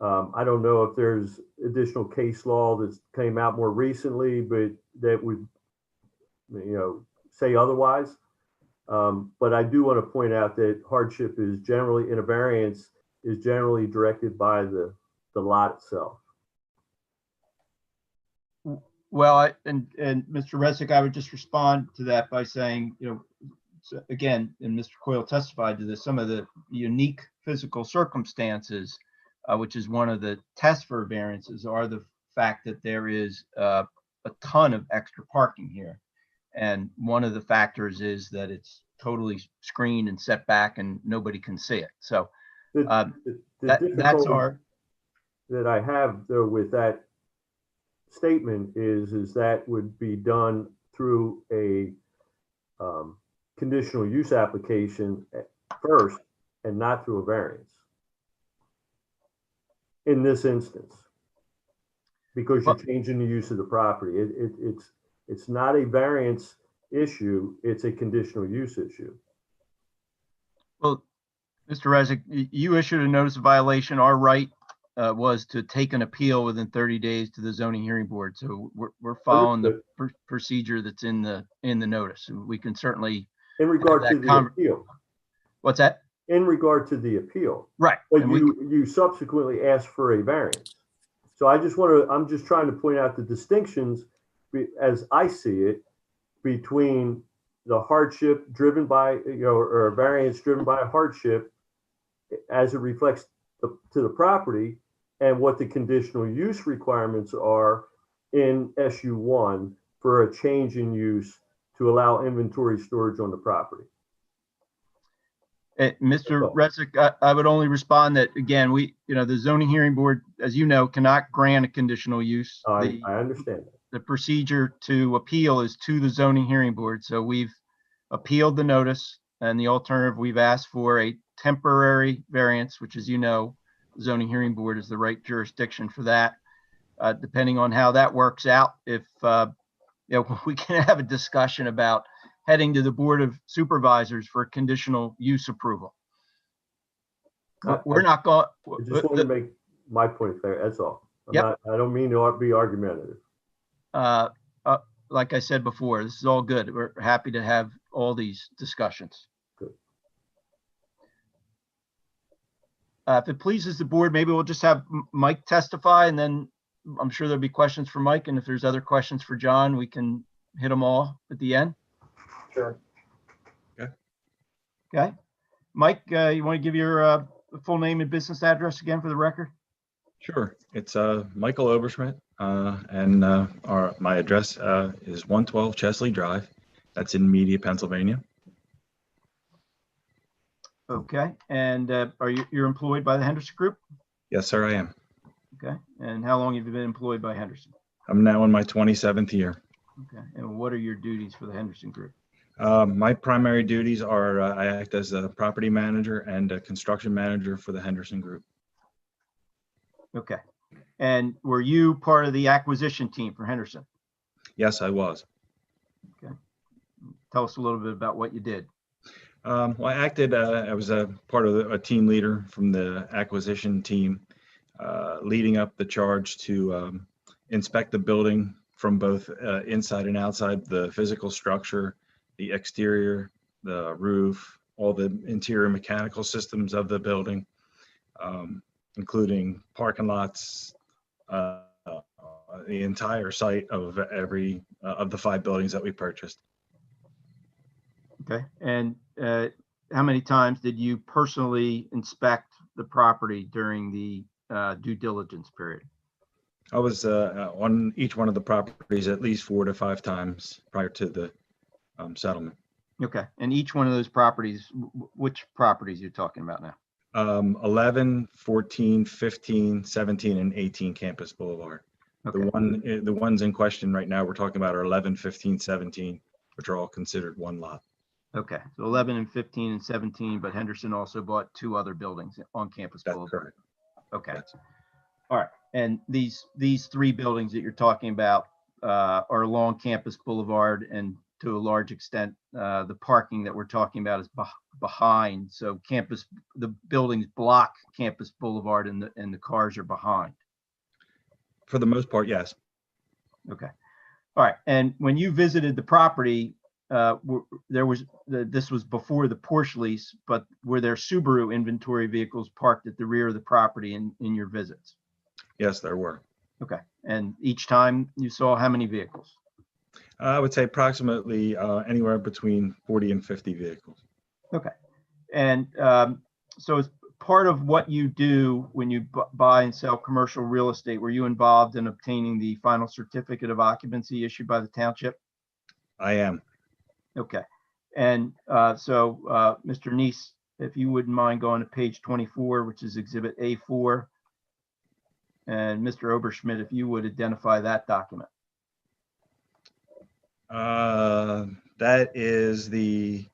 I don't know if there's additional case law that's came out more recently, but that would, say otherwise. But I do want to point out that hardship is generally in a variance is generally directed by the lot itself. Well, and Mr. Resnick, I would just respond to that by saying, again, and Mr. Coyle testified to this, some of the unique physical circumstances, which is one of the tests for variances, are the fact that there is a ton of extra parking here. And one of the factors is that it's totally screened and set back and nobody can see it. So that's our... That I have though with that statement is that would be done through a conditional use application first and not through a variance. In this instance, because you're changing the use of the property, it's not a variance issue; it's a conditional use issue. Well, Mr. Resnick, you issued a notice of violation. Our right was to take an appeal within 30 days to the zoning hearing board. So we're following the procedure that's in the notice. We can certainly. In regard to the appeal. What's that? In regard to the appeal. Right. But you subsequently asked for a variance. So I'm just trying to point out the distinctions as I see it between the hardship driven by, or a variance driven by a hardship as it reflects to the property, and what the conditional use requirements are in SU1 for a change in use to allow inventory storage on the property. Mr. Resnick, I would only respond that, again, the zoning hearing board, as you know, cannot grant a conditional use. I understand that. The procedure to appeal is to the zoning hearing board. So we've appealed the notice, and the alternative, we've asked for a temporary variance, which, as you know, the zoning hearing board is the right jurisdiction for that. Depending on how that works out, if we can have a discussion about heading to the Board of Supervisors for conditional use approval. We're not going. I just want to make my point there. That's all. I don't mean to be argumentative. Like I said before, this is all good. We're happy to have all these discussions. Good. If it pleases the board, maybe we'll just have Mike testify, and then I'm sure there'll be questions for Mike. And if there's other questions for John, we can hit them all at the end. Sure. Okay. Mike, you want to give your full name and business address again for the record? Sure. It's Michael Oberschmidt, and my address is 112 Chesley Drive. That's in Media, Pennsylvania. Okay. And you're employed by the Henderson Group? Yes, sir, I am. Okay. And how long have you been employed by Henderson? I'm now in my 27th year. Okay. And what are your duties for the Henderson Group? My primary duties are I act as a property manager and a construction manager for the Henderson Group. Okay. And were you part of the acquisition team for Henderson? Yes, I was. Okay. Tell us a little bit about what you did. Well, I acted, I was a part of a team leader from the acquisition team, leading up the charge to inspect the building from both inside and outside, the physical structure, the exterior, the roof, all the interior mechanical systems of the building, including parking lots, the entire site of every of the 5 buildings that we purchased. Okay. And how many times did you personally inspect the property during the due diligence period? I was on each one of the properties at least 4 to 5 times prior to the settlement. Okay. And each one of those properties, which properties you're talking about now? 11, 14, 15, 17, and 18 Campus Boulevard. Okay. The ones in question right now we're talking about are 11, 15, 17, which are all considered one lot. Okay. So 11 and 15 and 17, but Henderson also bought 2 other buildings on Campus Boulevard. That's correct. Okay. All right. And these 3 buildings that you're talking about are along Campus Boulevard, and to a large extent, the parking that we're talking about is behind. So the buildings block Campus Boulevard, and the cars are behind. For the most part, yes. Okay. All right. And when you visited the property, this was before the Porsche lease, but were there Subaru inventory vehicles parked at the rear of the property in your visits? Yes, there were. Okay. And each time you saw how many vehicles? I would say approximately anywhere between 40 and 50 vehicles. Okay. And so as part of what you do when you buy and sell commercial real estate, were you involved in obtaining the final certificate of occupancy issued by the township? I am. Okay. And so Mr. Neese, if you wouldn't mind going to page 24, which is exhibit A4. And Mr. Oberschmidt, if you would identify that document. That is the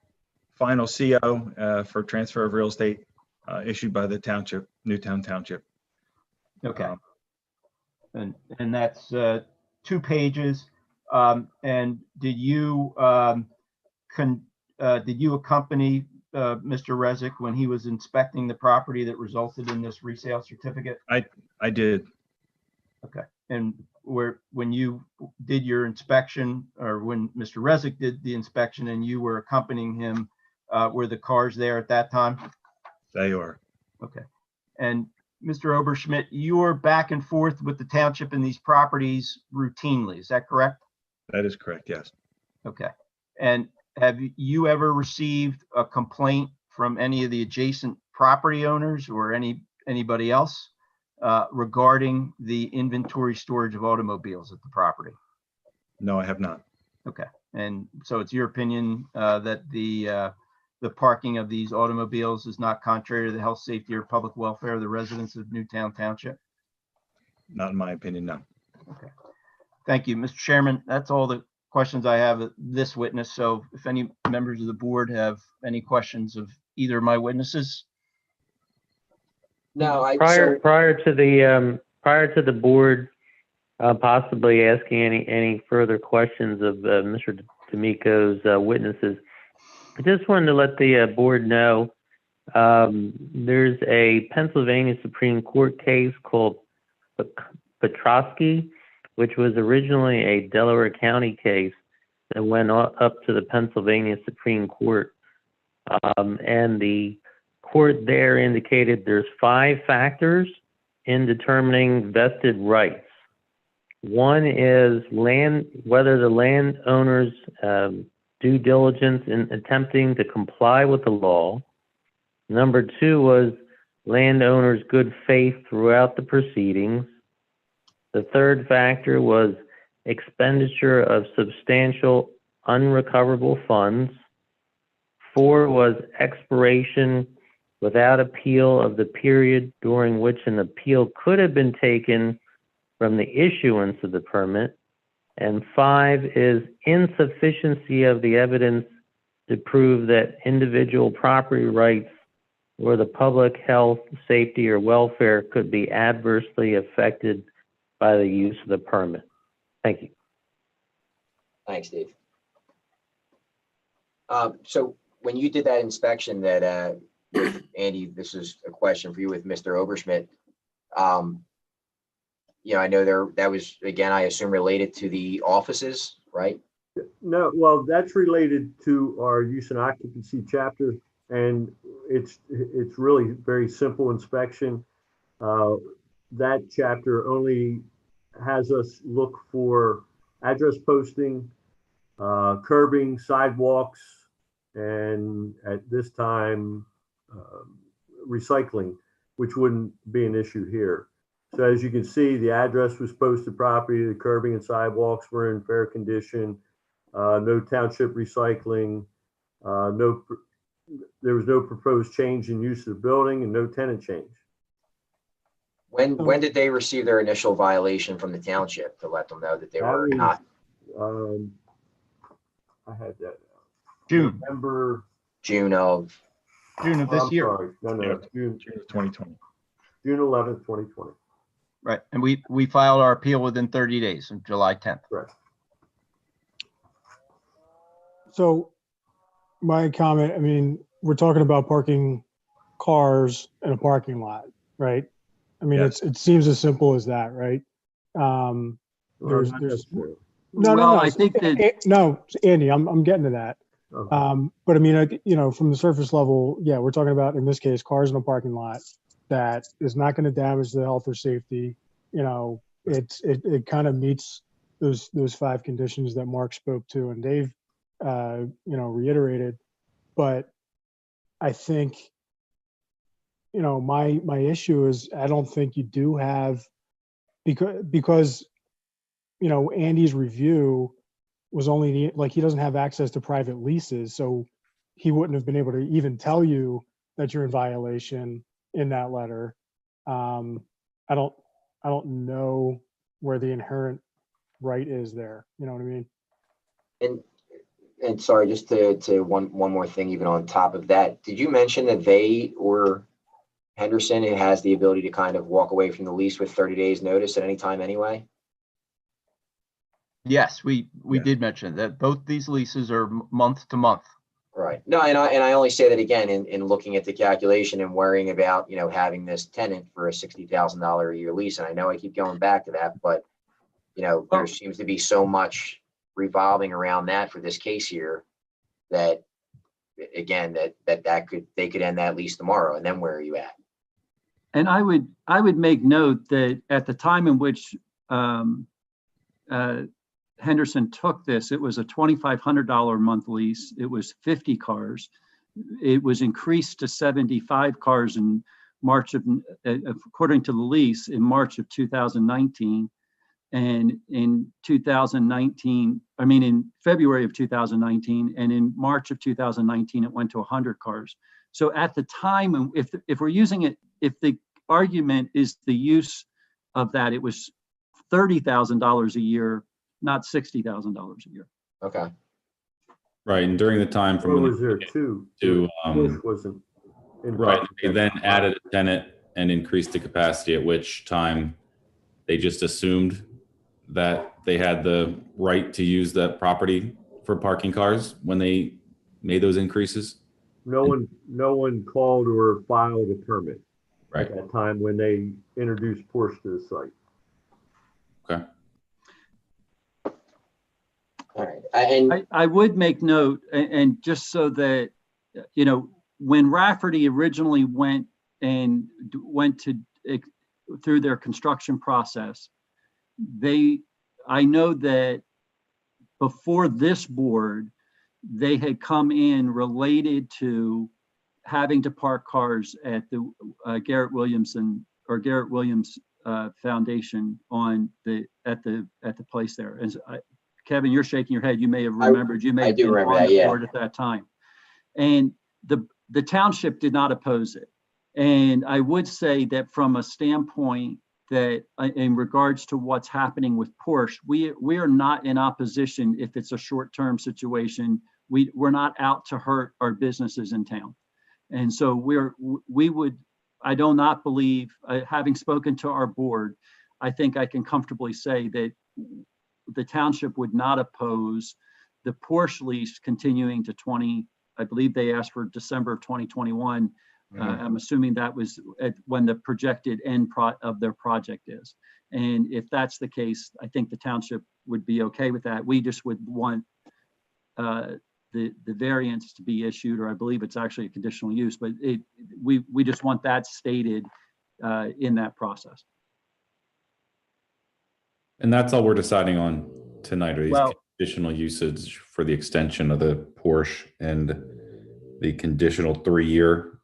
final CO for transfer of real estate issued by the township, Newtown Township. Okay. And that's 2 pages. And did you accompany Mr. Rezick when he was inspecting the property that resulted in this resale certificate? I did. Okay. And when you did your inspection, or when Mr. Rezick did the inspection and you were accompanying him, were the cars there at that time? They are. Okay. And Mr. Oberschmidt, you are back and forth with the township in these properties routinely, is that correct? That is correct, yes. Okay. And have you ever received a complaint from any of the adjacent property owners or anybody else regarding the inventory storage of automobiles at the property? No, I have not. Okay. And so it's your opinion that the parking of these automobiles is not contrary to the health, safety, or public welfare of the residents of Newtown Township? Not in my opinion, no. Okay. Thank you, Mr. Chairman. That's all the questions I have of this witness. So if any members of the board have any questions of either of my witnesses? No, prior to the board possibly asking any further questions of Mr. D'Amico's witnesses, I just wanted to let the board know there's a Pennsylvania Supreme Court case called Petrosky, which was originally a Delaware County case that went up to the Pennsylvania Supreme Court. And the court there indicated there's 5 factors in determining vested rights. One is whether the landowner's due diligence in attempting to comply with the law. Number 2 was landowner's good faith throughout the proceedings. The third factor was expenditure of substantial unrecoverable funds. 4 was expiration without appeal of the period during which an appeal could have been taken from the issuance of the permit. And 5 is insufficiency of the evidence to prove that individual property rights or the public health, safety, or welfare could be adversely affected by the use of the permit. Thank you. Thanks, Dave. So when you did that inspection that, with Andy, this is a question for you with Mr. Oberschmidt. I know that was, again, I assume related to the offices, right? No, well, that's related to our use and occupancy chapter, and it's really very simple inspection. That chapter only has us look for address posting, curbing, sidewalks, and at this time, recycling, which wouldn't be an issue here. So as you can see, the address was posted properly, the curbing and sidewalks were in fair condition, no township recycling, there was no proposed change in use of the building, and no tenant change. When did they receive their initial violation from the township to let them know that they were not? I had that. June. June of this year. Sorry. No, June of 2020. June 11th, 2020. Right. And we filed our appeal within 30 days on July 10th. Correct. So my comment, I mean, we're talking about parking cars in a parking lot, right? I mean, Yes. it seems as simple as that, right? There's no, I think that no, Andy, I'm getting to that. Okay. But I mean, from the surface level, yeah, we're talking about, in this case, cars in a parking lot that is not going to damage the health or safety. It kind of meets those 5 conditions that Mark spoke to and Dave, reiterated. But I think, my issue is I don't think you do have, because Andy's review was only he doesn't have access to private leases, so he wouldn't have been able to even tell you that you're in violation in that letter. I don't know where the inherent right is there. You know what I mean? And sorry, just to one more thing, even on top of that, did you mention that they or Henderson has the ability to kind of walk away from the lease with 30 days notice at any time anyway? Yes, we did mention that both these leases are month to month. Right. No, and I only say that again in looking at the calculation and worrying about, having this tenant for a $60,000 a year lease. And I know I keep going back to that, but, there seems to be so much revolving around that for this case here that, again, they could end that lease tomorrow. And then where are you at? And I would make note that at the time in which Henderson took this, it was a $2,500 a month lease. It was 50 cars. It was increased to 75 cars in March of, according to the lease, in March of 2019. And in February of 2019, and in March of 2019, it went to 100 cars. So at the time, if we're using it, if the argument is the use of that, it was $30,000 a year, not $60,000 a year. Okay. Right, and during the time from What when was there too? to Wasn't. right, they then added a tenant and increased the capacity, at which time they just assumed that they had the right to use that property for parking cars when they made those increases. No one called or filed a permit Right. at that time when they introduced Porsche to the site. Okay. All right. And I would make note, and just so that, when Rafferty originally went through their construction process, I know that before this board, they had come in related to having to park cars at the Garrett Williams Foundation at the place there. And Kevin, you're shaking your head. You may have remembered. You may have been on the board at that time. And the township did not oppose it. And I would say that from a standpoint that in regards to what's happening with Porsche, we are not in opposition if it's a short-term situation. We're not out to hurt our businesses in town. And so I do not believe, having spoken to our board, I think I can comfortably say that the township would not oppose the Porsche lease continuing to I believe they asked for December of 2021. I'm assuming that was when the projected end of their project is. And if that's the case, I think the township would be okay with that. We just would want the variance to be issued, or I believe it's actually a conditional use, but we just want that stated in that process. And that's all we're deciding on tonight, are these conditional usage for the extension of the Porsche and the conditional 3-year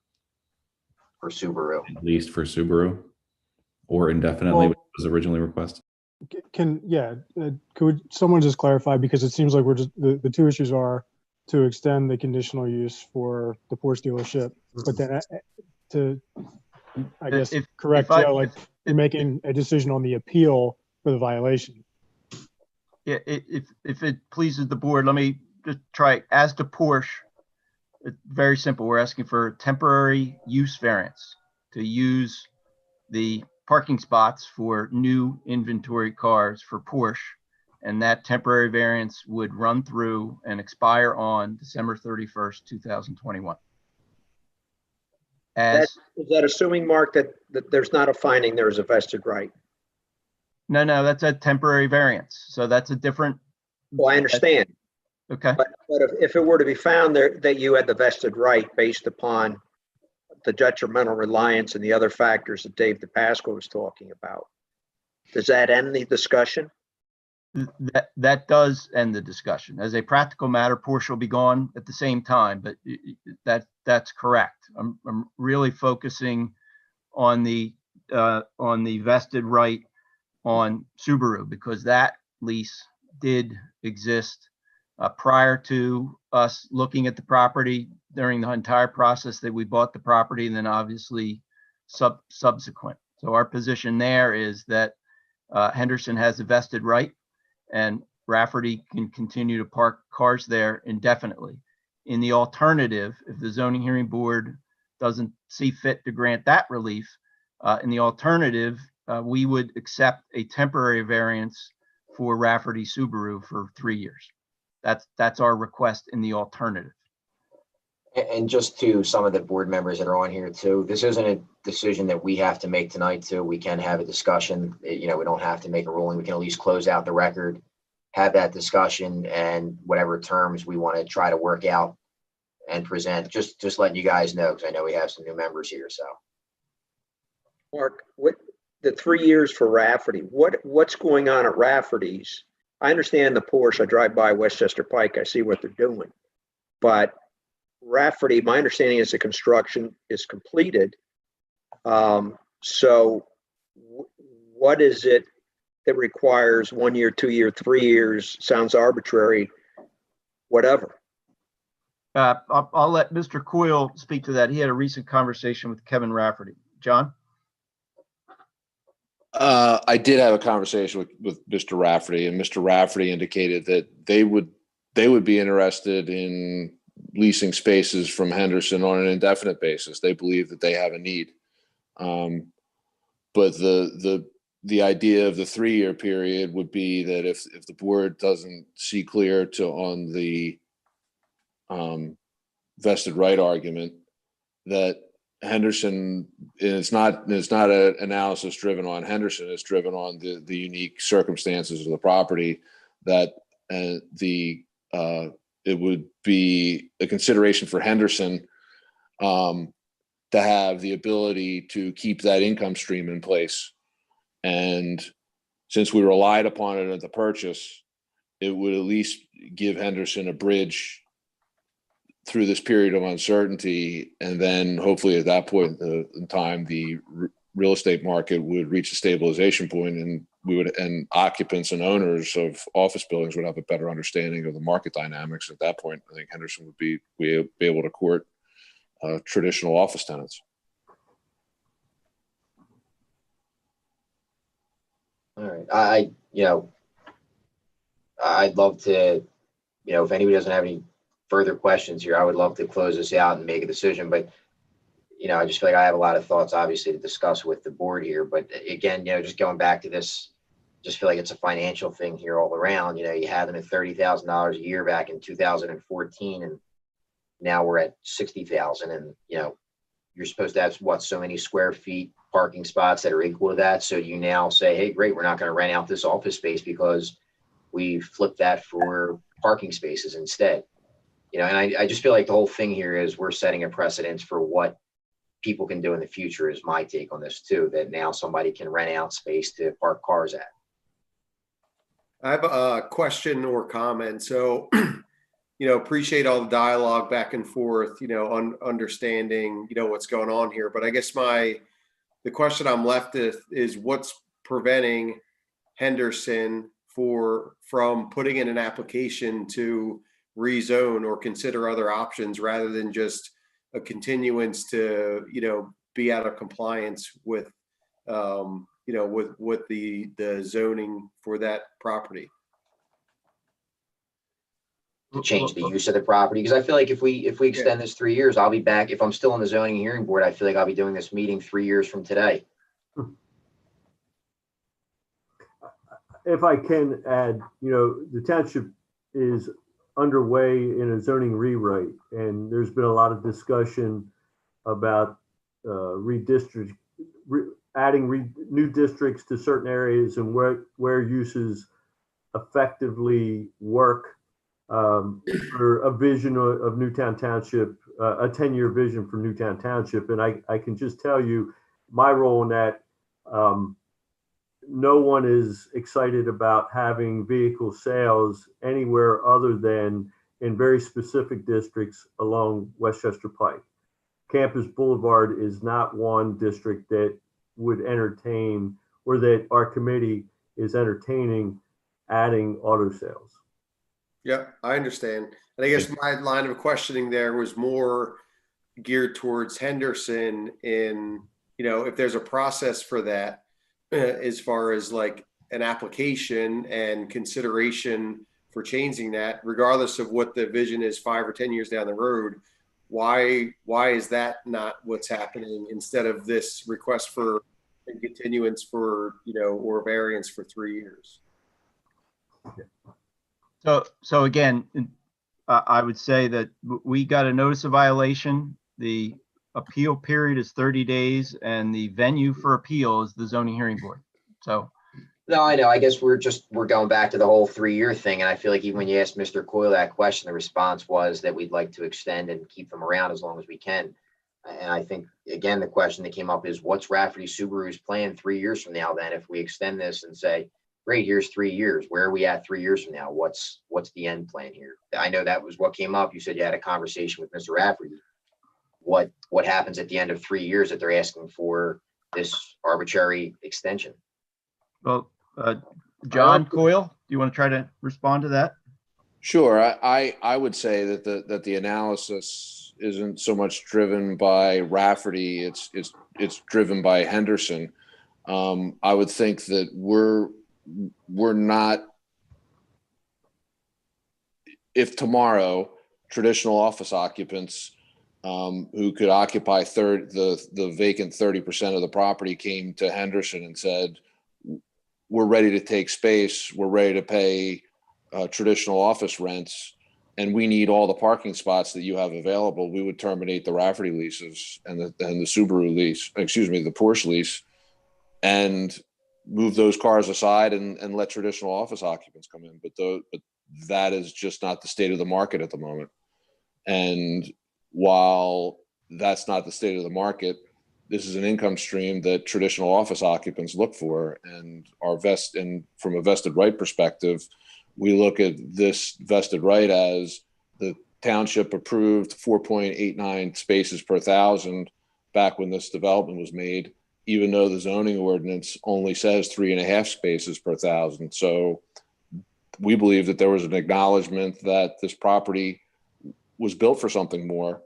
for Subaru, at least for Subaru, or indefinitely, which was originally requested. Could someone just clarify, because it seems like we're just the two issues are to extend the conditional use for the Porsche dealership, but then correct Joe, like you're making a decision on the appeal for the violation. Yeah, if it pleases the board, let me just try. As to Porsche, it's very simple. We're asking for a temporary use variance to use the parking spots for new inventory cars for Porsche. And that temporary variance would run through and expire on December 31st, 2021. Is that assuming, Mark, that there's not a finding there's a vested right? No, that's a temporary variance. So that's a different. Well, I understand. Okay. But if it were to be found there that you had the vested right based upon the detrimental reliance and the other factors that Dave DePasqua was talking about, does that end the discussion? That does end the discussion. As a practical matter, Porsche will be gone at the same time, but that's correct. I'm really focusing on the vested right on Subaru, because that lease did exist prior to us looking at the property during the entire process that we bought the property, and then obviously subsequent. So our position there is that Henderson has a vested right, and Rafferty can continue to park cars there indefinitely. In the alternative, if the zoning hearing board doesn't see fit to grant that relief, in the alternative, we would accept a temporary variance for Rafferty Subaru for 3 years. That's our request in the alternative. And just to some of the board members that are on here too, this isn't a decision that we have to make tonight too. We can have a discussion. We don't have to make a ruling. We can at least close out the record, have that discussion, and whatever terms we want to try to work out and present. Just letting you guys know, because I know we have some new members here. So, Mark, what the 3 years for Rafferty? What's going on at Rafferty's? I understand the Porsche. I drive by West Chester Pike. I see what they're doing, but Rafferty, my understanding is the construction is completed. So what is it that requires 1 year, 2 year, 3 years? Sounds arbitrary, whatever. I'll let Mr. Coyle speak to that. He had a recent conversation with Kevin Rafferty. John? I did have a conversation with Mr. Rafferty, and Mr. Rafferty indicated that they would be interested in leasing spaces from Henderson on an indefinite basis. They believe that they have a need. But the idea of the 3 year period would be that if the board doesn't see clear on the vested right argument, that Henderson, and it's not an analysis driven on Henderson, it's driven on the unique circumstances of the property, that it would be a consideration for Henderson to have the ability to keep that income stream in place. And since we relied upon it at the purchase, it would at least give Henderson a bridge through this period of uncertainty. And then hopefully at that point in time, the real estate market would reach a stabilization point, and occupants and owners of office buildings would have a better understanding of the market dynamics. At that point, I think Henderson would be able to court traditional office tenants. all right. I'd love to, if anybody doesn't have any further questions here, I would love to close this out and make a decision. But, I just feel like I have a lot of thoughts, obviously, to discuss with the board here. But again, just going back to this, just feel like it's a financial thing here all around. You had them at $30,000 a year back in 2014, and now we're at 60,000. And, you're supposed to have so many square feet parking spots that are equal to that. So you now say, hey, great, we're not going to rent out this office space because we flipped that for parking spaces instead. And I just feel like the whole thing here is we're setting a precedence for what people can do in the future, is my take on this too, that now somebody can rent out space to park cars at. I have a question or comment. So, appreciate all the dialogue back and forth, understanding, what's going on here. But I guess the question I'm left with is what's preventing Henderson from putting in an application to rezone or consider other options rather than just a continuance to, be out of compliance with, with the zoning for that property. To change the use of the property, because I feel like if we extend this 3 years, I'll be back. If I'm still on the zoning hearing board, I feel like I'll be doing this meeting 3 years from today. If I can add, the township is underway in a zoning rewrite, and there's been a lot of discussion about adding new districts to certain areas and where uses effectively work. For a vision of Newtown Township, a 10-year vision for Newtown Township. And I can just tell you my role in that, no one is excited about having vehicle sales anywhere other than in very specific districts along West Chester Pike. Campus Boulevard is not one district that would entertain, or that our committee is entertaining, adding auto sales. Yeah, I understand. And I guess my line of questioning there was more geared towards Henderson in, if there's a process for that, as far as like an application and consideration for changing that, regardless of what the vision is 5 or 10 years down the road, why is that not what's happening instead of this request for a continuance for, or variance for 3 years? So again, I would say that we got a notice of violation. The appeal period is 30 days and the venue for appeal is the zoning hearing board. So No, I know. I guess we're going back to the whole 3-year thing. And I feel like even when you asked Mr. Coyle that question, the response was that we'd like to extend and keep them around as long as we can. And I think, again, the question that came up is what's Rafferty Subaru's plan 3 years from now? Then if we extend this and say, great, here's 3 years, where are we at 3 years from now? What's the end plan here? I know that was what came up. You said you had a conversation with Mr. Rafferty. What happens at the end of 3 years that they're asking for this arbitrary extension? well, John Coyle, do you want to try to respond to that? Sure. I would say that the analysis isn't so much driven by Rafferty. It's driven by Henderson. I would think that we're not, if tomorrow traditional office occupants who could occupy the vacant 30% of the property came to Henderson and said, we're ready to take space, we're ready to pay traditional office rents, and we need all the parking spots that you have available, we would terminate the Rafferty leases and the Subaru lease, the Porsche lease, and move those cars aside and let traditional office occupants come in. But that is just not the state of the market at the moment. And while that's not the state of the market, this is an income stream that traditional office occupants look for, and from a vested right perspective, we look at this vested right as the township approved 4.89 spaces per thousand back when this development was made, even though the zoning ordinance only says 3.5 spaces per thousand. So we believe that there was an acknowledgement that this property was built for something more.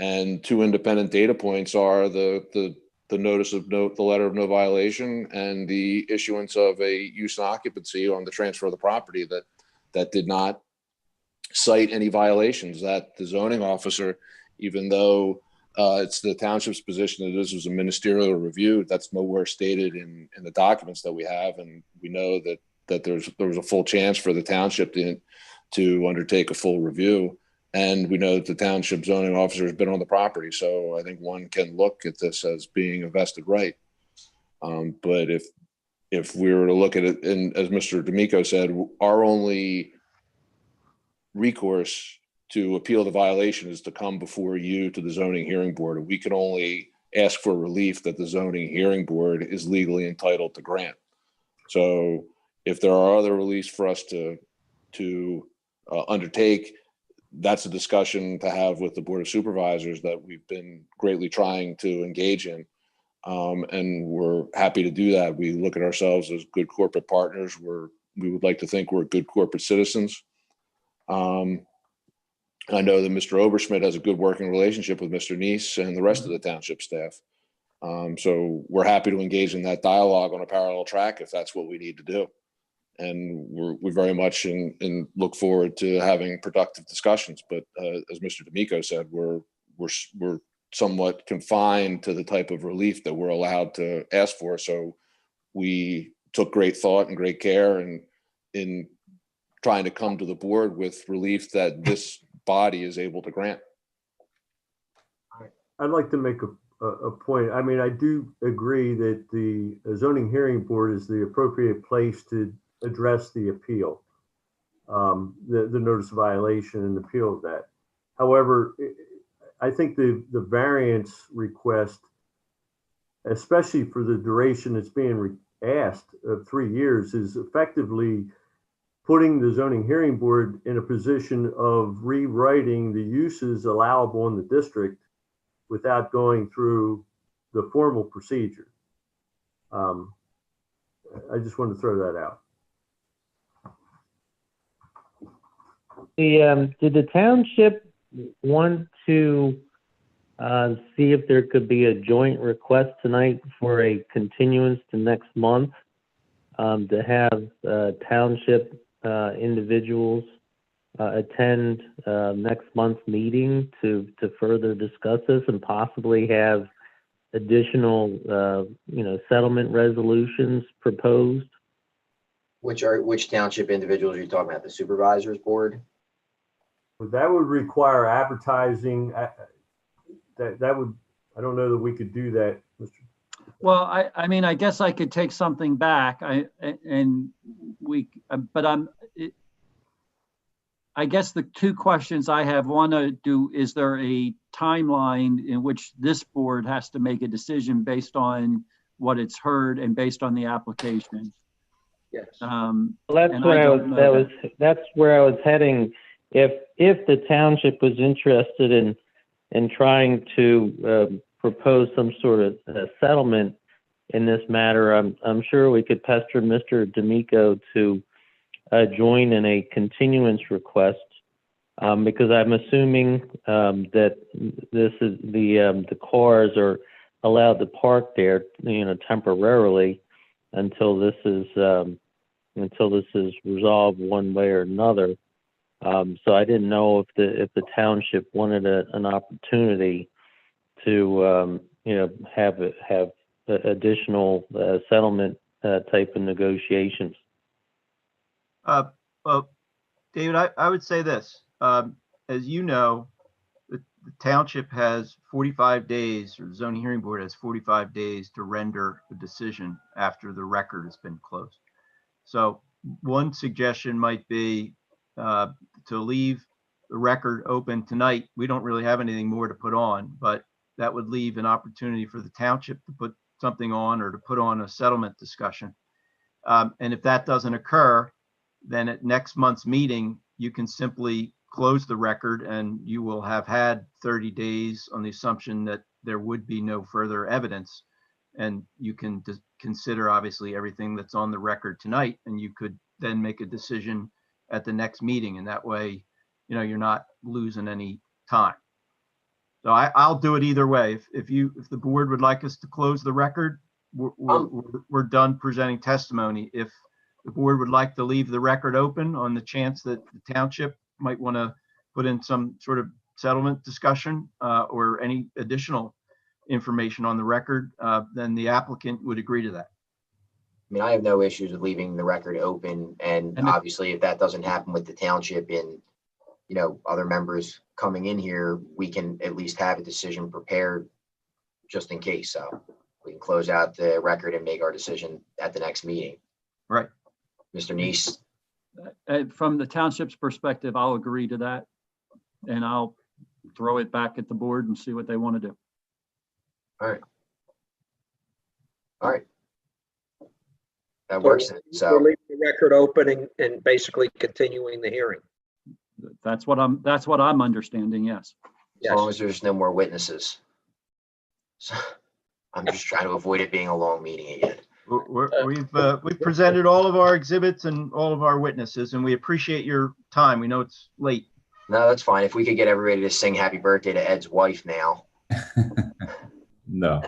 And two independent data points are the letter of no violation and the issuance of a use and occupancy on the transfer of the property that did not cite any violations. That the zoning officer, even though it's the township's position that this was a ministerial review, that's nowhere stated in the documents that we have, and we know that there was a full chance for the township to undertake a full review. And we know that the township zoning officer has been on the property. So I think one can look at this as being a vested right. But if we were to look at it, and as Mr. D'Amico said, our only recourse to appeal the violation is to come before you to the zoning hearing board. And we can only ask for relief that the zoning hearing board is legally entitled to grant. So if there are other reliefs for us to undertake, that's a discussion to have with the Board of Supervisors that we've been greatly trying to engage in. And we're happy to do that. We look at ourselves as good corporate partners. We would like to think we're good corporate citizens. I know that Mr. Oberschmidt has a good working relationship with Mr. Neese and the rest of the township staff. So we're happy to engage in that dialogue on a parallel track if that's what we need to do. And we very much and look forward to having productive discussions. But as Mr. D'Amico said, we're somewhat confined to the type of relief that we're allowed to ask for. So we took great thought and great care in trying to come to the board with relief that this body is able to grant. I'd like to make a point. I mean, I do agree that the zoning hearing board is the appropriate place to address the appeal, the notice of violation and appeal of that. However, I think the variance request, especially for the duration that's being asked of 3 years, is effectively putting the zoning hearing board in a position of rewriting the uses allowable in the district without going through the formal procedure. I just wanted to throw that out. Did the township want to see if there could be a joint request tonight for a continuance to next month to have township individuals attend next month's meeting to further discuss this and possibly have additional settlement resolutions proposed? Which township individuals are you talking about? The supervisors board? But that would require advertising. That would, I don't know that we could do that, Mr. Well, I mean, I guess I could take something back. I guess the two questions I have, is there a timeline in which this board has to make a decision based on what it's heard and based on the application? Yes. Well, That's where I was heading. If the township was interested in trying to propose some sort of settlement in this matter, I'm sure we could pester Mr. D'Amico to join in a continuance request, because I'm assuming that this is the cars are allowed to park there, temporarily until this is resolved one way or another. So I didn't know if the township wanted an opportunity to have additional settlement type of negotiations. Well, David, I would say this. As you know, the township has 45 days, or the zoning hearing board has 45 days to render a decision after the record has been closed. So one suggestion might be to leave the record open tonight. We don't really have anything more to put on, but that would leave an opportunity for the township to put something on or to put on a settlement discussion. And if that doesn't occur, then at next month's meeting, you can simply close the record and you will have had 30 days on the assumption that there would be no further evidence. And you can consider obviously everything that's on the record tonight, and you could then make a decision at the next meeting. And that way, you're not losing any time. So I'll do it either way. If the board would like us to close the record, we're done presenting testimony. If the board would like to leave the record open on the chance that the township might want to put in some sort of settlement discussion or any additional information on the record, then the applicant would agree to that. I mean, I have no issues with leaving the record open, and obviously if that doesn't happen with the township and, other members coming in here, we can at least have a decision prepared just in case. So we can close out the record and make our decision at the next meeting. Right. Mr. Neese? From the township's perspective, I'll agree to that, and I'll throw it back at the board and see what they want to do. All right. That works. So we're leaving the record open and basically continuing the hearing. That's what I'm understanding. Yes. As long as there's no more witnesses. So I'm just trying to avoid it being a long meeting again. We've presented all of our exhibits and all of our witnesses, and we appreciate your time. We know it's late. No, that's fine. If we could get everybody to sing happy birthday to Ed's wife now. No.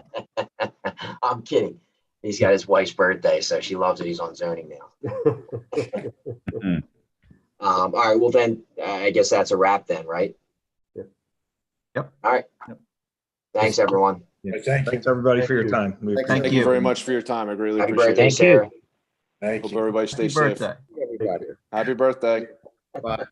I'm kidding. He's got his wife's birthday, so she loves that he's on zoning now. All right. Well, then I guess that's a wrap then, right? Yep. All right. Yep. Thanks, everyone. Thanks everybody for your time. We appreciate Thank you very much for your time. I greatly Happy appreciate birthday, it. Sarah. Hope everybody stays safe. Birthday. Happy birthday. Bye.